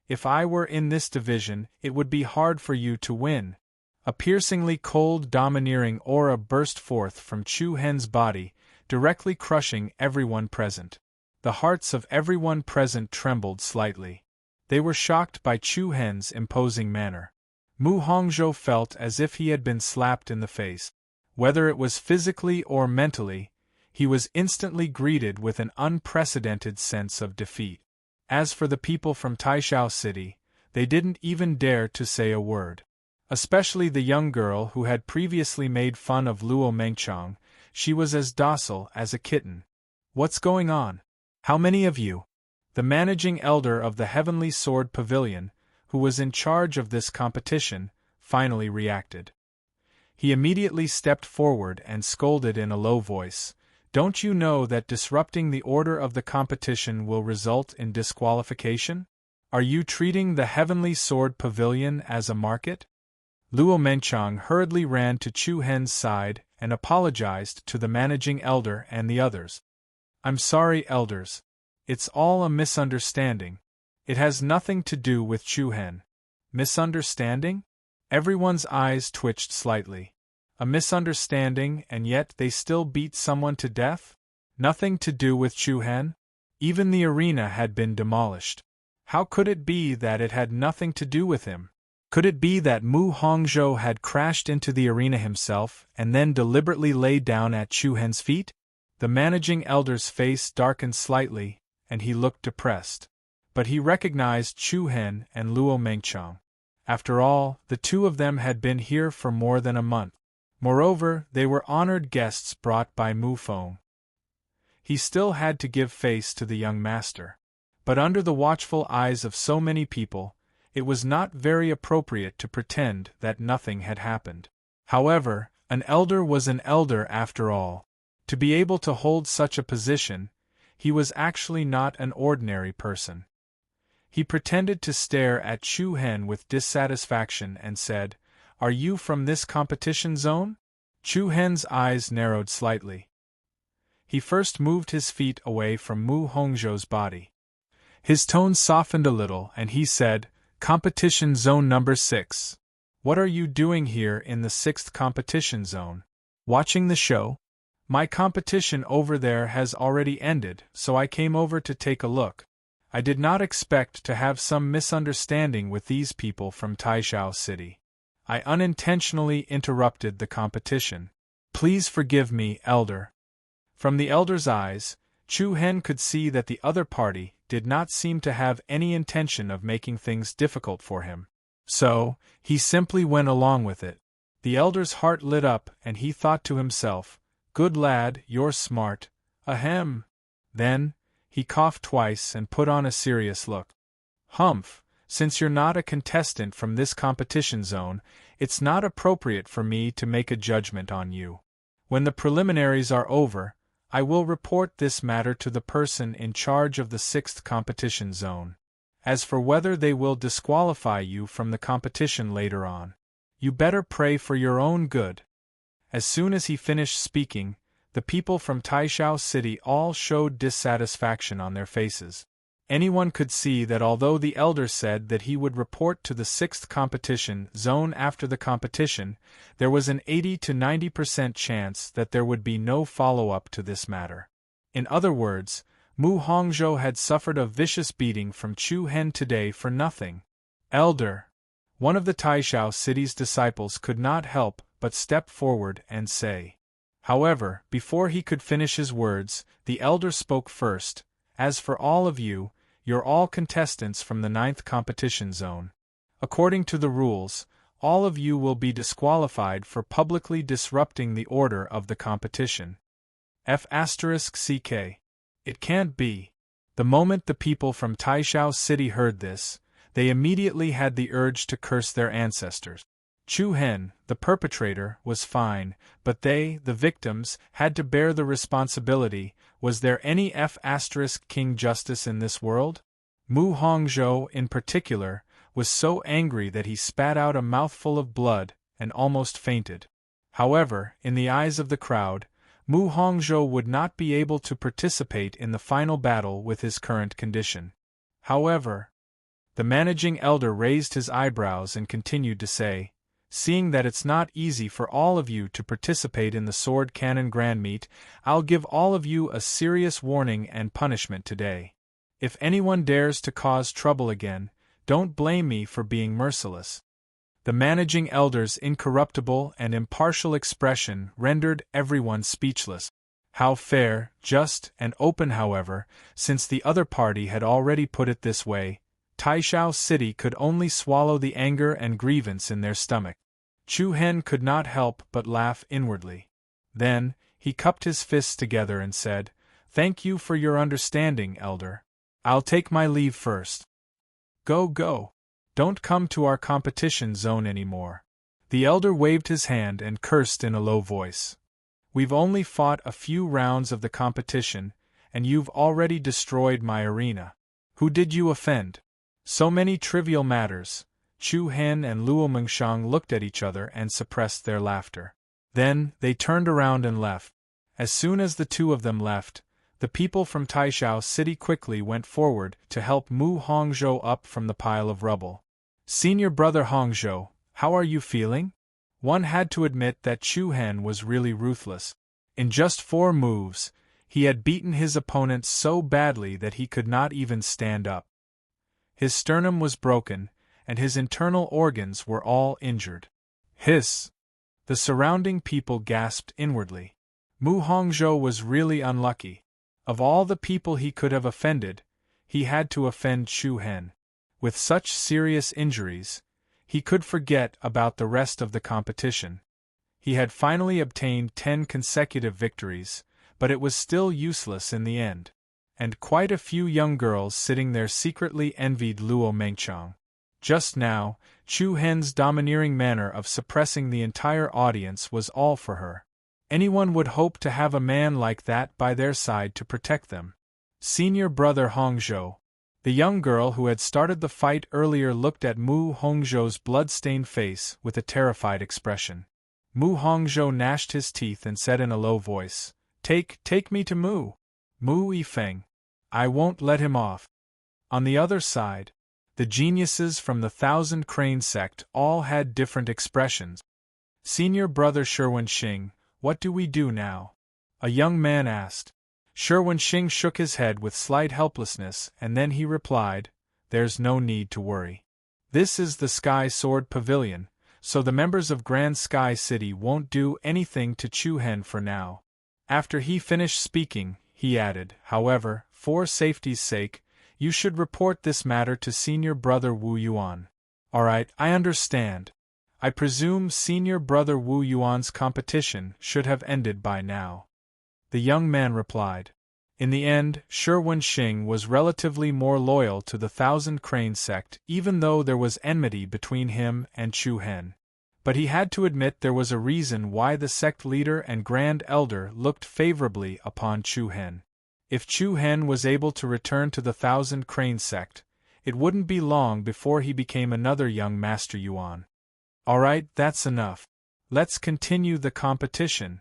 If I were in this division, it would be hard for you to win. A piercingly cold, domineering aura burst forth from Chu Hen's body, directly crushing everyone present. The hearts of everyone present trembled slightly. They were shocked by Chu Hen's imposing manner. Mu Hongzhou felt as if he had been slapped in the face. Whether it was physically or mentally, he was instantly greeted with an unprecedented sense of defeat. As for the people from Taishao City, they didn't even dare to say a word. Especially the young girl who had previously made fun of Luo Mengqiang, she was as docile as a kitten. What's going on? How many of you? The managing elder of the Heavenly Sword Pavilion, who was in charge of this competition, finally reacted. He immediately stepped forward and scolded in a low voice, "Don't you know that disrupting the order of the competition will result in disqualification? Are you treating the Heavenly Sword Pavilion as a market?" Luo Mengqiang hurriedly ran to Chu Hen's side and apologized to the managing elder and the others. "I'm sorry, elders. It's all a misunderstanding. It has nothing to do with Chu Hen." Misunderstanding? Everyone's eyes twitched slightly. A misunderstanding, and yet they still beat someone to death? Nothing to do with Chu Hen? Even the arena had been demolished. How could it be that it had nothing to do with him? Could it be that Mu Hongzhou had crashed into the arena himself and then deliberately lay down at Chu Hen's feet? The managing elder's face darkened slightly, and he looked depressed. But he recognized Chu Hen and Luo Mengqiang. After all, the two of them had been here for more than a month. Moreover, they were honored guests brought by Mu Feng. He still had to give face to the young master. But under the watchful eyes of so many people, it was not very appropriate to pretend that nothing had happened. However, an elder was an elder after all. To be able to hold such a position, he was actually not an ordinary person. He pretended to stare at Chu Hen with dissatisfaction and said, "Are you from this competition zone?" Chu Hen's eyes narrowed slightly. he first moved his feet away from Mu Hongzhou's body. His tone softened a little and he said, "Competition Zone Number 6. What are you doing here in the 6th competition zone? Watching the show? My competition over there has already ended, so I came over to take a look. I did not expect to have some misunderstanding with these people from Taishao City. I unintentionally interrupted the competition. Please forgive me, Elder." From the Elder's eyes, Chu Hen could see that the other party did not seem to have any intention of making things difficult for him. So, he simply went along with it. The Elder's heart lit up and he thought to himself, "Good lad, you're smart. Ahem." Then, he coughed twice and put on a serious look. "Humph, since you're not a contestant from this competition zone, it's not appropriate for me to make a judgment on you. When the preliminaries are over, I will report this matter to the person in charge of the 6th competition zone. As for whether they will disqualify you from the competition later on, you better pray for your own good." As soon as he finished speaking, the people from Taishao City all showed dissatisfaction on their faces. Anyone could see that although the Elder said that he would report to the 6th competition zone after the competition, there was an 80 to 90% chance that there would be no follow-up to this matter. In other words, Mu Hongzhou had suffered a vicious beating from Chu Hen today for nothing. "Elder," one of the Taishao City's disciples could not help but step forward and say. However, before he could finish his words, the Elder spoke first. "As for all of you, you're all contestants from the 9th competition zone. According to the rules, all of you will be disqualified for publicly disrupting the order of the competition." F***CK. It can't be. The moment the people from Taishao City heard this, they immediately had the urge to curse their ancestors. Chu Hen, the perpetrator, was fine, but they, the victims, had to bear the responsibility. Was there any King justice in this world? Mu Hongzhou, in particular, was so angry that he spat out a mouthful of blood and almost fainted. However, in the eyes of the crowd, Mu Hongzhou would not be able to participate in the final battle with his current condition. However, the managing elder raised his eyebrows and continued to say, "Seeing that it's not easy for all of you to participate in the sword cannon grand meet, I'll give all of you a serious warning and punishment today. If anyone dares to cause trouble again, don't blame me for being merciless." The managing elder's incorruptible and impartial expression rendered everyone speechless. How fair, just, and open, however, since the other party had already put it this way, Taishao City could only swallow the anger and grievance in their stomach. Chu Hen could not help but laugh inwardly. Then, he cupped his fists together and said, "Thank you for your understanding, Elder. I'll take my leave first. Go. Don't come to our competition zone anymore." The Elder waved his hand and cursed in a low voice. "We've only fought a few rounds of the competition, and you've already destroyed my arena. Who did you offend?" So many trivial matters. Chu Hen and Luo Mengshang looked at each other and suppressed their laughter. Then, they turned around and left. As soon as the two of them left, the people from Taishao City quickly went forward to help Mu Hongzhou up from the pile of rubble. "Senior brother Hongzhou, how are you feeling?" One had to admit that Chu Hen was really ruthless. In just 4 moves, he had beaten his opponent so badly that he could not even stand up. His sternum was broken, and his internal organs were all injured. Hiss! The surrounding people gasped inwardly. Mu Hongzhou was really unlucky. Of all the people he could have offended, he had to offend Chu Hen. With such serious injuries, he could forget about the rest of the competition. He had finally obtained 10 consecutive victories, but it was still useless in the end. And quite a few young girls sitting there secretly envied Luo Mengchang. Just now, Chu Hen's domineering manner of suppressing the entire audience was all for her. Anyone would hope to have a man like that by their side to protect them. Senior brother Hongzhou. The young girl who had started the fight earlier looked at Mu Hongzhou's blood-stained face with a terrified expression. Mu Hongzhou gnashed his teeth and said in a low voice, Take me to Mu Yifeng. I won't let him off. On the other side, the geniuses from the Thousand Crane sect all had different expressions. Senior brother Sherwin Xing, what do we do now? A young man asked. Sherwin Xing shook his head with slight helplessness, and then he replied, There's no need to worry. This is the Sky Sword Pavilion, so the members of Grand Sky City won't do anything to Chu Hen for now. After he finished speaking, he added, however, for safety's sake, you should report this matter to Senior Brother Wu Yuan. Alright, I understand. I presume Senior Brother Wu Yuan's competition should have ended by now. The young man replied. In the end, Sherwin Xing was relatively more loyal to the Thousand Crane sect, even though there was enmity between him and Chu Hen. But he had to admit there was a reason why the sect leader and Grand Elder looked favorably upon Chu Hen. If Chu Hen was able to return to the Thousand Crane sect, it wouldn't be long before he became another young Master Yuan. Alright, that's enough. Let's continue the competition.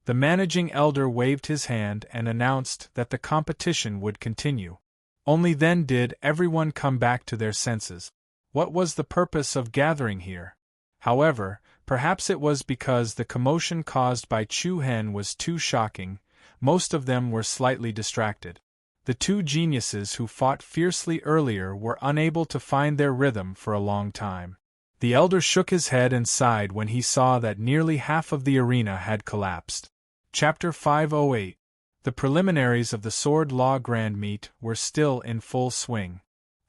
The managing elder waved his hand and announced that the competition would continue. Only then did everyone come back to their senses. What was the purpose of gathering here? However, perhaps it was because the commotion caused by Chu Hen was too shocking. Most of them were slightly distracted. The two geniuses who fought fiercely earlier were unable to find their rhythm for a long time. The elder shook his head and sighed when he saw that nearly half of the arena had collapsed. Chapter 508. The preliminaries of the Sword Law Grand Meet were still in full swing.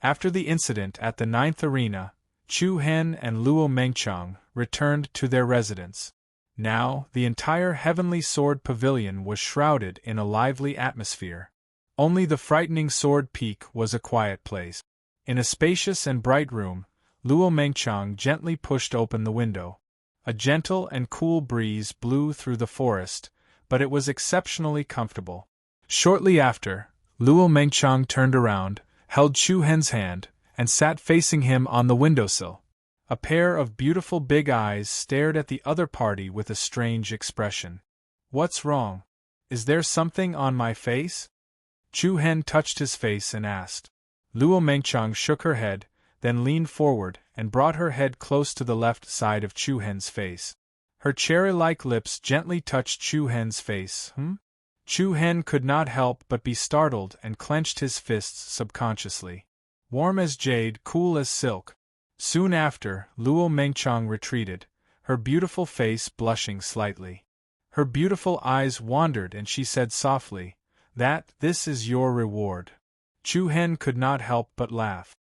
After the incident at the 9th arena, Chu Hen and Luo Mengchang returned to their residence. Now, the entire Heavenly Sword Pavilion was shrouded in a lively atmosphere. Only the frightening Sword Peak was a quiet place. In a spacious and bright room, Luo Mengchang gently pushed open the window. A gentle and cool breeze blew through the forest, but it was exceptionally comfortable. Shortly after, Luo Mengchang turned around, held Chu Hen's hand, and sat facing him on the windowsill. A pair of beautiful big eyes stared at the other party with a strange expression. What's wrong? Is there something on my face? Chu Hen touched his face and asked. Luo Mengchang shook her head, then leaned forward and brought her head close to the left side of Chu Hen's face. Her cherry-like lips gently touched Chu Hen's face. Chu Hen could not help but be startled and clenched his fists subconsciously. Warm as jade, cool as silk. Soon after, Luo Mengchang retreated, her beautiful face blushing slightly. Her beautiful eyes wandered and she said softly, This is your reward. Chu Hen could not help but laugh.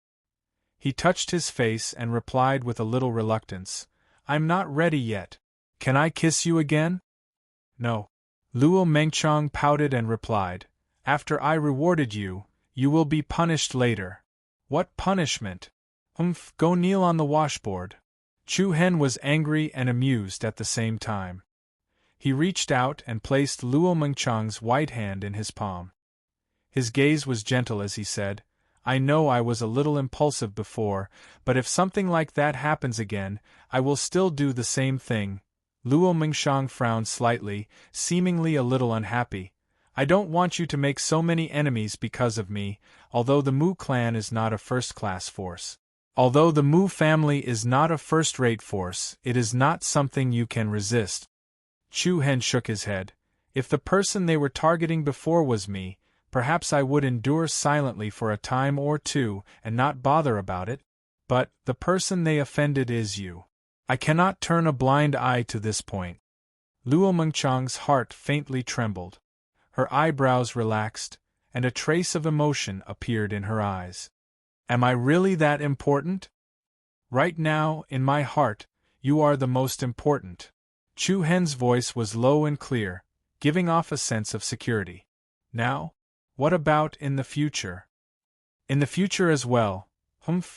He touched his face and replied with a little reluctance, I'm not ready yet. Can I kiss you again? No. Luo Mengchang pouted and replied, After I rewarded you, you will be punished later. What punishment? Go kneel on the washboard. Chu Hen was angry and amused at the same time. He reached out and placed Luo Mengchang's white hand in his palm. His gaze was gentle as he said, I know I was a little impulsive before, but if something like that happens again, I will still do the same thing. Luo Mengchang frowned slightly, seemingly a little unhappy. I don't want you to make so many enemies because of me, although the Mu clan is not a first-class force. Although the Mu family is not a first-rate force, it is not something you can resist. Chu Hen shook his head. If the person they were targeting before was me, perhaps I would endure silently for a time or two and not bother about it. But the person they offended is you. I cannot turn a blind eye to this point. Luo Mengchang's heart faintly trembled. Her eyebrows relaxed, and a trace of emotion appeared in her eyes. Am I really that important? Right now, in my heart, you are the most important. Chu Hen's voice was low and clear, giving off a sense of security. Now, what about in the future? In the future as well.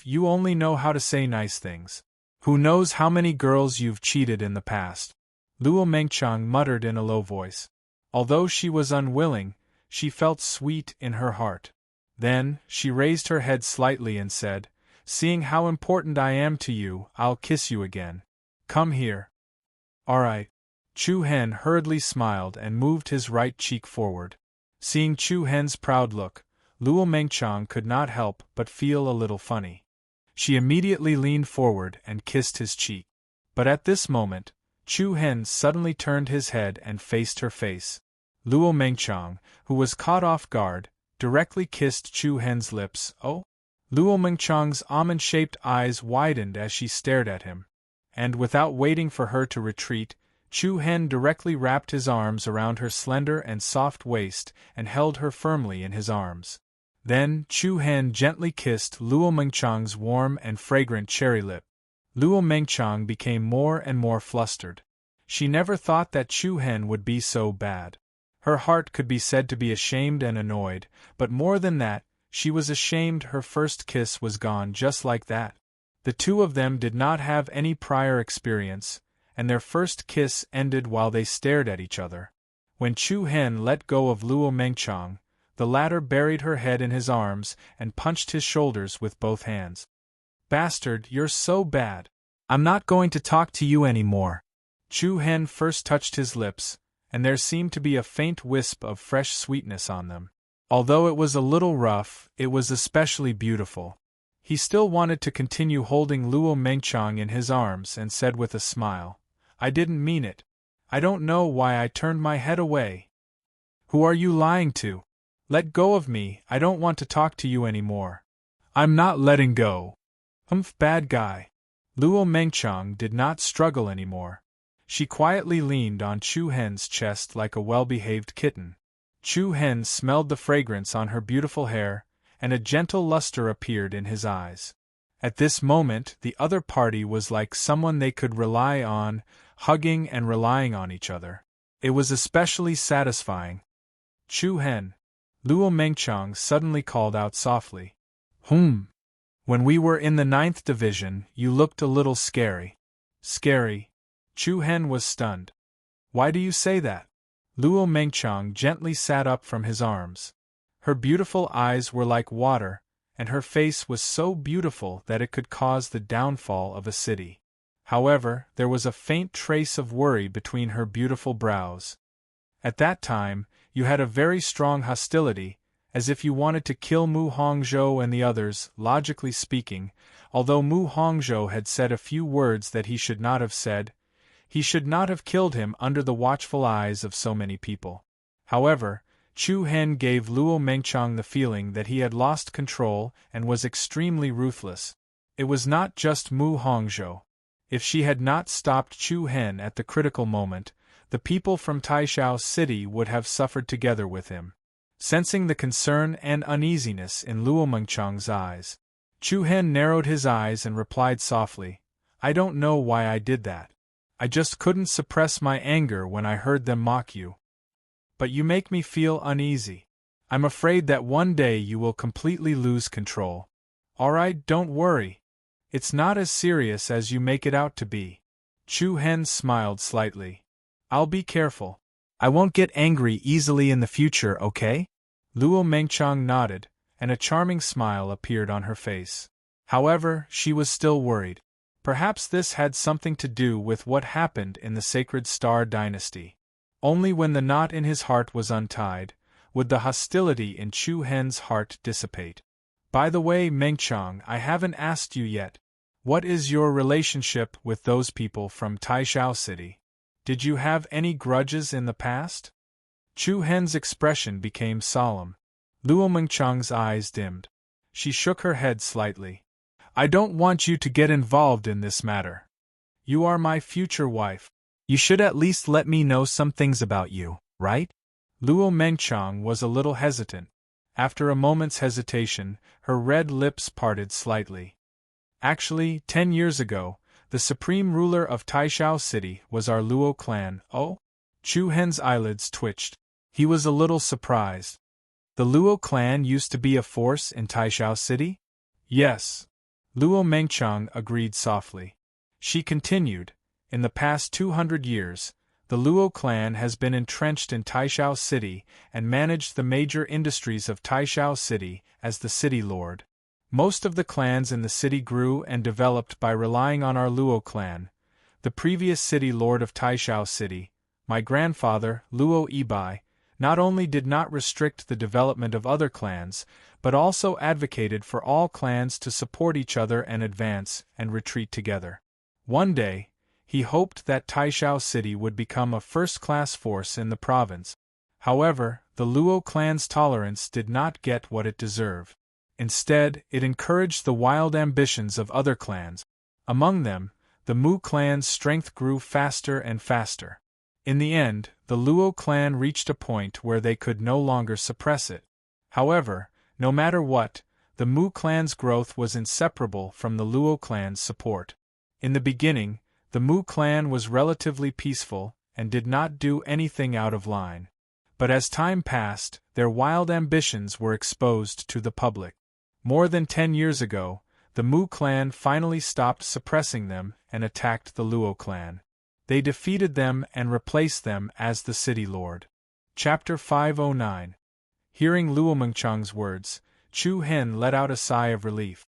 You only know how to say nice things. Who knows how many girls you've cheated in the past? Luo Mengchang muttered in a low voice. Although she was unwilling, she felt sweet in her heart. Then, she raised her head slightly and said, Seeing how important I am to you, I'll kiss you again. Come here. Alright. Chu Hen hurriedly smiled and moved his right cheek forward. Seeing Chu Hen's proud look, Luo Mengchang could not help but feel a little funny. She immediately leaned forward and kissed his cheek. But at this moment, Chu Hen suddenly turned his head and faced her face. Luo Mengchang, who was caught off guard, directly kissed Chu Hen's lips. Oh! Luo Mengchang's almond-shaped eyes widened as she stared at him. And without waiting for her to retreat, Chu Hen directly wrapped his arms around her slender and soft waist and held her firmly in his arms. Then, Chu Hen gently kissed Luo Mengchang's warm and fragrant cherry lip. Luo Mengchang became more and more flustered. She never thought that Chu Hen would be so bad. Her heart could be said to be ashamed and annoyed, but more than that, she was ashamed her first kiss was gone just like that. The two of them did not have any prior experience, and their first kiss ended while they stared at each other. When Chu Hen let go of Luo Mengchang, the latter buried her head in his arms and punched his shoulders with both hands. Bastard, you're so bad. I'm not going to talk to you anymore. Chu Hen first touched his lips, and there seemed to be a faint wisp of fresh sweetness on them. Although it was a little rough, it was especially beautiful. He still wanted to continue holding Luo Mengchang in his arms and said with a smile, I didn't mean it. I don't know why I turned my head away. Who are you lying to? Let go of me, I don't want to talk to you anymore. I'm not letting go. Bad guy. Luo Mengchang did not struggle anymore. She quietly leaned on Chu Hen's chest like a well-behaved kitten. Chu Hen smelled the fragrance on her beautiful hair, and a gentle luster appeared in his eyes. At this moment, the other party was like someone they could rely on, hugging and relying on each other. It was especially satisfying. Chu Hen. Luo Mengchang suddenly called out softly. When we were in the 9th division, you looked a little scary. Scary? Chu Hen was stunned. Why do you say that? Luo Mengchang gently sat up from his arms. Her beautiful eyes were like water, and her face was so beautiful that it could cause the downfall of a city. However, there was a faint trace of worry between her beautiful brows. At that time, you had a very strong hostility, as if you wanted to kill Mu Hongzhou and the others. Logically speaking, although Mu Hongzhou had said a few words that he should not have said, he should not have killed him under the watchful eyes of so many people. However, Chu Hen gave Luo Mengchang the feeling that he had lost control and was extremely ruthless. It was not just Mu Hongzhou. If she had not stopped Chu Hen at the critical moment, the people from Taishao City would have suffered together with him. Sensing the concern and uneasiness in Luo Mengchang's eyes, Chu Hen narrowed his eyes and replied softly, I don't know why I did that. I just couldn't suppress my anger when I heard them mock you. But you make me feel uneasy. I'm afraid that one day you will completely lose control. Alright, don't worry. It's not as serious as you make it out to be. Chu Hen smiled slightly. I'll be careful. I won't get angry easily in the future, okay? Luo Mengchang nodded, and a charming smile appeared on her face. However, she was still worried. Perhaps this had something to do with what happened in the Sacred Star Dynasty. Only when the knot in his heart was untied, would the hostility in Chu Hen's heart dissipate. By the way, Mengchang, I haven't asked you yet. What is your relationship with those people from Taishao City? Did you have any grudges in the past? Chu Hen's expression became solemn. Luo Mengchang's eyes dimmed. She shook her head slightly. I don't want you to get involved in this matter. You are my future wife. You should at least let me know some things about you, right? Luo Mengchang was a little hesitant. After a moment's hesitation, her red lips parted slightly. Actually, 10 years ago, the supreme ruler of Taishao City was our Luo clan. Oh? Chu Hen's eyelids twitched. He was a little surprised. The Luo clan used to be a force in Taishao City? Yes. Luo Mengchang agreed softly. She continued, in the past 200 years, the Luo clan has been entrenched in Taishao City and managed the major industries of Taishao City as the city lord. Most of the clans in the city grew and developed by relying on our Luo clan, the previous city lord of Taishao City, my grandfather, Luo Ibai, not only did not restrict the development of other clans, but also advocated for all clans to support each other and advance and retreat together. One day, he hoped that Taishao City would become a first-class force in the province. However, the Luo clan's tolerance did not get what it deserved. Instead, it encouraged the wild ambitions of other clans. Among them, the Mu clan's strength grew faster and faster. In the end, the Luo clan reached a point where they could no longer suppress it. However, no matter what, the Mu clan's growth was inseparable from the Luo clan's support. In the beginning, the Mu clan was relatively peaceful and did not do anything out of line. But as time passed, their wild ambitions were exposed to the public. More than 10 years ago, the Mu clan finally stopped suppressing them and attacked the Luo clan. They defeated them and replaced them as the city lord. Chapter 509. Hearing Luo Mengchang's words, Chu Hen let out a sigh of relief.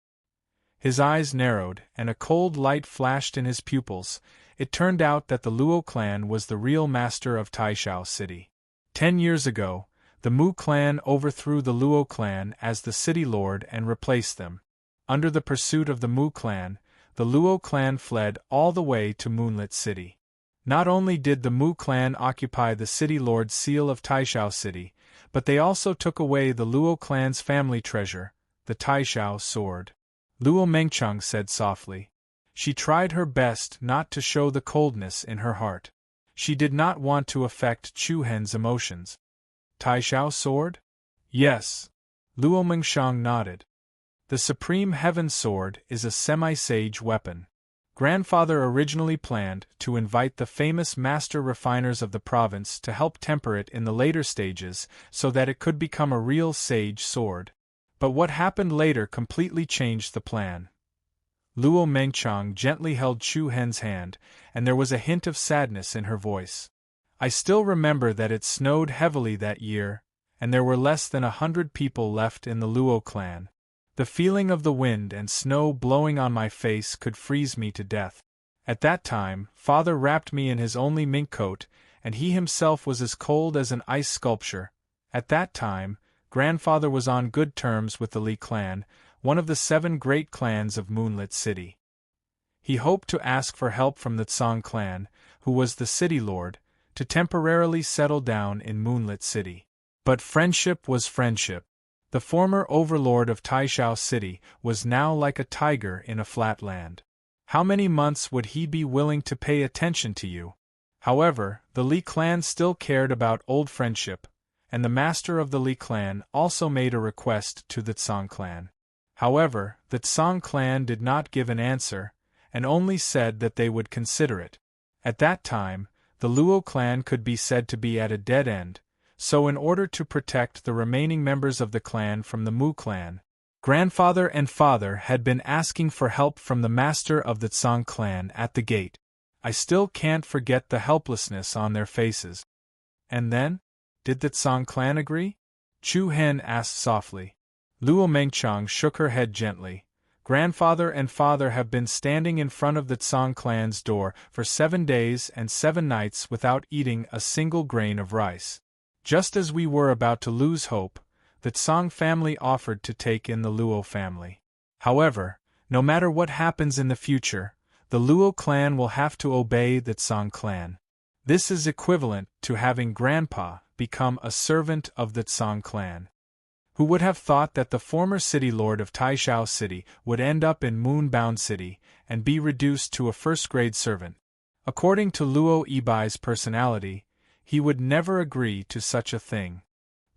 His eyes narrowed, and a cold light flashed in his pupils. It turned out that the Luo clan was the real master of Taishao City. 10 years ago, the Mu clan overthrew the Luo clan as the city lord and replaced them. Under the pursuit of the Mu clan, the Luo clan fled all the way to Moonlit City. Not only did the Mu clan occupy the city lord's seal of Taishao City, but they also took away the Luo clan's family treasure, the Taishao sword. Luo Mengchang said softly. She tried her best not to show the coldness in her heart. She did not want to affect Chu Hen's emotions. Taishao sword? Yes. Luo Mengchang nodded. The Supreme Heaven Sword is a semi-sage weapon. Grandfather originally planned to invite the famous master refiners of the province to help temper it in the later stages so that it could become a real sage sword. But what happened later completely changed the plan. Luo Mengchang gently held Chu Hen's hand, and there was a hint of sadness in her voice. I still remember that it snowed heavily that year, and there were less than 100 people left in the Luo clan. The feeling of the wind and snow blowing on my face could freeze me to death. At that time, Father wrapped me in his only mink coat, and he himself was as cold as an ice sculpture. At that time, Grandfather was on good terms with the Li clan, one of the 7 great clans of Moonlit City. He hoped to ask for help from the Tsang clan, who was the city lord, to temporarily settle down in Moonlit City. But friendship was friendship. The former overlord of Taishao City was now like a tiger in a flat land. How many months would he be willing to pay attention to you? However, the Li clan still cared about old friendship, and the master of the Li clan also made a request to the Tsang clan. However, the Tsang clan did not give an answer, and only said that they would consider it. At that time, the Luo clan could be said to be at a dead end, so in order to protect the remaining members of the clan from the Mu clan, Grandfather and Father had been asking for help from the master of the Tsang clan at the gate. I still can't forget the helplessness on their faces. And then? Did the Tsang clan agree? Chu Hen asked softly. Luo Mengchang shook her head gently. Grandfather and Father have been standing in front of the Tsang clan's door for 7 days and 7 nights without eating a single grain of rice. Just as we were about to lose hope, the Tsang family offered to take in the Luo family. However, no matter what happens in the future, the Luo clan will have to obey the Tsang clan. This is equivalent to having Grandpa become a servant of the Tsang clan. Who would have thought that the former city lord of Taishao City would end up in Moonbound City and be reduced to a first-grade servant? According to Luo Ibai's personality, he would never agree to such a thing.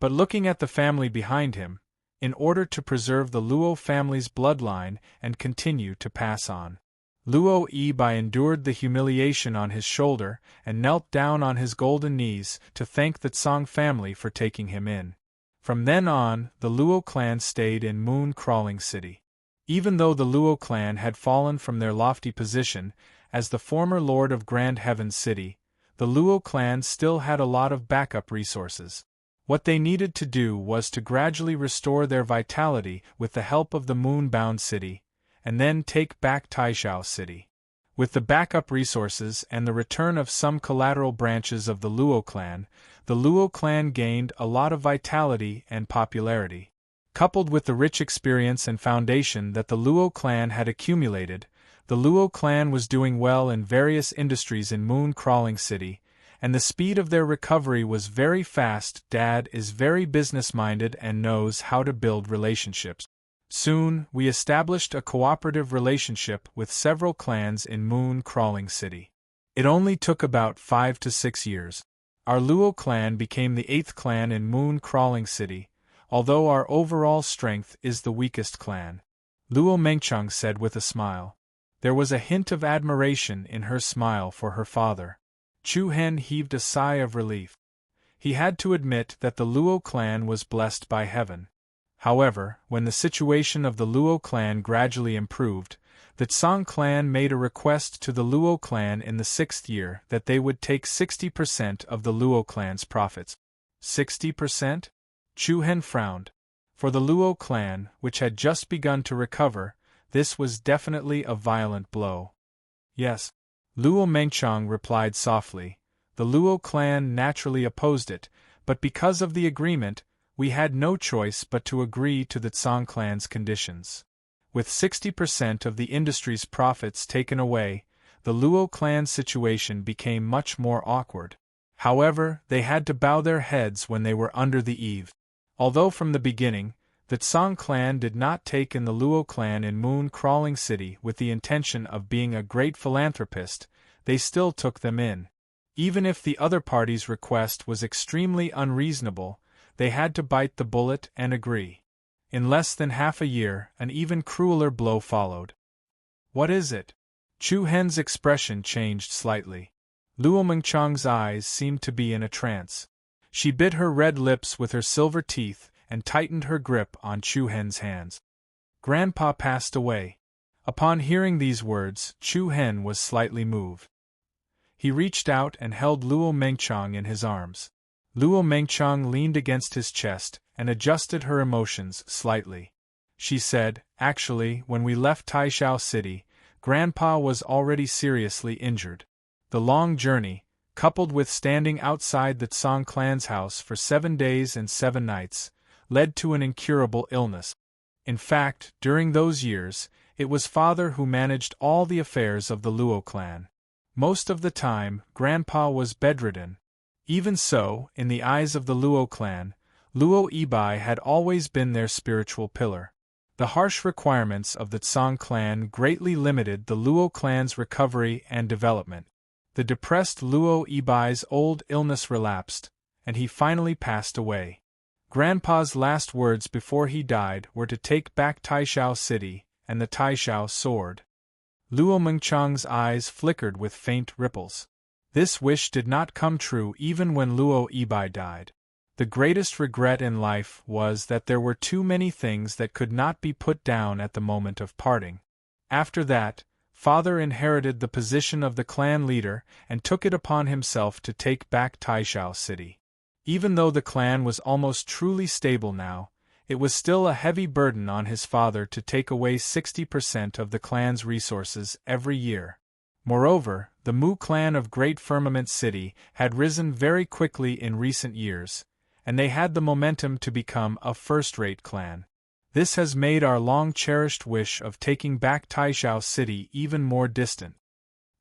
But looking at the family behind him, in order to preserve the Luo family's bloodline and continue to pass on, Luo Ibai endured the humiliation on his shoulder and knelt down on his golden knees to thank the Tsang family for taking him in. From then on, the Luo clan stayed in Moon-Crawling City. Even though the Luo clan had fallen from their lofty position as the former lord of Grand Heaven City, the Luo clan still had a lot of backup resources. What they needed to do was to gradually restore their vitality with the help of the Moonbound City, and then take back Taishao City. With the backup resources and the return of some collateral branches of the Luo clan gained a lot of vitality and popularity. Coupled with the rich experience and foundation that the Luo clan had accumulated, the Luo clan was doing well in various industries in Moon-Crawling City, and the speed of their recovery was very fast. Dad is very business-minded and knows how to build relationships. Soon, we established a cooperative relationship with several clans in Moon-Crawling City. It only took about 5 to 6 years. Our Luo clan became the 8th clan in Moon-Crawling City, although our overall strength is the weakest clan. Luo Mengchang said with a smile. There was a hint of admiration in her smile for her father. Chu Hen heaved a sigh of relief. He had to admit that the Luo clan was blessed by heaven. However, when the situation of the Luo clan gradually improved, the Tsang clan made a request to the Luo clan in the 6th year that they would take 60% of the Luo clan's profits. 60%? Chu Hen frowned. For the Luo clan, which had just begun to recover, this was definitely a violent blow. Yes. Luo Mengchang replied softly. The Luo clan naturally opposed it, but because of the agreement, we had no choice but to agree to the Tsang clan's conditions. With 60% of the industry's profits taken away, the Luo clan's situation became much more awkward. However, they had to bow their heads when they were under the eve. Although from the beginning, the Tsang clan did not take in the Luo clan in Moon-Crawling City with the intention of being a great philanthropist, they still took them in. Even if the other party's request was extremely unreasonable, they had to bite the bullet and agree. In less than half a year, an even crueler blow followed. What is it? Chu Hen's expression changed slightly. Luo Mengchang's eyes seemed to be in a trance. She bit her red lips with her silver teeth and tightened her grip on Chu Hen's hands. Grandpa passed away. Upon hearing these words, Chu Hen was slightly moved. He reached out and held Luo Mengchang in his arms. Luo Mengchang leaned against his chest and adjusted her emotions slightly. She said, "Actually, when we left Taishao City, Grandpa was already seriously injured. The long journey, coupled with standing outside the Tsang clan's house for 7 days and 7 nights, led to an incurable illness. In fact, during those years, it was Father who managed all the affairs of the Luo clan. Most of the time, Grandpa was bedridden. Even so, in the eyes of the Luo clan, Luo Ibai had always been their spiritual pillar. The harsh requirements of the Tsang clan greatly limited the Luo clan's recovery and development. The depressed Luo Ibai's old illness relapsed, and he finally passed away. Grandpa's last words before he died were to take back Taishao City and the Taishao sword. Luo Mengchang's eyes flickered with faint ripples. This wish did not come true even when Luo Ibai died. The greatest regret in life was that there were too many things that could not be put down at the moment of parting. After that, Father inherited the position of the clan leader and took it upon himself to take back Taishao City. Even though the clan was almost truly stable now, it was still a heavy burden on his father to take away 60% of the clan's resources every year. Moreover, the Mu clan of Great Firmament City had risen very quickly in recent years, and they had the momentum to become a first-rate clan. This has made our long-cherished wish of taking back Taishao City even more distant.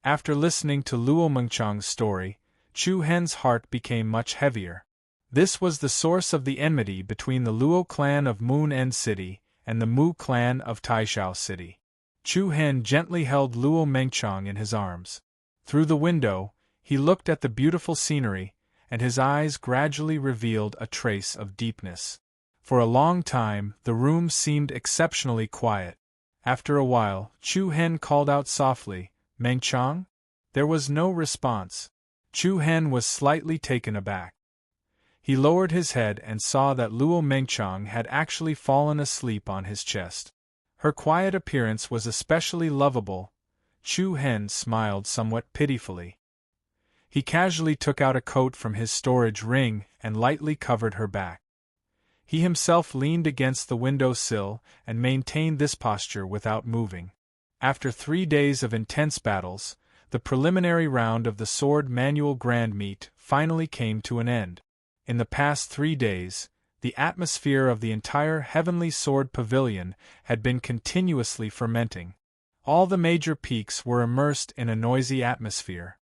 After listening to Luo Mengchang's story, Chu Hen's heart became much heavier. This was the source of the enmity between the Luo clan of Moon End City and the Mu clan of Taishao City. Chu Hen gently held Luo Mengchang in his arms. Through the window, he looked at the beautiful scenery, and his eyes gradually revealed a trace of deepness. For a long time, the room seemed exceptionally quiet. After a while, Chu Hen called out softly, "Mengchang?" There was no response. Chu Hen was slightly taken aback. He lowered his head and saw that Luo Mengchang had actually fallen asleep on his chest. Her quiet appearance was especially lovable. Chu Hen smiled somewhat pitifully. He casually took out a coat from his storage ring and lightly covered her back. He himself leaned against the window sill and maintained this posture without moving. After 3 days of intense battles, the preliminary round of the Sword Manual Grand Meet finally came to an end. In the past 3 days, the atmosphere of the entire Heavenly Sword Pavilion had been continuously fermenting. All the major peaks were immersed in a noisy atmosphere.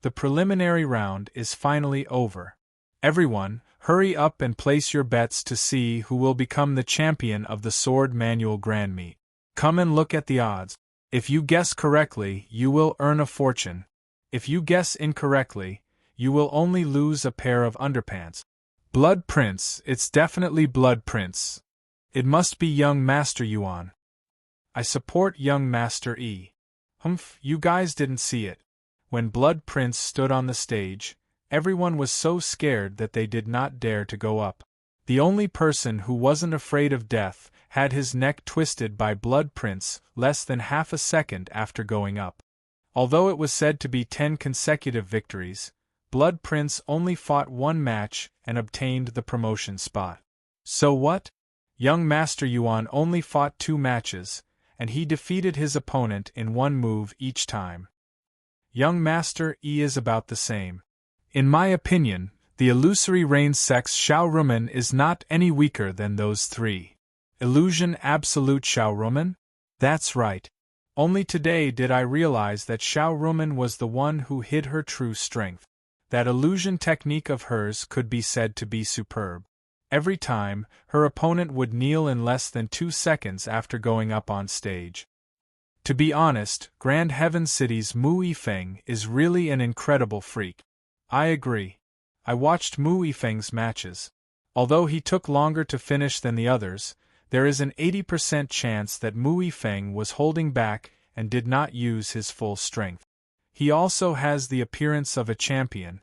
The preliminary round is finally over. Everyone, hurry up and place your bets to see who will become the champion of the Sword Manual Grand Meet. Come and look at the odds. If you guess correctly, you will earn a fortune. If you guess incorrectly, you will only lose a pair of underpants. Blood Prince, it's definitely Blood Prince. It must be young Master Yuan. I support young Master E. Humph, you guys didn't see it. When Blood Prince stood on the stage, everyone was so scared that they did not dare to go up. The only person who wasn't afraid of death had his neck twisted by Blood Prince less than half a second after going up. Although it was said to be 10 consecutive victories, Blood Prince only fought 1 match and obtained the promotion spot. So what? Young Master Yuan only fought 2 matches, and he defeated his opponent in 1 move each time. Young Master E is about the same. In my opinion, the illusory rain sex Xiao Rumen is not any weaker than those 3. Illusion Absolute Xiao Rumen? That's right. Only today did I realize that Xiao Rumen was the one who hid her true strength. That illusion technique of hers could be said to be superb. Every time, her opponent would kneel in less than 2 seconds after going up on stage. To be honest, Grand Heaven City's Mu Yifeng is really an incredible freak. I agree. I watched Mu Yifeng's matches. Although he took longer to finish than the others, there is an 80% chance that Mu Yifeng was holding back and did not use his full strength. He also has the appearance of a champion.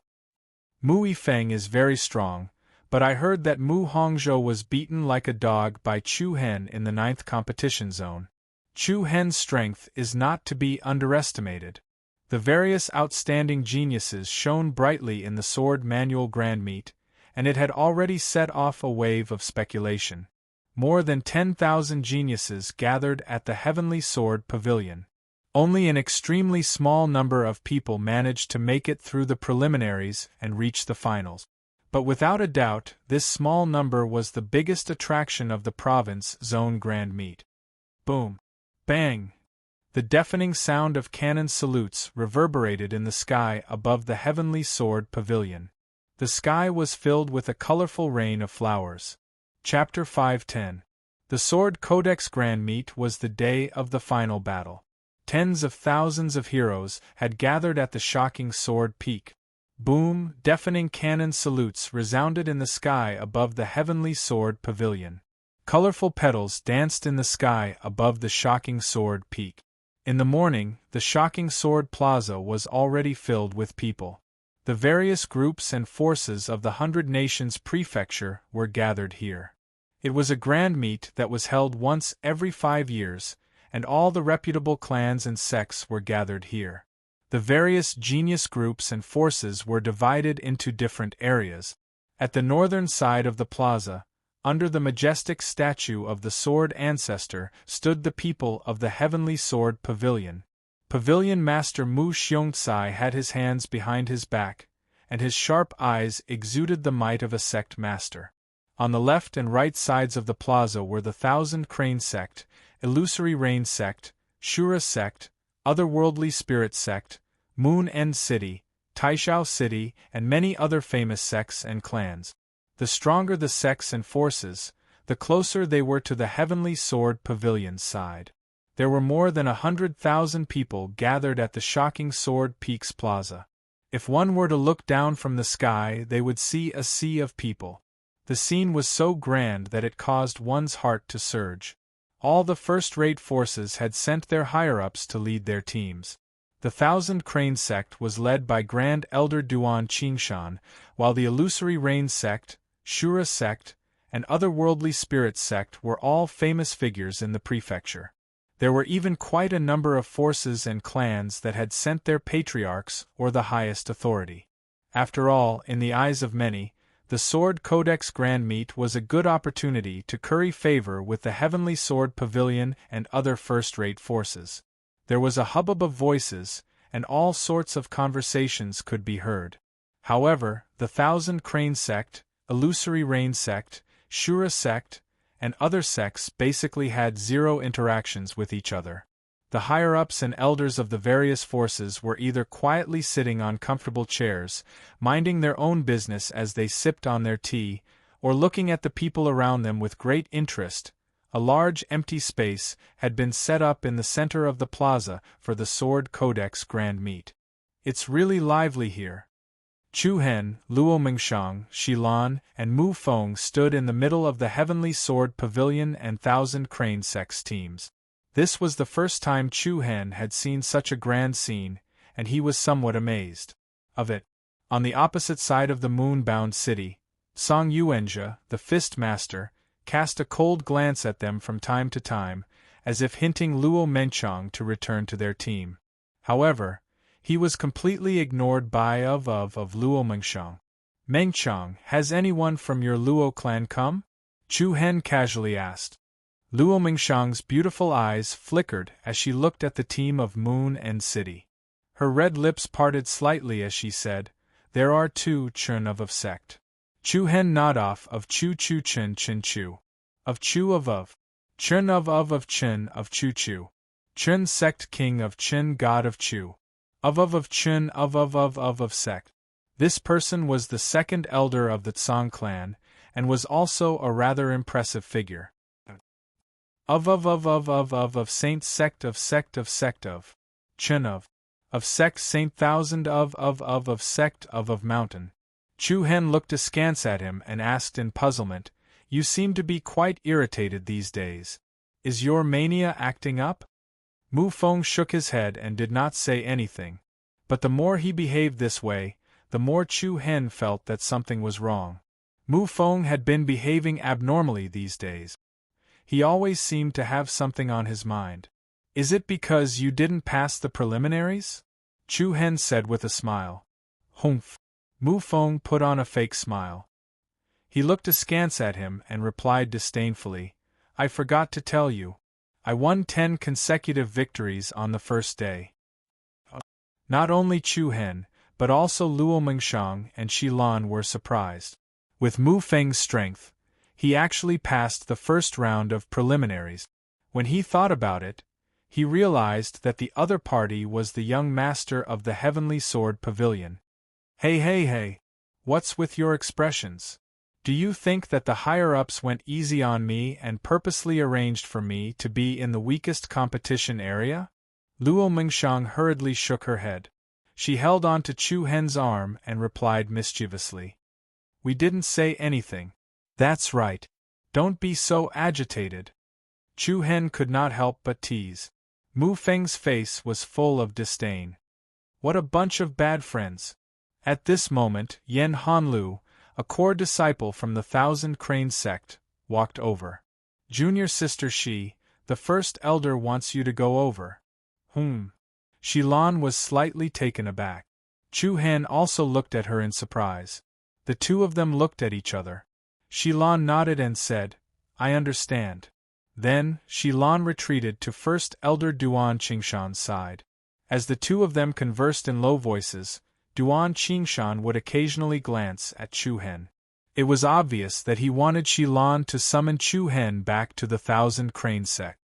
Mu Yifeng is very strong, but I heard that Mu Hongzhou was beaten like a dog by Chu Hen in the 9th competition zone. Chu Hen's strength is not to be underestimated. The various outstanding geniuses shone brightly in the Sword Manual Grand Meet, and it had already set off a wave of speculation. More than 10,000 geniuses gathered at the Heavenly Sword Pavilion. Only an extremely small number of people managed to make it through the preliminaries and reach the finals. But without a doubt, this small number was the biggest attraction of the Province Zone Grand Meet. Boom! Bang! The deafening sound of cannon salutes reverberated in the sky above the Heavenly Sword Pavilion. The sky was filled with a colorful rain of flowers. Chapter 510. The Sword Codex Grand Meet was the day of the final battle. Tens of thousands of heroes had gathered at the shocking Sword Peak. Boom! Deafening cannon salutes resounded in the sky above the Heavenly Sword Pavilion. Colorful petals danced in the sky above the shocking Sword Peak. In the morning, the shocking Sword Plaza was already filled with people. The various groups and forces of the 100 Nations Prefecture were gathered here. It was a grand meet that was held once every 5 years, and all the reputable clans and sects were gathered here. The various genius groups and forces were divided into different areas. At the northern side of the plaza, under the majestic statue of the Sword Ancestor, stood the people of the Heavenly Sword Pavilion. Pavilion Master Mu Xiongcai had his hands behind his back, and his sharp eyes exuded the might of a sect master. On the left and right sides of the plaza were the Thousand Crane Sect, Illusory Rain Sect, Shura Sect, Otherworldly Spirit Sect, Moon End City, Taishao City, and many other famous sects and clans. The stronger the sects and forces, the closer they were to the Heavenly Sword Pavilion's side. There were more than 100,000 people gathered at the shocking Sword Peaks Plaza. If one were to look down from the sky, they would see a sea of people. The scene was so grand that it caused one's heart to surge. All the first-rate forces had sent their higher-ups to lead their teams. The Thousand Crane Sect was led by Grand Elder Duan Qingshan, while the Illusory Rain Sect, Shura Sect, and Otherworldly Spirit Sect were all famous figures in the prefecture. There were even quite a number of forces and clans that had sent their patriarchs or the highest authority. After all, in the eyes of many, the Sword Codex Grand Meet was a good opportunity to curry favor with the Heavenly Sword Pavilion and other first-rate forces. There was a hubbub of voices, and all sorts of conversations could be heard. However, the Thousand Crane sect, Illusory Rain sect, Shura sect, and other sects basically had zero interactions with each other. The higher-ups and elders of the various forces were either quietly sitting on comfortable chairs, minding their own business as they sipped on their tea, or looking at the people around them with great interest. A large empty space had been set up in the center of the plaza for the Sword Codex Grand Meet. It's really lively here. Chu Hen, Luo Mingshang, Shilan, and Mu Feng stood in the middle of the Heavenly Sword Pavilion and Thousand Crane Sects teams. This was the first time Chu Hen had seen such a grand scene, and he was somewhat amazed of it. On the opposite side of the moon-bound city, Song Yuanjia, the Fist Master, cast a cold glance at them from time to time, as if hinting Luo Mengchang to return to their team. However, he was completely ignored by Luo Mengchang. Mengchang, has anyone from your Luo clan come? Chu Hen casually asked. Luo Mengshang's beautiful eyes flickered as she looked at the team of Moon and City. Her red lips parted slightly as she said, "There are two Chun of sect." Chu Hen nod off of Chu Chu Chun Chin Chu. Of Chu of. Chun of Chun of Chu Chu. Chun sect king of Chun god of Chu. Of Chun of sect. This person was the second elder of the Tsang clan, and was also a rather impressive figure. Of saint sect of Chun of sect saint thousand of sect of mountain. Chu Hen looked askance at him and asked in puzzlement, "You seem to be quite irritated these days. Is your mania acting up?" Mu Feng shook his head and did not say anything. But the more he behaved this way, the more Chu Hen felt that something was wrong. Mu Feng had been behaving abnormally these days. He always seemed to have something on his mind. "Is it because you didn't pass the preliminaries?" Chu Hen said with a smile. "Humph." Mu Feng put on a fake smile. He looked askance at him and replied disdainfully, "I forgot to tell you. I won 10 consecutive victories on the first day." Not only Chu Hen, but also Luo Mengshang and Shilan were surprised. With Mu Feng's strength, he actually passed the first round of preliminaries. When he thought about it, he realized that the other party was the young master of the Heavenly Sword Pavilion. Hey, what's with your expressions? Do you think that the higher-ups went easy on me and purposely arranged for me to be in the weakest competition area? Luo Mengshang hurriedly shook her head. She held on to Chu Hen's arm and replied mischievously. "We didn't say anything." "That's right. Don't be so agitated." Chu Hen could not help but tease. Mu Feng's face was full of disdain. What a bunch of bad friends. At this moment, Yen Hanlu, a core disciple from the Thousand Crane sect, walked over. "Junior sister Shi, the first elder wants you to go over." Shilan was slightly taken aback. Chu Hen also looked at her in surprise. The two of them looked at each other. Shilan nodded and said, "I understand." Then, Shilan retreated to First Elder Duan Qingshan's side. As the two of them conversed in low voices, Duan Qingshan would occasionally glance at Chu Hen. It was obvious that he wanted Shilan to summon Chu Hen back to the Thousand Crane sect.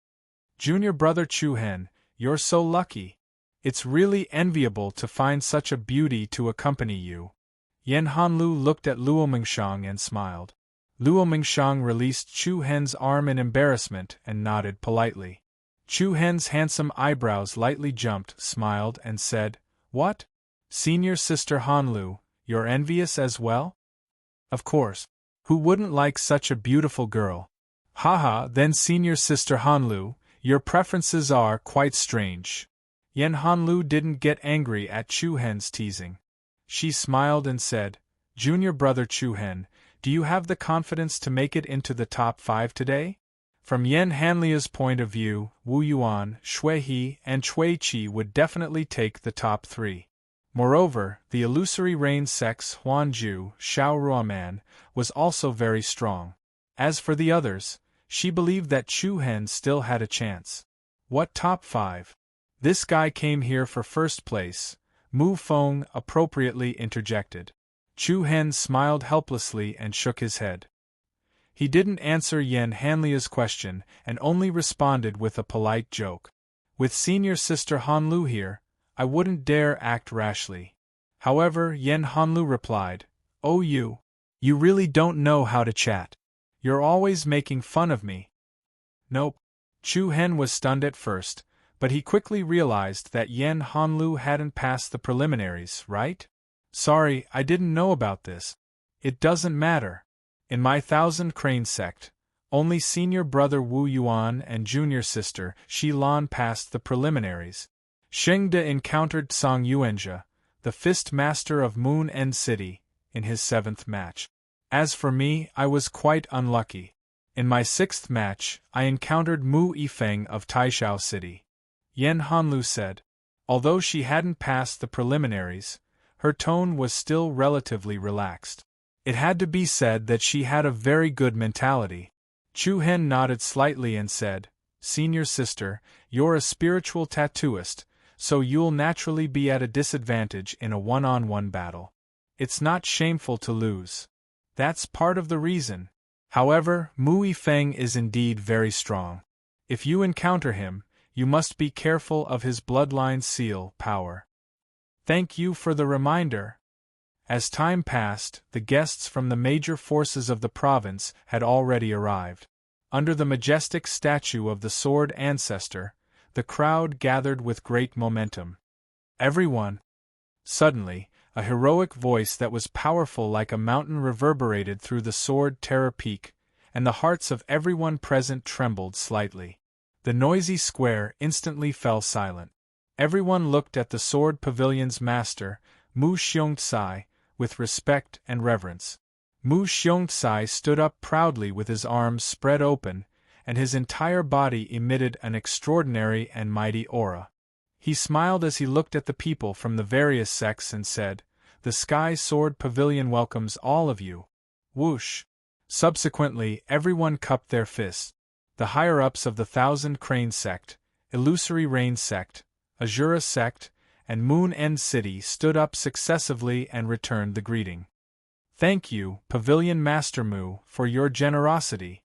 "Junior brother Chu Hen, you're so lucky. It's really enviable to find such a beauty to accompany you." Yen Hanlu looked at Luo Mengshang and smiled. Luo Mengshang released Chu Hen's arm in embarrassment and nodded politely. Chu Hen's handsome eyebrows lightly jumped, smiled, and said, "What? Senior sister Hanlu, you're envious as well?" "Of course. Who wouldn't like such a beautiful girl?" "Haha, then senior sister Hanlu, your preferences are quite strange." Yen Hanlu didn't get angry at Chu Hen's teasing. She smiled and said, "Junior brother Chu Hen, do you have the confidence to make it into the top 5 today?" From Yen Hanlia's point of view, Wu Yuan, Shui He, and Chui Qi would definitely take the top 3. Moreover, the Illusory Rain sect's Huan Ju, Xiao Ruoman, was also very strong. As for the others, she believed that Chu Hen still had a chance. What top 5? This guy came here for first place, Mu Feng appropriately interjected. Chu Hen smiled helplessly and shook his head. He didn't answer Yen Hanlia's question and only responded with a polite joke. With senior sister Hanlu here, I wouldn't dare act rashly. However, Yen Hanlu replied, Oh you really don't know how to chat. You're always making fun of me. Nope. Chu Hen was stunned at first, but he quickly realized that Yen Hanlu hadn't passed the preliminaries, right? Sorry, I didn't know about this. It doesn't matter. In my Thousand Crane sect, only senior brother Wu Yuan and junior sister Shi Lan passed the preliminaries. Sheng De encountered Song Yuanjia, the fist master of Moon End City, in his 7th match. As for me, I was quite unlucky. In my 6th match, I encountered Mu Yifeng of Taishao City. Yen Hanlu said. Although she hadn't passed the preliminaries, her tone was still relatively relaxed. It had to be said that she had a very good mentality. Chu Hen nodded slightly and said, Senior sister, you're a spiritual tattooist, so you'll naturally be at a disadvantage in a one-on-one battle. It's not shameful to lose. That's part of the reason. However, Mu Yifeng is indeed very strong. If you encounter him, you must be careful of his bloodline seal power. Thank you for the reminder. As time passed, the guests from the major forces of the province had already arrived. Under the majestic statue of the Sword Ancestor, the crowd gathered with great momentum. Everyone! Suddenly, a heroic voice that was powerful like a mountain reverberated through the Sword Terror Peak, and the hearts of everyone present trembled slightly. The noisy square instantly fell silent. Everyone looked at the Sword Pavilion's master, Mu Xiongtsai, with respect and reverence. Mu Xiongtsai stood up proudly with his arms spread open, and his entire body emitted an extraordinary and mighty aura. He smiled as he looked at the people from the various sects and said, The Sky Sword Pavilion welcomes all of you. Whoosh! Subsequently, everyone cupped their fists. The higher-ups of the Thousand Crane sect, Illusory Rain sect, Azura sect, and Moon End City stood up successively and returned the greeting. Thank you, Pavilion Master Mu, for your generosity.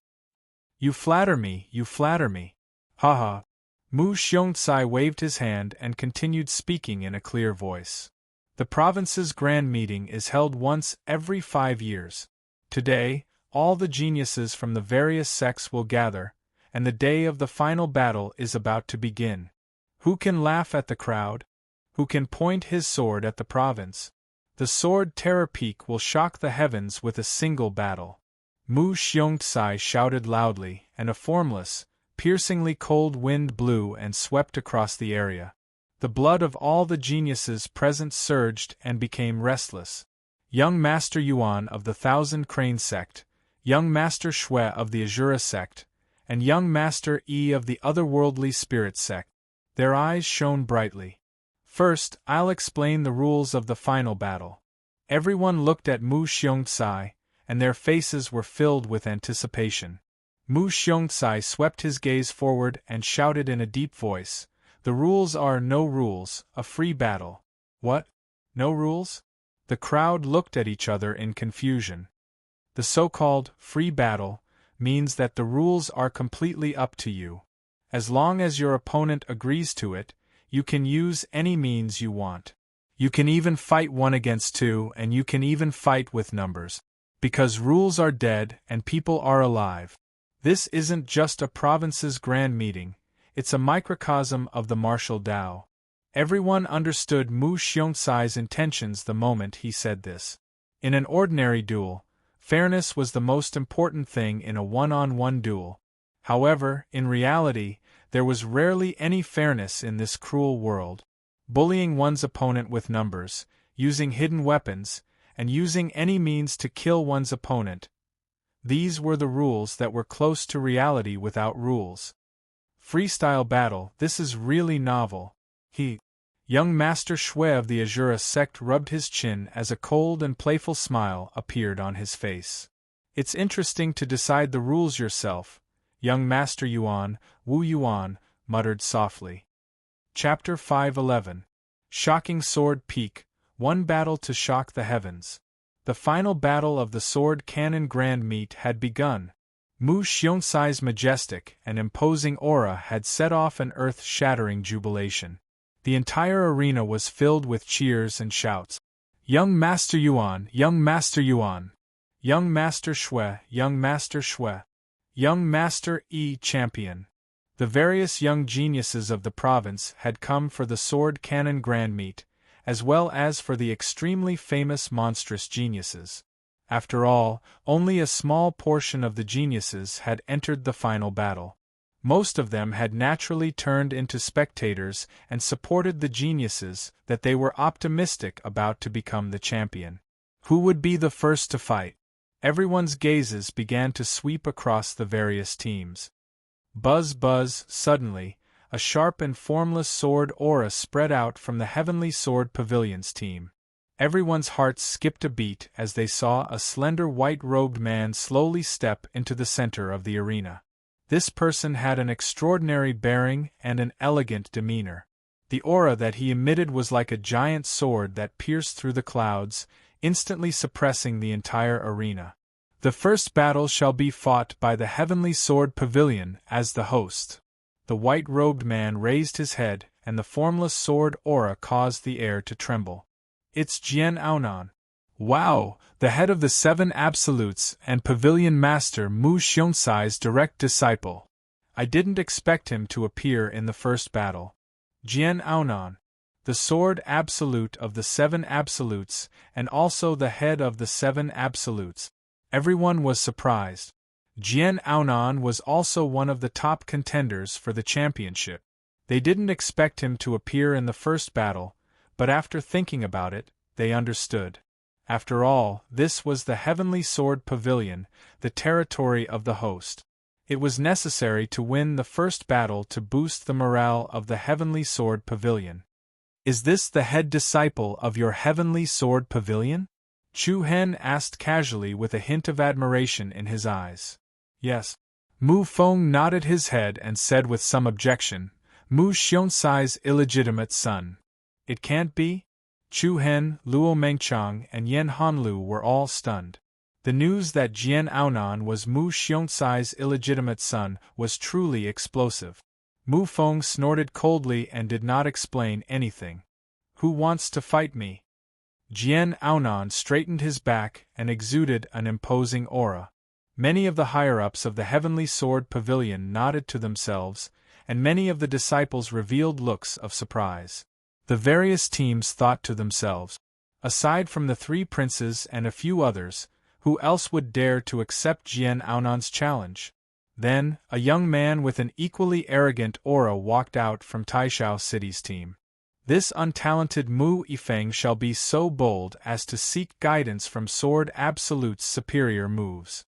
You flatter me, you flatter me. Haha. Mu Xiongtsai waved his hand and continued speaking in a clear voice. The province's grand meeting is held once every 5 years. Today, all the geniuses from the various sects will gather, and the day of the final battle is about to begin. Who can laugh at the crowd? Who can point his sword at the province? The Sword Terror Peak will shock the heavens with a single battle. Mu Xiongtsai shouted loudly, and a formless, piercingly cold wind blew and swept across the area. The blood of all the geniuses present surged and became restless. Young Master Yuan of the Thousand Crane sect, Young Master Shui of the Azura sect, and Young Master Yi of the Otherworldly Spirit sect. Their eyes shone brightly. First, I'll explain the rules of the final battle. Everyone looked at Mu Xiongtsai, and their faces were filled with anticipation. Mu Xiongtsai swept his gaze forward and shouted in a deep voice, The rules are no rules, a free battle. What? No rules? The crowd looked at each other in confusion. The so-called free battle means that the rules are completely up to you. As long as your opponent agrees to it, you can use any means you want. You can even fight 1 against 2, and you can even fight with numbers. Because rules are dead and people are alive. This isn't just a province's grand meeting, it's a microcosm of the martial Tao. Everyone understood Mu Xiongtsai's intentions the moment he said this. In an ordinary duel, fairness was the most important thing in a one-on-one duel. However, in reality, there was rarely any fairness in this cruel world. Bullying one's opponent with numbers, using hidden weapons, and using any means to kill one's opponent. These were the rules that were close to reality without rules. Freestyle battle, this is really novel. Young Master Shui of the Azura sect rubbed his chin as a cold and playful smile appeared on his face. It's interesting to decide the rules yourself. Young Master Yuan, Wu Yuan, muttered softly. Chapter 511. Shocking Sword Peak, One Battle to Shock the Heavens. The final battle of the Sword Cannon Grand Meet had begun. Mu Xiongcai's majestic and imposing aura had set off an earth-shattering jubilation. The entire arena was filled with cheers and shouts. Young Master Yuan, Young Master Yuan. Young Master Shui, Young Master Shui. Young Master Yi Champion. The various young geniuses of the province had come for the Sword Cannon Grand Meet, as well as for the extremely famous monstrous geniuses. After all, only a small portion of the geniuses had entered the final battle. Most of them had naturally turned into spectators and supported the geniuses that they were optimistic about to become the champion. Who would be the first to fight? Everyone's gazes began to sweep across the various teams. Buzz buzz, suddenly, a sharp and formless sword aura spread out from the Heavenly Sword Pavilion's team. Everyone's hearts skipped a beat as they saw a slender white-robed man slowly step into the center of the arena. This person had an extraordinary bearing and an elegant demeanor. The aura that he emitted was like a giant sword that pierced through the clouds, instantly suppressing the entire arena. The first battle shall be fought by the Heavenly Sword Pavilion as the host. The white-robed man raised his head, and the formless sword aura caused the air to tremble. It's Jian Aonan. Wow, the head of the Seven Absolutes and Pavilion Master Mu Xiongcai's direct disciple. I didn't expect him to appear in the first battle. Jian Aonan, the Sword Absolute of the Seven Absolutes, and also the head of the Seven Absolutes. Everyone was surprised. Jian Aonan was also one of the top contenders for the championship. They didn't expect him to appear in the first battle, but after thinking about it, they understood. After all, this was the Heavenly Sword Pavilion, the territory of the host. It was necessary to win the first battle to boost the morale of the Heavenly Sword Pavilion. Is this the head disciple of your Heavenly Sword Pavilion? Chu Hen asked casually with a hint of admiration in his eyes. Yes. Mu Feng nodded his head and said with some objection, Mu Xiongcai's illegitimate son. It can't be? Chu Hen, Luo Mengchang, and Yan Hanlu were all stunned. The news that Jian Aonan was Mu Xiongcai's illegitimate son was truly explosive. Mu Feng snorted coldly and did not explain anything. Who wants to fight me? Jian Aonan straightened his back and exuded an imposing aura. Many of the higher-ups of the Heavenly Sword Pavilion nodded to themselves, and many of the disciples revealed looks of surprise. The various teams thought to themselves, aside from the three princes and a few others, who else would dare to accept Jian Aonan's challenge? Then, a young man with an equally arrogant aura walked out from Taishao City's team. This untalented Mu Yifeng shall be so bold as to seek guidance from Sword Absolute's superior moves.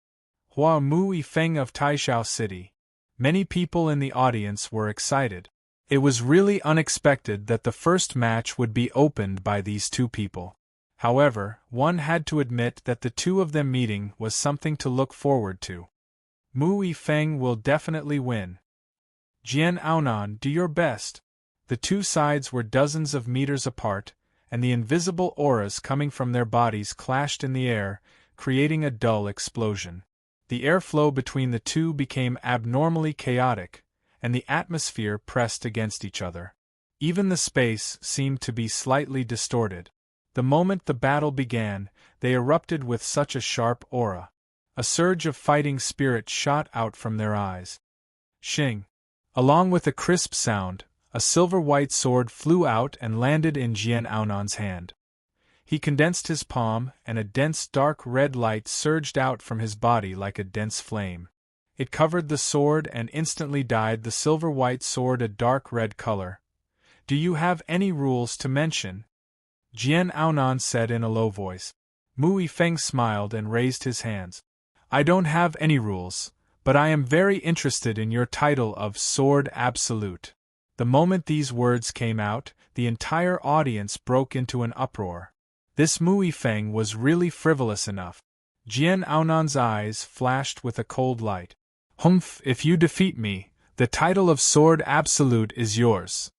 Hua Mu Yifeng of Taishao City. Many people in the audience were excited. It was really unexpected that the first match would be opened by these two people. However, one had to admit that the two of them meeting was something to look forward to. Mu Yifeng will definitely win. Jian Aonan, do your best. The two sides were dozens of meters apart, and the invisible auras coming from their bodies clashed in the air, creating a dull explosion. The airflow between the two became abnormally chaotic, and the atmosphere pressed against each other. Even the space seemed to be slightly distorted. The moment the battle began, they erupted with such a sharp aura. A surge of fighting spirit shot out from their eyes. Shing! Along with a crisp sound, a silver-white sword flew out and landed in Jian Aonan's hand. He condensed his palm, and a dense dark red light surged out from his body like a dense flame. It covered the sword and instantly dyed the silver-white sword a dark red color. Do you have any rules to mention? Jian Aonan said in a low voice. Mu Yifeng smiled and raised his hands. I don't have any rules, but I am very interested in your title of Sword Absolute. The moment these words came out, the entire audience broke into an uproar. This Mu Yifeng was really frivolous enough. Jian Aonan's eyes flashed with a cold light. Humph, if you defeat me, the title of Sword Absolute is yours.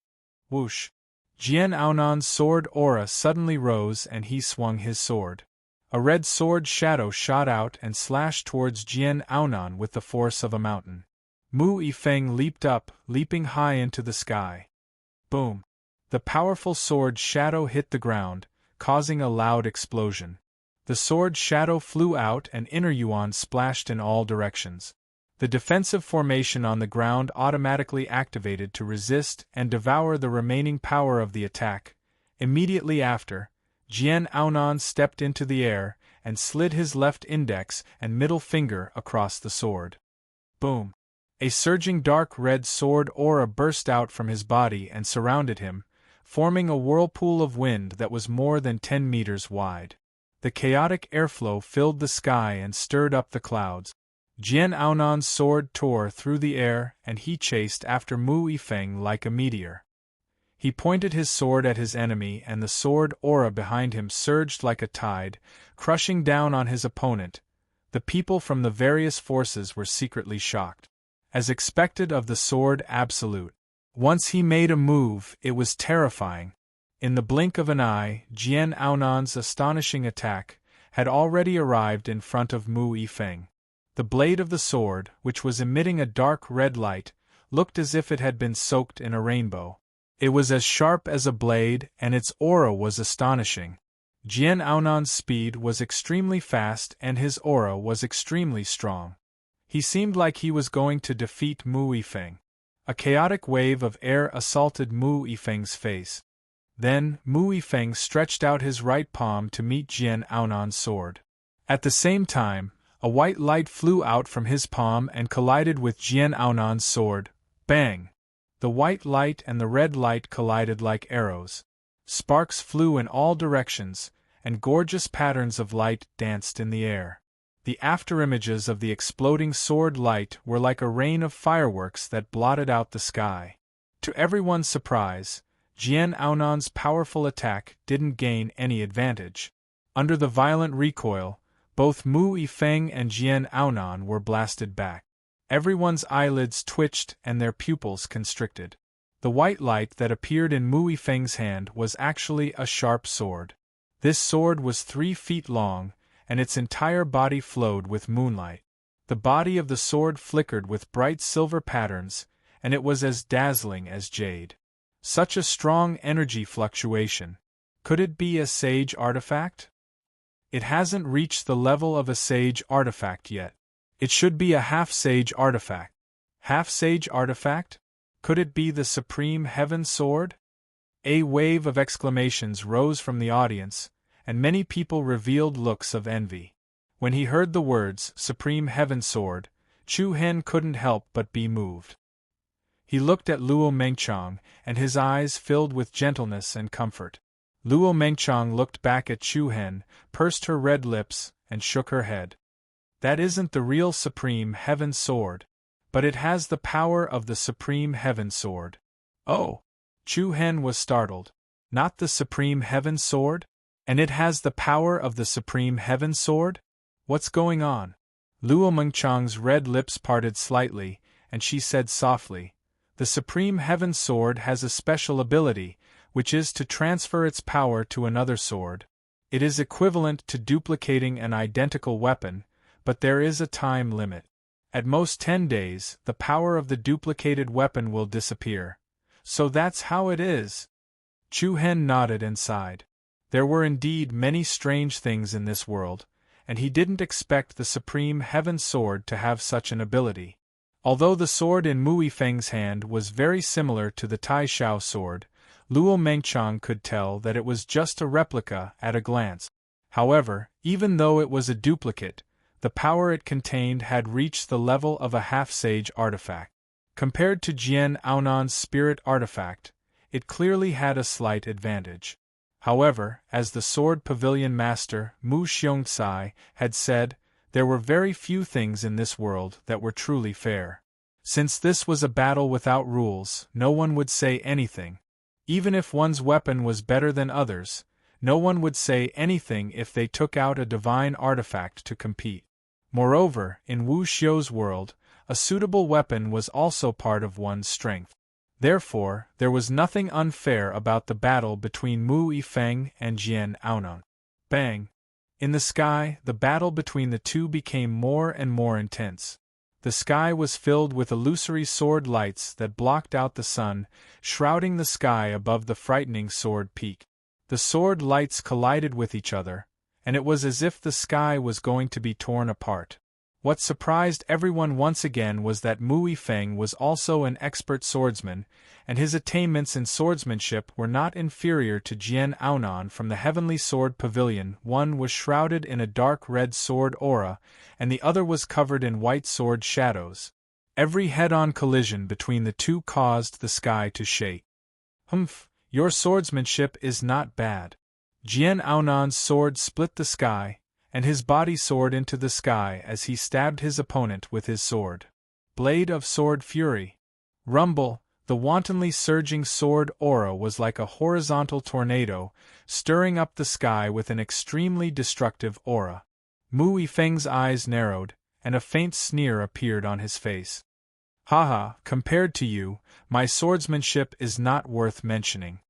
Whoosh! Jian Aonan's sword aura suddenly rose and he swung his sword. A red sword shadow shot out and slashed towards Jian Aonan with the force of a mountain. Mu Yifeng leaped up, leaping high into the sky. Boom! The powerful sword shadow hit the ground, causing a loud explosion. The sword shadow flew out and inner yuan splashed in all directions. The defensive formation on the ground automatically activated to resist and devour the remaining power of the attack. Immediately after, Jian Aonan stepped into the air and slid his left index and middle finger across the sword. Boom! A surging dark red sword aura burst out from his body and surrounded him, forming a whirlpool of wind that was more than 10 meters wide. The chaotic airflow filled the sky and stirred up the clouds. Jian Aonan's sword tore through the air and he chased after Mu Yifeng like a meteor. He pointed his sword at his enemy and the sword aura behind him surged like a tide, crushing down on his opponent. The people from the various forces were secretly shocked. As expected of the sword absolute. Once he made a move, it was terrifying. In the blink of an eye, Jian Aonan's astonishing attack had already arrived in front of Mu Yifeng. The blade of the sword, which was emitting a dark red light, looked as if it had been soaked in a rainbow. It was as sharp as a blade, and its aura was astonishing. Jian Aonan's speed was extremely fast and his aura was extremely strong. He seemed like he was going to defeat Mu Yifeng. A chaotic wave of air assaulted Mu Yifeng's face. Then, Mu Yifeng stretched out his right palm to meet Jian Aonan's sword. At the same time, a white light flew out from his palm and collided with Jian Aonan's sword. Bang! The white light and the red light collided like arrows. Sparks flew in all directions, and gorgeous patterns of light danced in the air. The afterimages of the exploding sword light were like a rain of fireworks that blotted out the sky. To everyone's surprise, Jian Aonan's powerful attack didn't gain any advantage. Under the violent recoil, both Mu Yifeng and Jian Aonan were blasted back. Everyone's eyelids twitched and their pupils constricted. The white light that appeared in Mu Yifeng's hand was actually a sharp sword. This sword was 3 feet long, and its entire body flowed with moonlight. The body of the sword flickered with bright silver patterns, and it was as dazzling as jade. Such a strong energy fluctuation. Could it be a sage artifact? It hasn't reached the level of a sage artifact yet. It should be a half-sage artifact. Half-sage artifact? Could it be the Supreme Heaven Sword? A wave of exclamations rose from the audience, and many people revealed looks of envy. When he heard the words, Supreme Heaven Sword, Chu Hen couldn't help but be moved. He looked at Luo Mengchang, and his eyes filled with gentleness and comfort. Luo Mengchang looked back at Chu Hen, pursed her red lips, and shook her head. That isn't the real Supreme Heaven Sword. But it has the power of the Supreme Heaven Sword. Oh! Chu Hen was startled. Not the Supreme Heaven Sword? And it has the power of the Supreme Heaven Sword? What's going on? Luo Mengchang's red lips parted slightly, and she said softly, The Supreme Heaven Sword has a special ability, which is to transfer its power to another sword. It is equivalent to duplicating an identical weapon, but there is a time limit. At most 10 days, the power of the duplicated weapon will disappear. So that's how it is. Chu Hen nodded and sighed. There were indeed many strange things in this world, and he didn't expect the Supreme Heaven Sword to have such an ability. Although the sword in Mu Yifeng's hand was very similar to the Tai Xiao sword, Luo Mengchang could tell that it was just a replica at a glance. However, even though it was a duplicate, the power it contained had reached the level of a half-sage artifact. Compared to Jian Aonan's spirit artifact, it clearly had a slight advantage. However, as the sword pavilion master, Mu Xiongcai, had said, there were very few things in this world that were truly fair. Since this was a battle without rules, no one would say anything. Even if one's weapon was better than others, no one would say anything if they took out a divine artifact to compete. Moreover, in Wu Xiu's world, a suitable weapon was also part of one's strength. Therefore, there was nothing unfair about the battle between Mu Yifeng and Jian Aonan. Bang! In the sky, the battle between the two became more and more intense. The sky was filled with illusory sword lights that blocked out the sun, shrouding the sky above the frightening sword peak. The sword lights collided with each other, and it was as if the sky was going to be torn apart. What surprised everyone once again was that Mu Yifeng was also an expert swordsman, and his attainments in swordsmanship were not inferior to Jian Aonan from the Heavenly Sword Pavilion. One was shrouded in a dark red sword aura, and the other was covered in white sword shadows. Every head-on collision between the two caused the sky to shake. "Humph, your swordsmanship is not bad." Jian Aonan's sword split the sky, and his body soared into the sky as he stabbed his opponent with his sword. Blade of sword fury. Rumble, the wantonly surging sword aura was like a horizontal tornado, stirring up the sky with an extremely destructive aura. Mu Yifeng's eyes narrowed, and a faint sneer appeared on his face. "Haha, compared to you, my swordsmanship is not worth mentioning."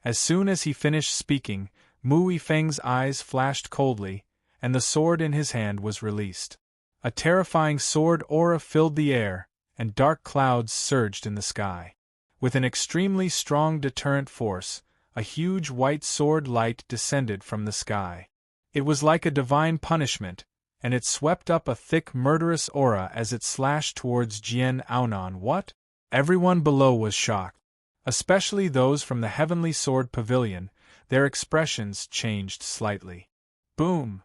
As soon as he finished speaking, Mu Yifeng's eyes flashed coldly, and the sword in his hand was released. A terrifying sword aura filled the air, and dark clouds surged in the sky. With an extremely strong deterrent force, a huge white sword light descended from the sky. It was like a divine punishment, and it swept up a thick murderous aura as it slashed towards Jian Aonan. What? Everyone below was shocked. Especially those from the Heavenly Sword Pavilion, their expressions changed slightly. Boom!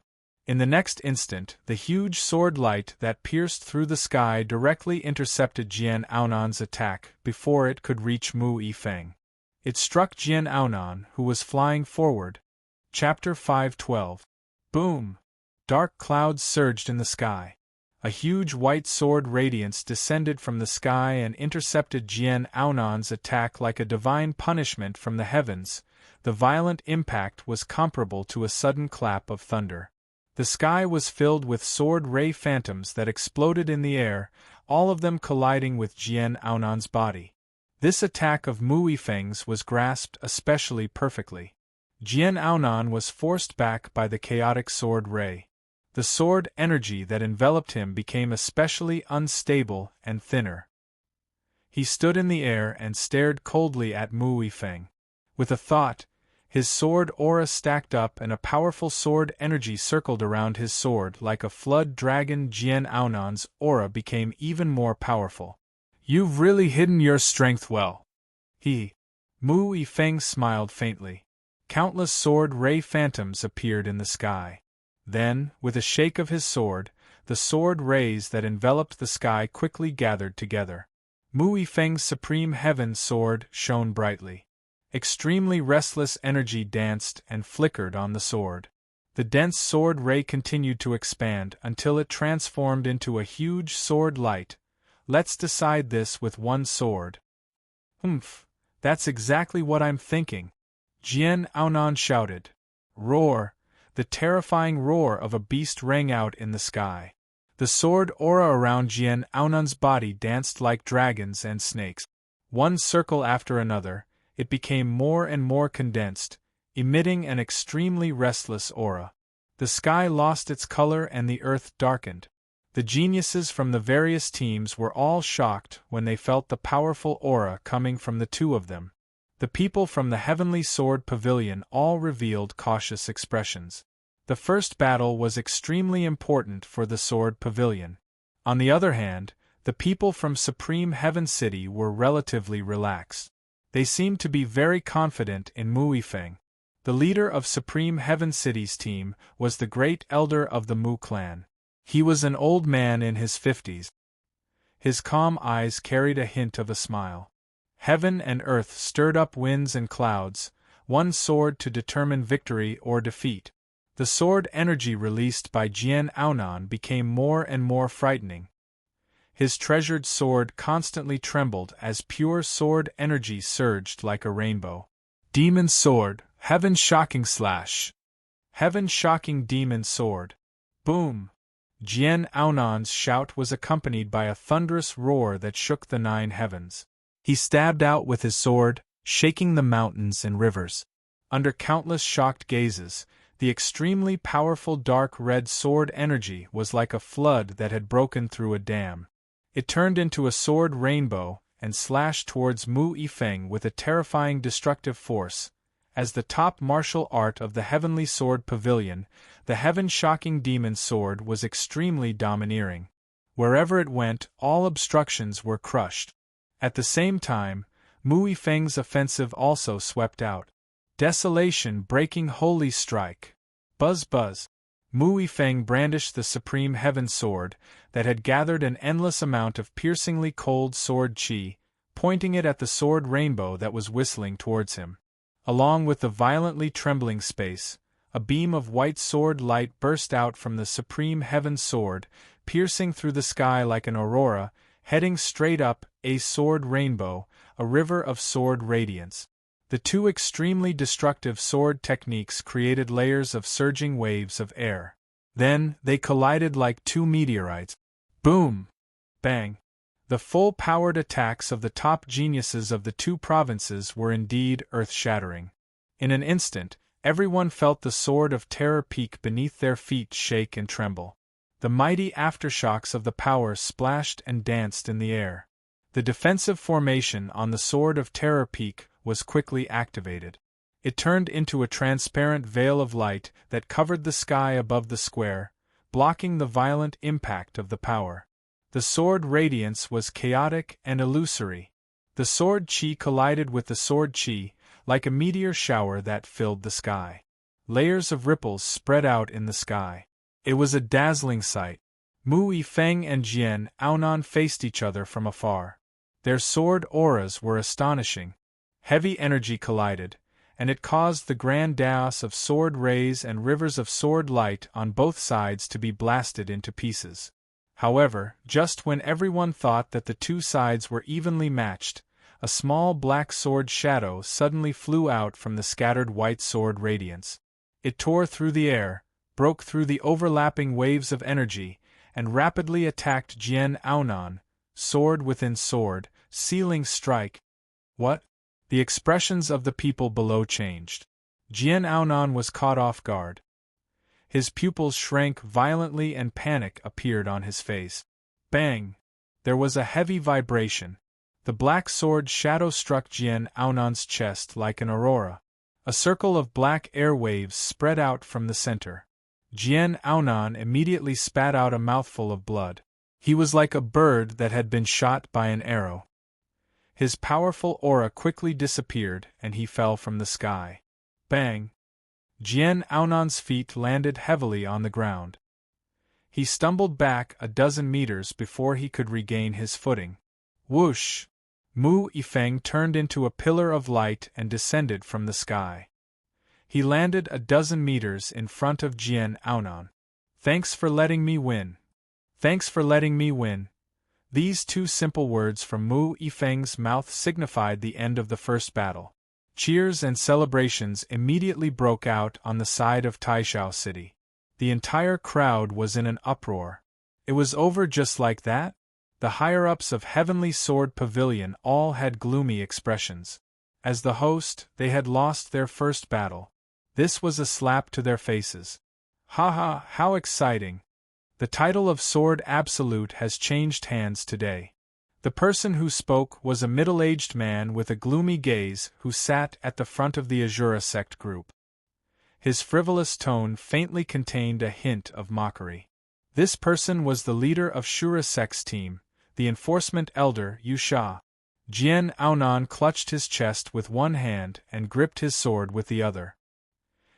In the next instant, the huge sword light that pierced through the sky directly intercepted Jian Aonan's attack before it could reach Mu Yifeng. It struck Jian Aonan, who was flying forward. Chapter 5:12. Boom! Dark clouds surged in the sky. A huge white sword radiance descended from the sky and intercepted Jian Aonan's attack like a divine punishment from the heavens. The violent impact was comparable to a sudden clap of thunder. The sky was filled with sword ray phantoms that exploded in the air, all of them colliding with Jian Aonan's body. This attack of Mu Yifeng's was grasped especially perfectly. Jian Aonan was forced back by the chaotic sword ray. The sword energy that enveloped him became especially unstable and thinner. He stood in the air and stared coldly at Mu Yifeng. With a thought, his sword aura stacked up and a powerful sword energy circled around his sword like a flood dragon. Jian Aonan's aura became even more powerful. "You've really hidden your strength well." Mu Yifeng smiled faintly. Countless sword ray phantoms appeared in the sky. Then, with a shake of his sword, the sword rays that enveloped the sky quickly gathered together. Mu Yifeng's supreme heaven sword shone brightly. Extremely restless energy danced and flickered on the sword. The dense sword ray continued to expand until it transformed into a huge sword light. "Let's decide this with one sword." "Humph, that's exactly what I'm thinking," Jian Aonan shouted. Roar! The terrifying roar of a beast rang out in the sky. The sword aura around Jian Aonan's body danced like dragons and snakes. One circle after another, it became more and more condensed, emitting an extremely restless aura. The sky lost its color and the earth darkened. The geniuses from the various teams were all shocked when they felt the powerful aura coming from the two of them. The people from the Heavenly Sword Pavilion all revealed cautious expressions. The first battle was extremely important for the Sword Pavilion. On the other hand, the people from Supreme Heaven City were relatively relaxed. They seemed to be very confident in Mu Yifeng. The leader of Supreme Heaven City's team was the great elder of the Mu clan. He was an old man in his 50s. His calm eyes carried a hint of a smile. Heaven and earth stirred up winds and clouds, one sword to determine victory or defeat. The sword energy released by Jian Aonan became more and more frightening. His treasured sword constantly trembled as pure sword energy surged like a rainbow. Demon sword, heaven shocking slash. Heaven shocking demon sword. Boom! Jian Aonan's shout was accompanied by a thunderous roar that shook the 9 heavens. He stabbed out with his sword, shaking the mountains and rivers. Under countless shocked gazes, the extremely powerful dark red sword energy was like a flood that had broken through a dam. It turned into a sword rainbow and slashed towards Mu Yifeng with a terrifying destructive force. As the top martial art of the Heavenly Sword Pavilion, the heaven-shocking demon sword was extremely domineering. Wherever it went, all obstructions were crushed. At the same time, Mu Yifeng's offensive also swept out. Desolation breaking holy strike. Buzz buzz. Mu Yifeng brandished the supreme heaven sword that had gathered an endless amount of piercingly cold sword chi, pointing it at the sword rainbow that was whistling towards him. Along with the violently trembling space, a beam of white sword light burst out from the supreme heaven sword, piercing through the sky like an aurora, heading straight up, a sword rainbow, a river of sword radiance. The two extremely destructive sword techniques created layers of surging waves of air. Then, they collided like two meteorites. Boom! Bang! The full-powered attacks of the top geniuses of the two provinces were indeed earth-shattering. In an instant, everyone felt the sword of terror peak beneath their feet shake and tremble. The mighty aftershocks of the power splashed and danced in the air. The defensive formation on the sword of terror peak was quickly activated. It turned into a transparent veil of light that covered the sky above the square, blocking the violent impact of the power. The sword radiance was chaotic and illusory. The sword chi collided with the sword chi, like a meteor shower that filled the sky. Layers of ripples spread out in the sky. It was a dazzling sight. Mu Yifeng and Jian Aonan faced each other from afar. Their sword auras were astonishing. Heavy energy collided, and it caused the grand chaos of sword rays and rivers of sword light on both sides to be blasted into pieces. However, just when everyone thought that the two sides were evenly matched, a small black sword shadow suddenly flew out from the scattered white sword radiance. It tore through the air, broke through the overlapping waves of energy, and rapidly attacked Jian Aonan, sword within sword, sealing strike. What? The expressions of the people below changed. Jian Aonan was caught off guard. His pupils shrank violently and panic appeared on his face. Bang! There was a heavy vibration. The black sword shadow struck Jian Aonan's chest like an aurora. A circle of black air waves spread out from the center. Jian Aonan immediately spat out a mouthful of blood. He was like a bird that had been shot by an arrow. His powerful aura quickly disappeared and he fell from the sky. Bang! Jian Aonan's feet landed heavily on the ground. He stumbled back a dozen meters before he could regain his footing. Whoosh! Mu Yifeng turned into a pillar of light and descended from the sky. He landed a dozen meters in front of Jian Aonan. Thanks for letting me win. Thanks for letting me win. These two simple words from Mu Yifeng's mouth signified the end of the first battle. Cheers and celebrations immediately broke out on the side of Taishao City. The entire crowd was in an uproar. It was over just like that? The higher-ups of Heavenly Sword Pavilion all had gloomy expressions. As the host, they had lost their first battle. This was a slap to their faces. Ha, how exciting! The title of Sword Absolute has changed hands today. The person who spoke was a middle-aged man with a gloomy gaze who sat at the front of the Azura sect group. His frivolous tone faintly contained a hint of mockery. This person was the leader of Shura sect's team, the enforcement elder Yu Sha. Jian Aonan clutched his chest with one hand and gripped his sword with the other.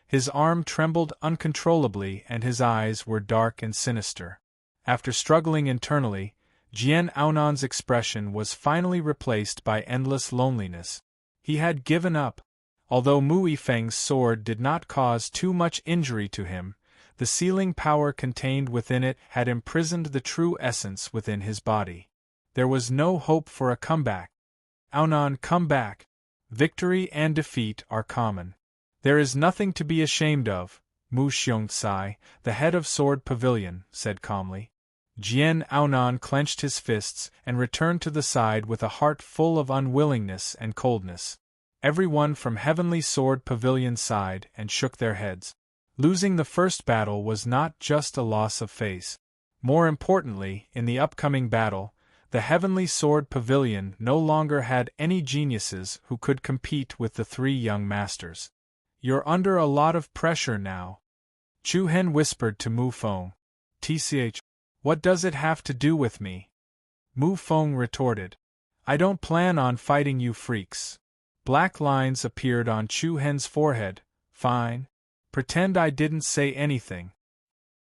His arm trembled uncontrollably and his eyes were dark and sinister. After struggling internally, Jian Aonan's expression was finally replaced by endless loneliness. He had given up. Although Mu Yifeng's sword did not cause too much injury to him, the sealing power contained within it had imprisoned the true essence within his body. There was no hope for a comeback. Aonan, come back. Victory and defeat are common. There is nothing to be ashamed of, Mu Xiongcai, the head of Sword Pavilion, said calmly. Jian Aonan clenched his fists and returned to the side with a heart full of unwillingness and coldness. Everyone from Heavenly Sword Pavilion sighed and shook their heads. Losing the first battle was not just a loss of face. More importantly, in the upcoming battle, the Heavenly Sword Pavilion no longer had any geniuses who could compete with the three young masters. "You're under a lot of pressure now," Chu Hen whispered to Mu Feng. "Tch, what does it have to do with me?" Mu Feng retorted. "I don't plan on fighting you freaks." Black lines appeared on Chu Hen's forehead. "Fine. Pretend I didn't say anything.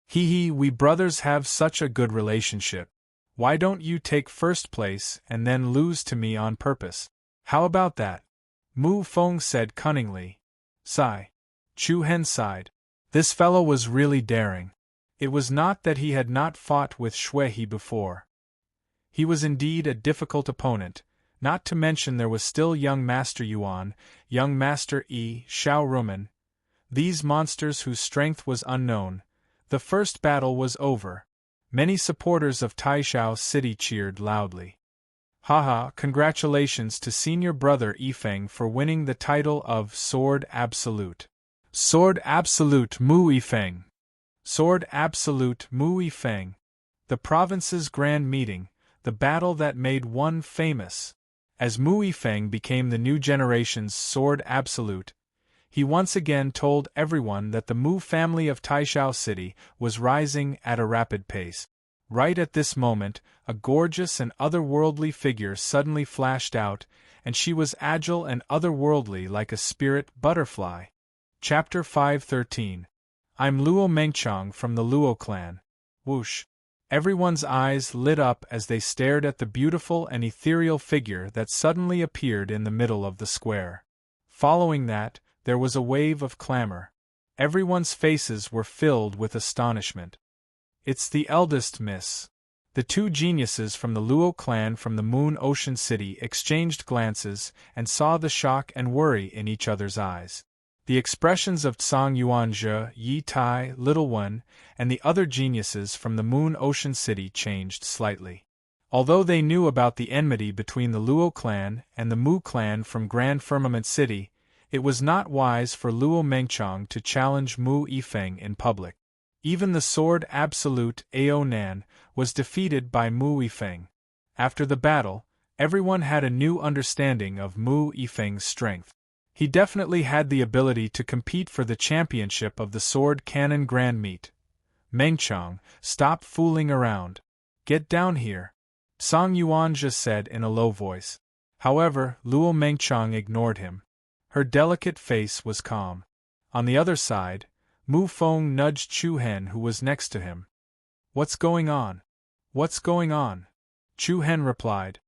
Hee, we brothers have such a good relationship. Why don't you take first place and then lose to me on purpose? How about that?" Mu Feng said cunningly. Sigh. Chu Hen sighed. This fellow was really daring. It was not that he had not fought with Shui He before. He was indeed a difficult opponent, not to mention there was still young Master Yuan, young Master Yi, Xiao Rumen, these monsters whose strength was unknown. The first battle was over. Many supporters of Taishao City cheered loudly. "Haha, congratulations to senior brother Yifeng for winning the title of Sword Absolute." "Sword Absolute Mu Yifeng! Sword Absolute Mu Yifeng!" The province's grand meeting, the battle that made one famous. As Mu Yifeng became the new generation's Sword Absolute, he once again told everyone that the Mu family of Taishao City was rising at a rapid pace. Right at this moment, a gorgeous and otherworldly figure suddenly flashed out, and she was agile and otherworldly like a spirit butterfly. Chapter 513. I'm Luo Mengchang from the Luo clan. Whoosh! Everyone's eyes lit up as they stared at the beautiful and ethereal figure that suddenly appeared in the middle of the square. Following that, there was a wave of clamor. Everyone's faces were filled with astonishment. "It's the eldest miss." The two geniuses from the Luo clan from the Moon Ocean City exchanged glances and saw the shock and worry in each other's eyes. The expressions of Tsang Yuanzhe, Yi Tai, Little One, and the other geniuses from the Moon Ocean City changed slightly. Although they knew about the enmity between the Luo clan and the Mu clan from Grand Firmament City, it was not wise for Luo Mengchang to challenge Mu Yifeng in public. Even the Sword Absolute Ao Nan was defeated by Mu Yifeng. After the battle, everyone had a new understanding of Mu Yifeng's strength. He definitely had the ability to compete for the championship of the Sword Cannon Grand Meet. "Mengchang, stop fooling around. Get down here," Tsang Yuanzhe said in a low voice. However, Luo Mengchang ignored him. Her delicate face was calm. On the other side, Mu Feng nudged Chu Hen, who was next to him. "What's going on? What's going on?" Chu Hen replied.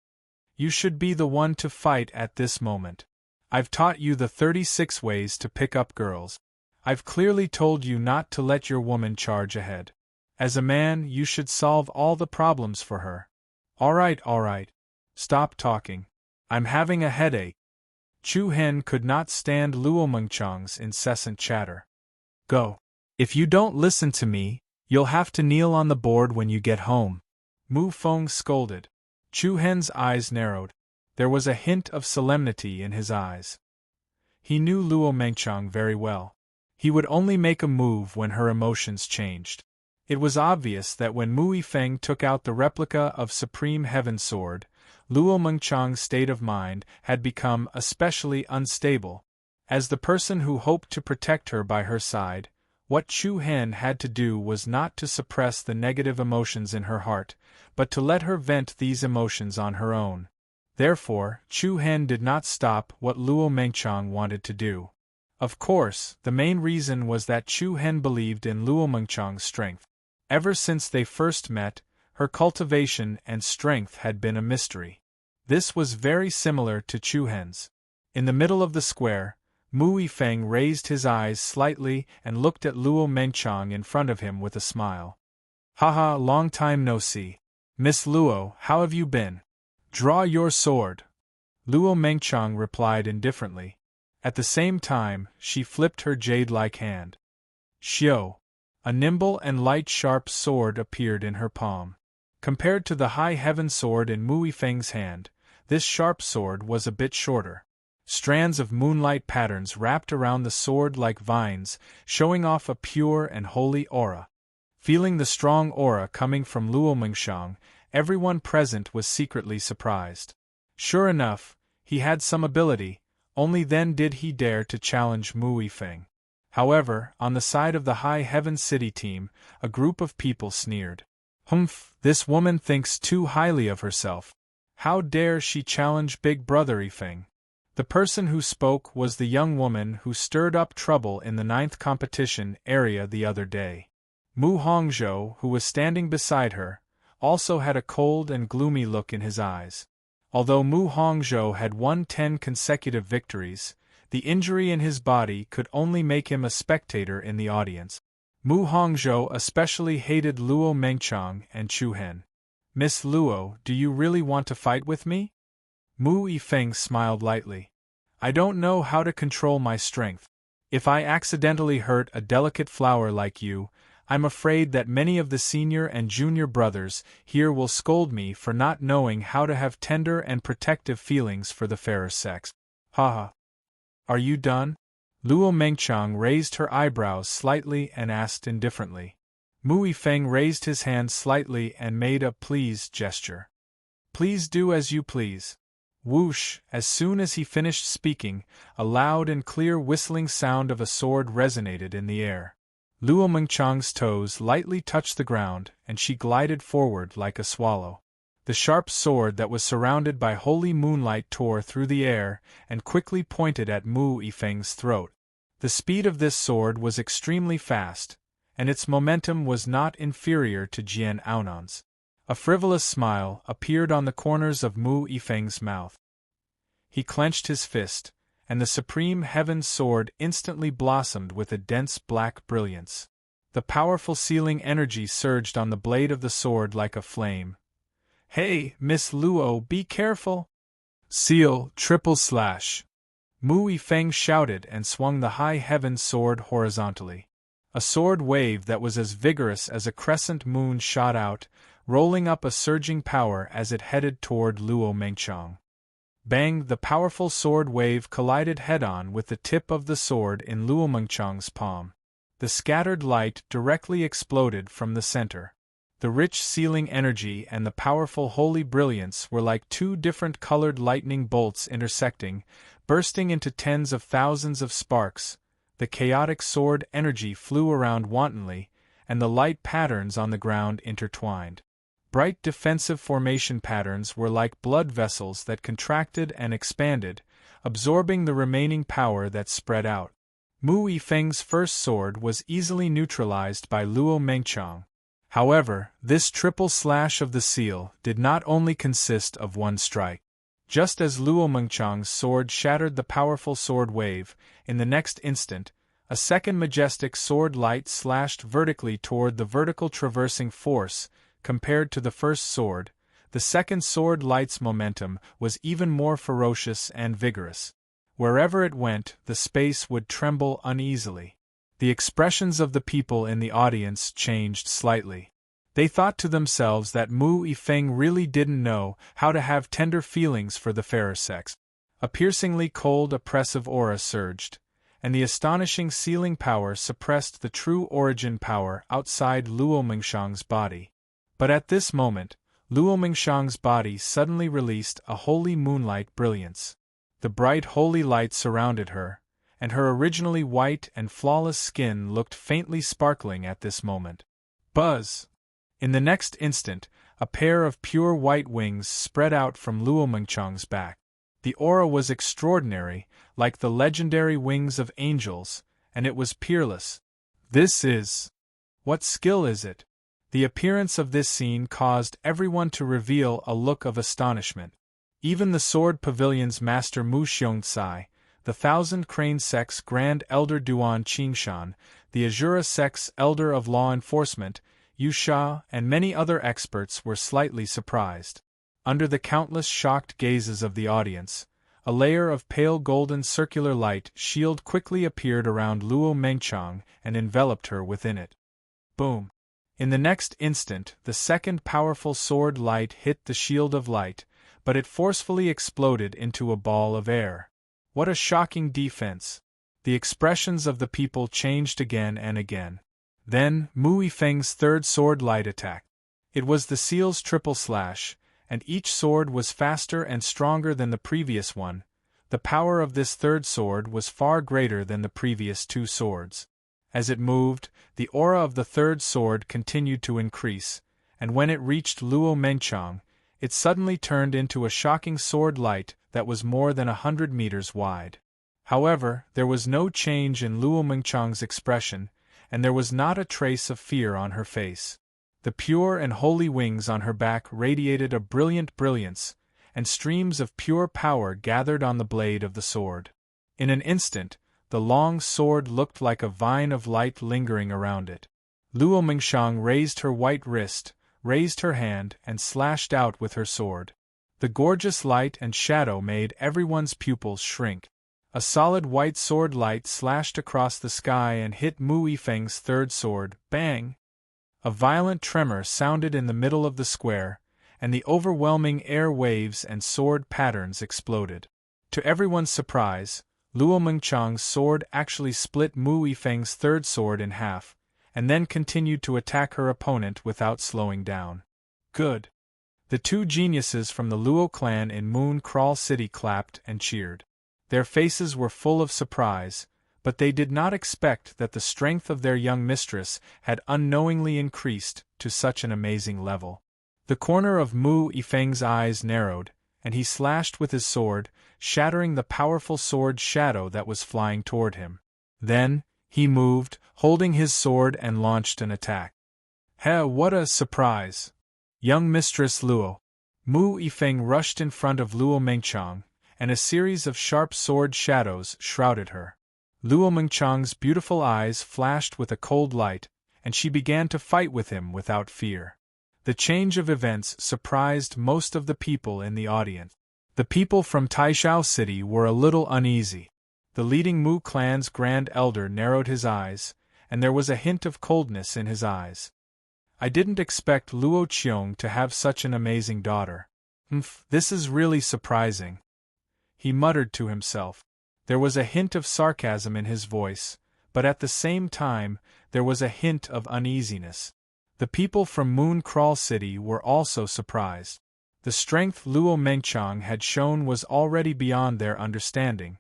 "You should be the one to fight at this moment. I've taught you the 36 ways to pick up girls. I've clearly told you not to let your woman charge ahead. As a man, you should solve all the problems for her." All right. Stop talking. I'm having a headache." Chu Hen could not stand Luo Mengchang's incessant chatter. "Go. If you don't listen to me, you'll have to kneel on the board when you get home," Mu Feng scolded. Chu Hen's eyes narrowed. There was a hint of solemnity in his eyes. He knew Luo Mengchang very well. He would only make a move when her emotions changed. It was obvious that when Mu Yifeng took out the replica of Supreme Heaven Sword, Luo Mengchang's state of mind had become especially unstable. As the person who hoped to protect her by her side, what Chu Hen had to do was not to suppress the negative emotions in her heart, but to let her vent these emotions on her own. Therefore, Chu Hen did not stop what Luo Mengchang wanted to do. Of course, the main reason was that Chu Hen believed in Luo Mengchang's strength. Ever since they first met, her cultivation and strength had been a mystery. This was very similar to Chu Hen's. In the middle of the square, Mu Yifeng raised his eyes slightly and looked at Luo Mengchang in front of him with a smile. "Haha, long time no see. Miss Luo, how have you been?" "Draw your sword," Luo Mengchang replied indifferently. At the same time, she flipped her jade-like hand. Xiao! A nimble and light sharp sword appeared in her palm. Compared to the high heaven sword in Mu Yifeng's hand, this sharp sword was a bit shorter. Strands of moonlight patterns wrapped around the sword like vines, showing off a pure and holy aura. Feeling the strong aura coming from Luo Mengshang, everyone present was secretly surprised. Sure enough, he had some ability, only then did he dare to challenge Mu Yifeng. However, on the side of the High Heaven City team, a group of people sneered. Humph, this woman thinks too highly of herself. How dare she challenge Big Brother Yifeng? The person who spoke was the young woman who stirred up trouble in the 9th competition area the other day. Mu Hongzhou, who was standing beside her, also had a cold and gloomy look in his eyes. Although Mu Hongzhou had won 10 consecutive victories, the injury in his body could only make him a spectator in the audience. Mu Hongzhou especially hated Luo Mengchang and Chu Hen. Miss Luo, do you really want to fight with me? Mu Yifeng smiled lightly. I don't know how to control my strength. If I accidentally hurt a delicate flower like you, I'm afraid that many of the senior and junior brothers here will scold me for not knowing how to have tender and protective feelings for the fairer sex. Haha. Are you done? Luo Mengchang raised her eyebrows slightly and asked indifferently. Mu Yifeng raised his hand slightly and made a please gesture. Please do as you please. Whoosh! As soon as he finished speaking, a loud and clear whistling sound of a sword resonated in the air. Luo Mengchang's toes lightly touched the ground, and she glided forward like a swallow. The sharp sword that was surrounded by holy moonlight tore through the air and quickly pointed at Mu Yifeng's throat. The speed of this sword was extremely fast, and its momentum was not inferior to Jian Aonan's. A frivolous smile appeared on the corners of Mu Yifeng's mouth. He clenched his fist, and the supreme heaven sword instantly blossomed with a dense black brilliance. The powerful sealing energy surged on the blade of the sword like a flame. Hey, Miss Luo, be careful! Seal, // Mu Yifeng shouted and swung the high heaven sword horizontally. A sword wave that was as vigorous as a crescent moon shot out, rolling up a surging power as it headed toward Luo Mengchang. Bang! The powerful sword wave collided head-on with the tip of the sword in Luo Mengchang's palm. The scattered light directly exploded from the center. The rich sealing energy and the powerful holy brilliance were like two different colored lightning bolts intersecting, bursting into tens of thousands of sparks. The chaotic sword energy flew around wantonly, and the light patterns on the ground intertwined. Bright defensive formation patterns were like blood vessels that contracted and expanded, absorbing the remaining power that spread out. Mu Yifeng's first sword was easily neutralized by Luo Mengchang. However, this triple slash of the seal did not only consist of one strike. Just as Luo Mengchang's sword shattered the powerful sword wave, in the next instant, a second majestic sword light slashed vertically toward the vertical traversing force. Compared to the first sword, the second sword light's momentum was even more ferocious and vigorous. Wherever it went, the space would tremble uneasily. The expressions of the people in the audience changed slightly. They thought to themselves that Mu Yifeng really didn't know how to have tender feelings for the fairer sex. A piercingly cold, oppressive aura surged, and the astonishing sealing power suppressed the true origin power outside Luo Mengshang's body. But at this moment, Luo Mengshang's body suddenly released a holy moonlight brilliance. The bright holy light surrounded her, and her originally white and flawless skin looked faintly sparkling at this moment. Buzz! In the next instant, a pair of pure white wings spread out from Luo Mengchang's back. The aura was extraordinary, like the legendary wings of angels, and it was peerless. This is... What skill is it? The appearance of this scene caused everyone to reveal a look of astonishment. Even the Sword Pavilion's master Mu Xiongcai, the Thousand Crane Sect's Grand Elder Duan Qingshan, the Azura Sect's Elder of Law Enforcement, Yu Sha, and many other experts were slightly surprised. Under the countless shocked gazes of the audience, a layer of pale golden circular light shield quickly appeared around Luo Mengchang and enveloped her within it. Boom! In the next instant, the second powerful sword light hit the shield of light, but it forcefully exploded into a ball of air. What a shocking defense! The expressions of the people changed again and again. Then, Mu Yifeng's third sword light attacked. It was the seal's triple slash, and each sword was faster and stronger than the previous one. The power of this third sword was far greater than the previous two swords. As it moved, the aura of the third sword continued to increase, and when it reached Luo Mengqiang, it suddenly turned into a shocking sword light that was more than 100 meters wide. However, there was no change in Luo Mengqiang's expression, and there was not a trace of fear on her face. The pure and holy wings on her back radiated a brilliant brilliance, and streams of pure power gathered on the blade of the sword. In an instant, the long sword looked like a vine of light lingering around it. Luo Mengqiang raised her white wrist, raised her hand, and slashed out with her sword. The gorgeous light and shadow made everyone's pupils shrink. A solid white sword light slashed across the sky and hit Mu Yifeng's third sword. Bang! A violent tremor sounded in the middle of the square, and the overwhelming air waves and sword patterns exploded. To everyone's surprise, Luo Mengqiang's sword actually split Mu Yifeng's third sword in half, and then continued to attack her opponent without slowing down. Good! The two geniuses from the Luo clan in Moon Crawl City clapped and cheered. Their faces were full of surprise, but they did not expect that the strength of their young mistress had unknowingly increased to such an amazing level. The corner of Mu Yifeng's eyes narrowed, and he slashed with his sword, shattering the powerful sword shadow that was flying toward him. Then, he moved, holding his sword, and launched an attack. What a surprise! Young Mistress Luo! Mu Yifeng rushed in front of Luo Mengqiang, and a series of sharp sword shadows shrouded her. Luo Mengqiang's beautiful eyes flashed with a cold light, and she began to fight with him without fear. The change of events surprised most of the people in the audience. The people from Taishao City were a little uneasy. The leading Mu clan's grand elder narrowed his eyes, and there was a hint of coldness in his eyes. I didn't expect Luo Qiong to have such an amazing daughter. This is really surprising, he muttered to himself. There was a hint of sarcasm in his voice, but at the same time, there was a hint of uneasiness. The people from Moon Crawl City were also surprised. The strength Luo Mengqiang had shown was already beyond their understanding.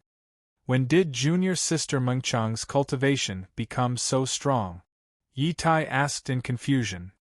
When did junior sister Mengqiang's cultivation become so strong? Yi Tai asked in confusion.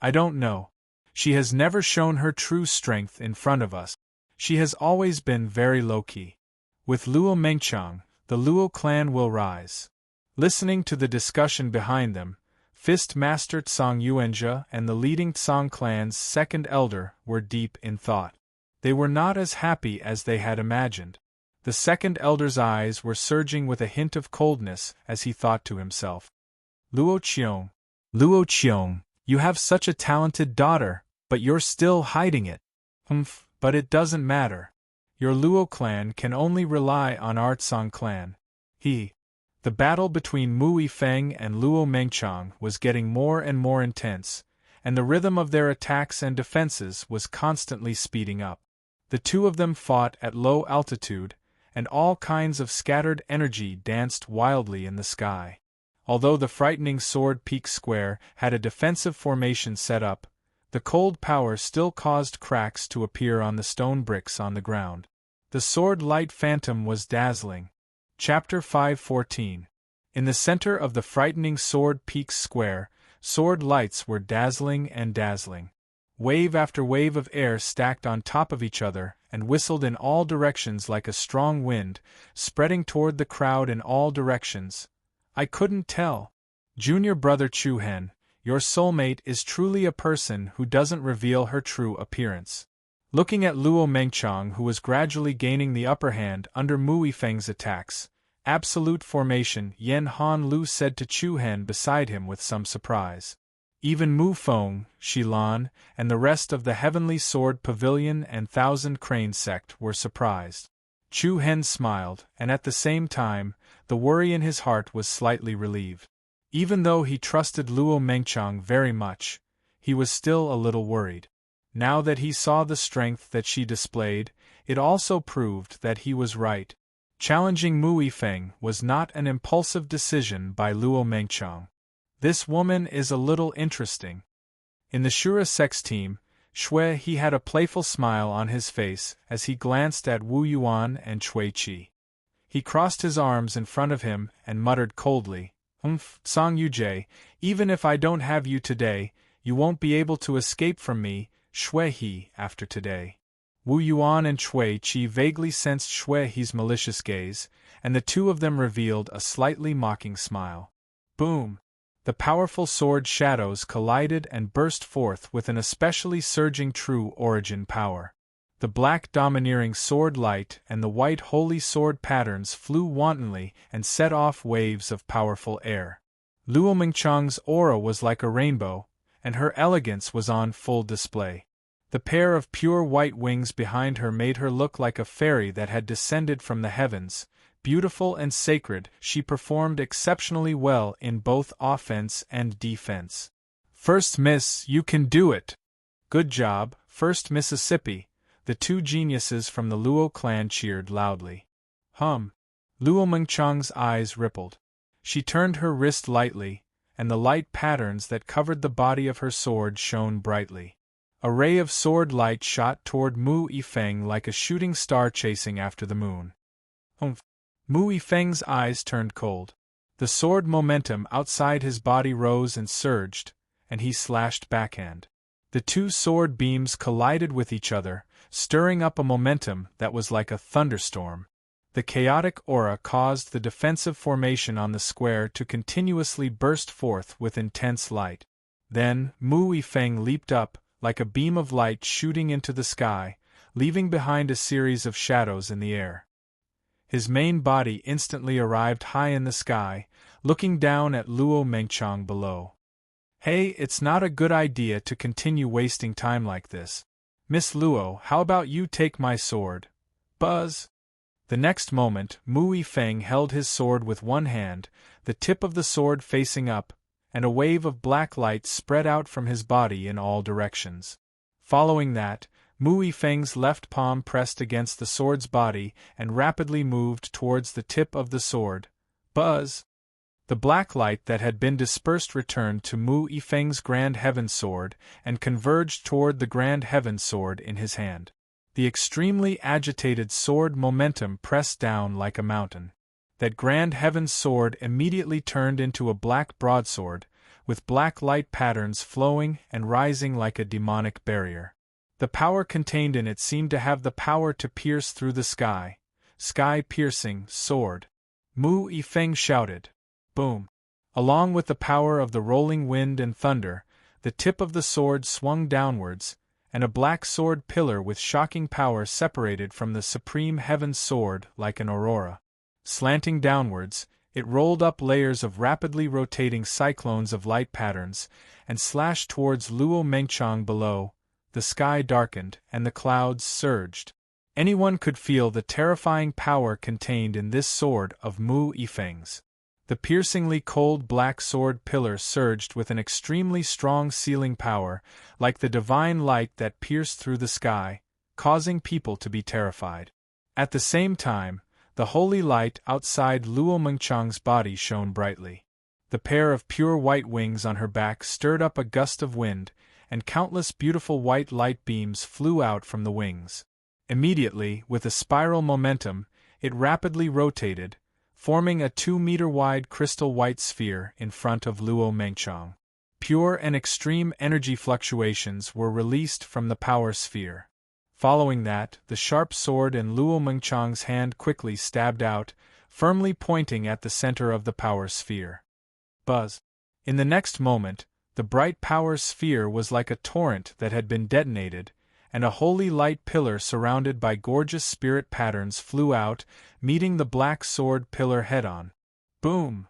I don't know. She has never shown her true strength in front of us. She has always been very low-key. With Luo Mengqiang, the Luo clan will rise. Listening to the discussion behind them, Fist Master Tsang Yuanjia and the leading Tsang clan's second elder were deep in thought. They were not as happy as they had imagined. The second elder's eyes were surging with a hint of coldness as he thought to himself. Luo Qiong, you have such a talented daughter, but you're still hiding it. But it doesn't matter. Your Luo clan can only rely on our Tsang clan. The battle between Mu Yifeng and Luo Mengqiang was getting more and more intense, and the rhythm of their attacks and defenses was constantly speeding up. The two of them fought at low altitude, and all kinds of scattered energy danced wildly in the sky. Although the frightening Sword Peak Square had a defensive formation set up, the cold power still caused cracks to appear on the stone bricks on the ground. The sword light phantom was dazzling. Chapter 5:14. In the center of the frightening Sword Peak Square, sword lights were dazzling and dazzling. Wave after wave of air stacked on top of each other and whistled in all directions like a strong wind, spreading toward the crowd in all directions. I couldn't tell. Junior brother Chu Hen, your soulmate is truly a person who doesn't reveal her true appearance. Looking at Luo Mengqiang, who was gradually gaining the upper hand under Mu Yifeng's attacks, absolute formation, Yen Han Lu said to Chu Hen beside him with some surprise. Even Mu Feng, Shilan, and the rest of the Heavenly Sword Pavilion and Thousand Crane sect were surprised. Chu Hen smiled, and at the same time, the worry in his heart was slightly relieved. Even though he trusted Luo Mengchang very much, he was still a little worried. Now that he saw the strength that she displayed, it also proved that he was right. Challenging Mu Yifeng was not an impulsive decision by Luo Mengchang. This woman is a little interesting. In the Shura sex team, Shui he had a playful smile on his face as he glanced at Wu Yuan and Cui Qi. He crossed his arms in front of him and muttered coldly, Song Yujie, even if I don't have you today, you won't be able to escape from me, Shui he, after today. Wu Yuan and Cui Qi vaguely sensed Shui he's malicious gaze, and the two of them revealed a slightly mocking smile. Boom! The powerful sword shadows collided and burst forth with an especially surging true origin power. The black domineering sword light and the white holy sword patterns flew wantonly and set off waves of powerful air. Luo Mengchang's aura was like a rainbow, and her elegance was on full display. The pair of pure white wings behind her made her look like a fairy that had descended from the heavens. Beautiful and sacred, she performed exceptionally well in both offense and defense. First Miss, you can do it! Good job, First Mississippi! The two geniuses from the Luo clan cheered loudly. Luo Mengchang's eyes rippled. She turned her wrist lightly, and the light patterns that covered the body of her sword shone brightly. A ray of sword light shot toward Mu Yifeng like a shooting star chasing after the moon. Mu Yifeng's eyes turned cold. The sword momentum outside his body rose and surged, and he slashed backhand. The two sword beams collided with each other, stirring up a momentum that was like a thunderstorm. The chaotic aura caused the defensive formation on the square to continuously burst forth with intense light. Then, Mu Yifeng leaped up, like a beam of light shooting into the sky, leaving behind a series of shadows in the air. His main body instantly arrived high in the sky, looking down at Luo Mengchang below. Hey, it's not a good idea to continue wasting time like this. Miss Luo, how about you take my sword? Buzz! The next moment, Mu Yifeng held his sword with one hand, the tip of the sword facing up, and a wave of black light spread out from his body in all directions. Following that, Mu Yifeng's left palm pressed against the sword's body and rapidly moved towards the tip of the sword. Buzz! The black light that had been dispersed returned to Mu Yifeng's Grand Heaven Sword and converged toward the Grand Heaven Sword in his hand. The extremely agitated sword momentum pressed down like a mountain. That Grand Heaven Sword immediately turned into a black broadsword, with black light patterns flowing and rising like a demonic barrier. The power contained in it seemed to have the power to pierce through the sky. Sky-piercing sword. Mu Yifeng shouted. Boom! Along with the power of the rolling wind and thunder, the tip of the sword swung downwards, and a black sword pillar with shocking power separated from the supreme heaven sword like an aurora. Slanting downwards, it rolled up layers of rapidly rotating cyclones of light patterns, and slashed towards Luo Mengchang below. The sky darkened, and the clouds surged. Anyone could feel the terrifying power contained in this sword of Mu Yifeng's. The piercingly cold black sword pillar surged with an extremely strong sealing power, like the divine light that pierced through the sky, causing people to be terrified. At the same time, the holy light outside Luo Mengchang's body shone brightly. The pair of pure white wings on her back stirred up a gust of wind, and countless beautiful white light beams flew out from the wings. Immediately, with a spiral momentum, it rapidly rotated, forming a 2-meter-wide crystal white sphere in front of Luo Mengchang. Pure and extreme energy fluctuations were released from the power sphere. Following that, the sharp sword in Luo Mengchang's hand quickly stabbed out, firmly pointing at the center of the power sphere. Buzz! In the next moment, the bright power sphere was like a torrent that had been detonated, and a holy light pillar surrounded by gorgeous spirit patterns flew out, meeting the black sword pillar head-on. Boom!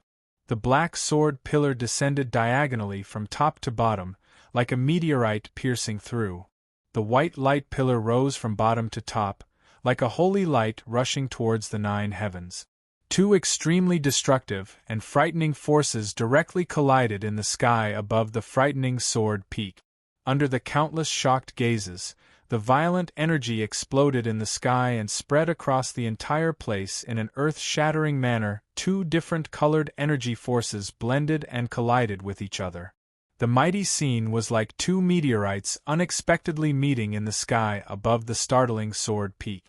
The black sword pillar descended diagonally from top to bottom, like a meteorite piercing through. The white light pillar rose from bottom to top, like a holy light rushing towards the 9 heavens. Two extremely destructive and frightening forces directly collided in the sky above the frightening sword peak. Under the countless shocked gazes, the violent energy exploded in the sky and spread across the entire place in an earth-shattering manner. Two different colored energy forces blended and collided with each other. The mighty scene was like two meteorites unexpectedly meeting in the sky above the startling sword peak.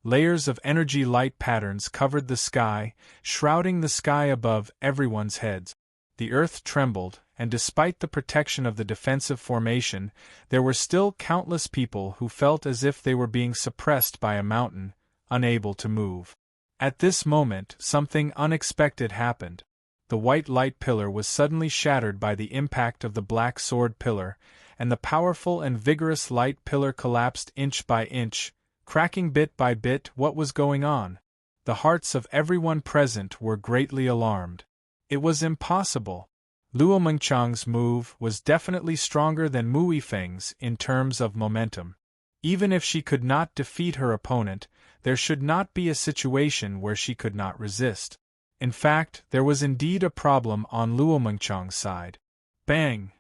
Layers of energy light patterns covered the sky, shrouding the sky above everyone's heads. The earth trembled, and despite the protection of the defensive formation, there were still countless people who felt as if they were being suppressed by a mountain, unable to move. At this moment, something unexpected happened. The white light pillar was suddenly shattered by the impact of the black sword pillar, and the powerful and vigorous light pillar collapsed inch by inch, cracking bit by bit. What was going on? The hearts of everyone present were greatly alarmed. It was impossible. Luo Mengchang's move was definitely stronger than Mu Yifeng's in terms of momentum. Even if she could not defeat her opponent, there should not be a situation where she could not resist. In fact, there was indeed a problem on Luo Mengchang's side. Bang!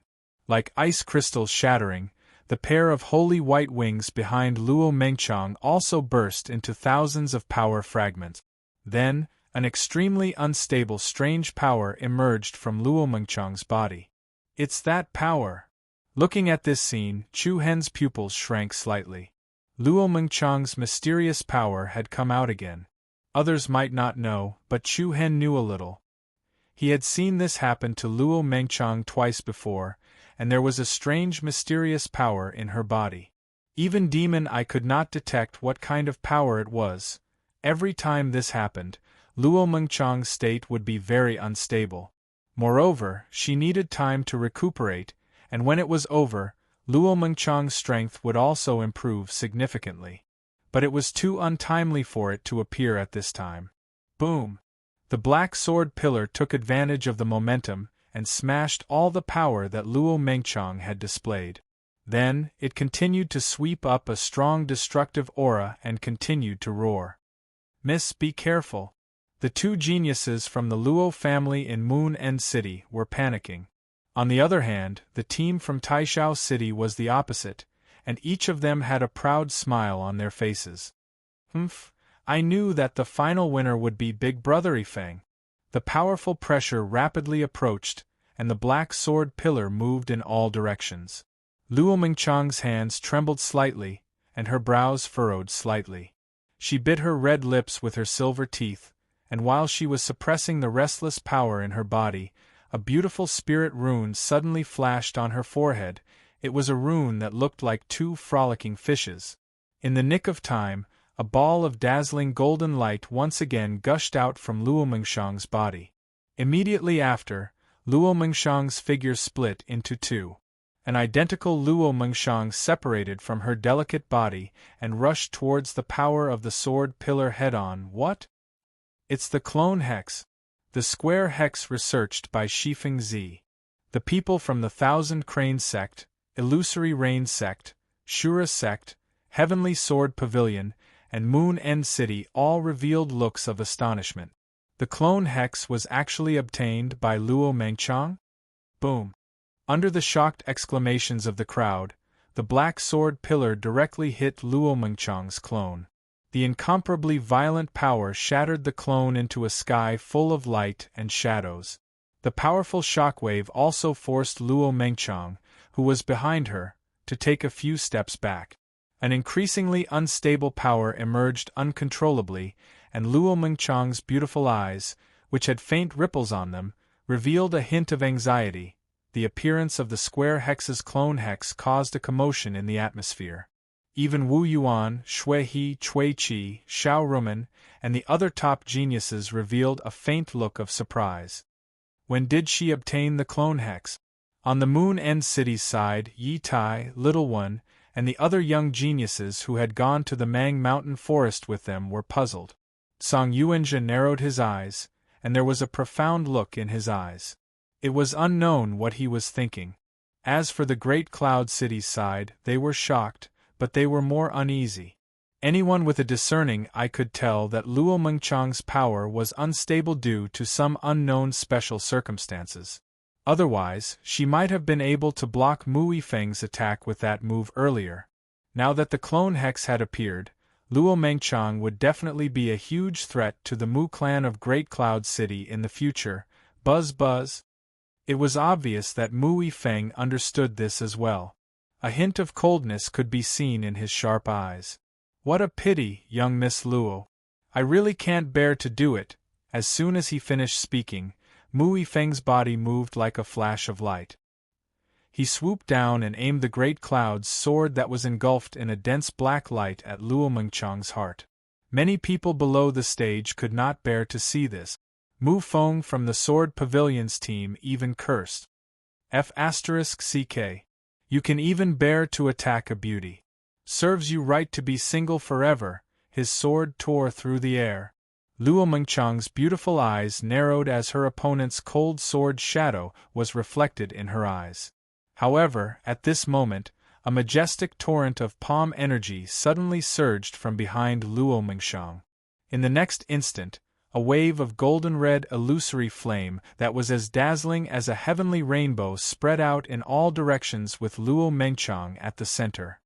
Like ice crystals shattering, the pair of holy white wings behind Luo Mengchang also burst into thousands of power fragments. Then, an extremely unstable strange power emerged from Luo Mengchang's body. It's that power! Looking at this scene, Chu Hen's pupils shrank slightly. Luo Mengchang's mysterious power had come out again. Others might not know, but Chu Hen knew a little. He had seen this happen to Luo Mengchang twice before, and there was a strange mysterious power in her body. Even Demon Eye could not detect what kind of power it was. Every time this happened, Luo Mengchang's state would be very unstable. Moreover, she needed time to recuperate, and when it was over, Luo Mengchang's strength would also improve significantly. But it was too untimely for it to appear at this time. Boom! The black sword pillar took advantage of the momentum and smashed all the power that Luo Mengchang had displayed. Then, it continued to sweep up a strong destructive aura and continued to roar. Miss, be careful. The two geniuses from the Luo family in Moon End City were panicking. On the other hand, the team from Taishao City was the opposite, and each of them had a proud smile on their faces. I knew that the final winner would be Big Brother Yifeng. The powerful pressure rapidly approached, and the black sword pillar moved in all directions. Luo Mengchang's hands trembled slightly, and her brows furrowed slightly. She bit her red lips with her silver teeth, and while she was suppressing the restless power in her body, a beautiful spirit rune suddenly flashed on her forehead. It was a rune that looked like two frolicking fishes. In the nick of time, a ball of dazzling golden light once again gushed out from Luo Mengchang's body. Immediately after, Luo Mengchang's figure split into two. An identical Luo Mengchang separated from her delicate body and rushed towards the power of the sword pillar head-on. What? It's the clone hex. The square hex researched by Shifeng Zi. The people from the Thousand Cranes sect, Illusory Rain sect, Shura sect, Heavenly Sword Pavilion, and Moon End City all revealed looks of astonishment. The clone hex was actually obtained by Luo Mengchang? Boom! Under the shocked exclamations of the crowd, the black sword pillar directly hit Luo Mengchang's clone. The incomparably violent power shattered the clone into a sky full of light and shadows. The powerful shockwave also forced Luo Mengchang, who was behind her, to take a few steps back. An increasingly unstable power emerged uncontrollably, and Luo Mengchang's beautiful eyes, which had faint ripples on them, revealed a hint of anxiety. The appearance of the square hex's clone hex caused a commotion in the atmosphere. Even Wu Yuan, Shui He, Cui Qi, Xiao Rumen, and the other top geniuses revealed a faint look of surprise. When did she obtain the clone hex? On the Moon End City's side, Yi Tai, Little One, and the other young geniuses who had gone to the Mang Mountain Forest with them were puzzled. Song Yuanjia narrowed his eyes, and there was a profound look in his eyes. It was unknown what he was thinking. As for the Great Cloud City's side, they were shocked, but they were more uneasy. Anyone with a discerning eye could tell that Luo Mengchang's power was unstable due to some unknown special circumstances. Otherwise, she might have been able to block Mu Yifeng's attack with that move earlier. Now that the clone hex had appeared, Luo Mengchang would definitely be a huge threat to the Mu clan of Great Cloud City in the future. Buzz buzz. It was obvious that Mu Yifeng understood this as well. A hint of coldness could be seen in his sharp eyes. What a pity, young Miss Luo. I really can't bear to do it. As soon as he finished speaking, Mu Yifeng's body moved like a flash of light. He swooped down and aimed the Great Cloud's sword that was engulfed in a dense black light at Luo Mengchang's heart. Many people below the stage could not bear to see this. Mu Feng from the Sword Pavilion's team even cursed. F***ck. You can even bear to attack a beauty. Serves you right to be single forever. His sword tore through the air. Luo Mengchang's beautiful eyes narrowed as her opponent's cold sword shadow was reflected in her eyes. However, at this moment, a majestic torrent of palm energy suddenly surged from behind Luo Mengchang. In the next instant, a wave of golden-red illusory flame that was as dazzling as a heavenly rainbow spread out in all directions with Luo Mengchang at the center.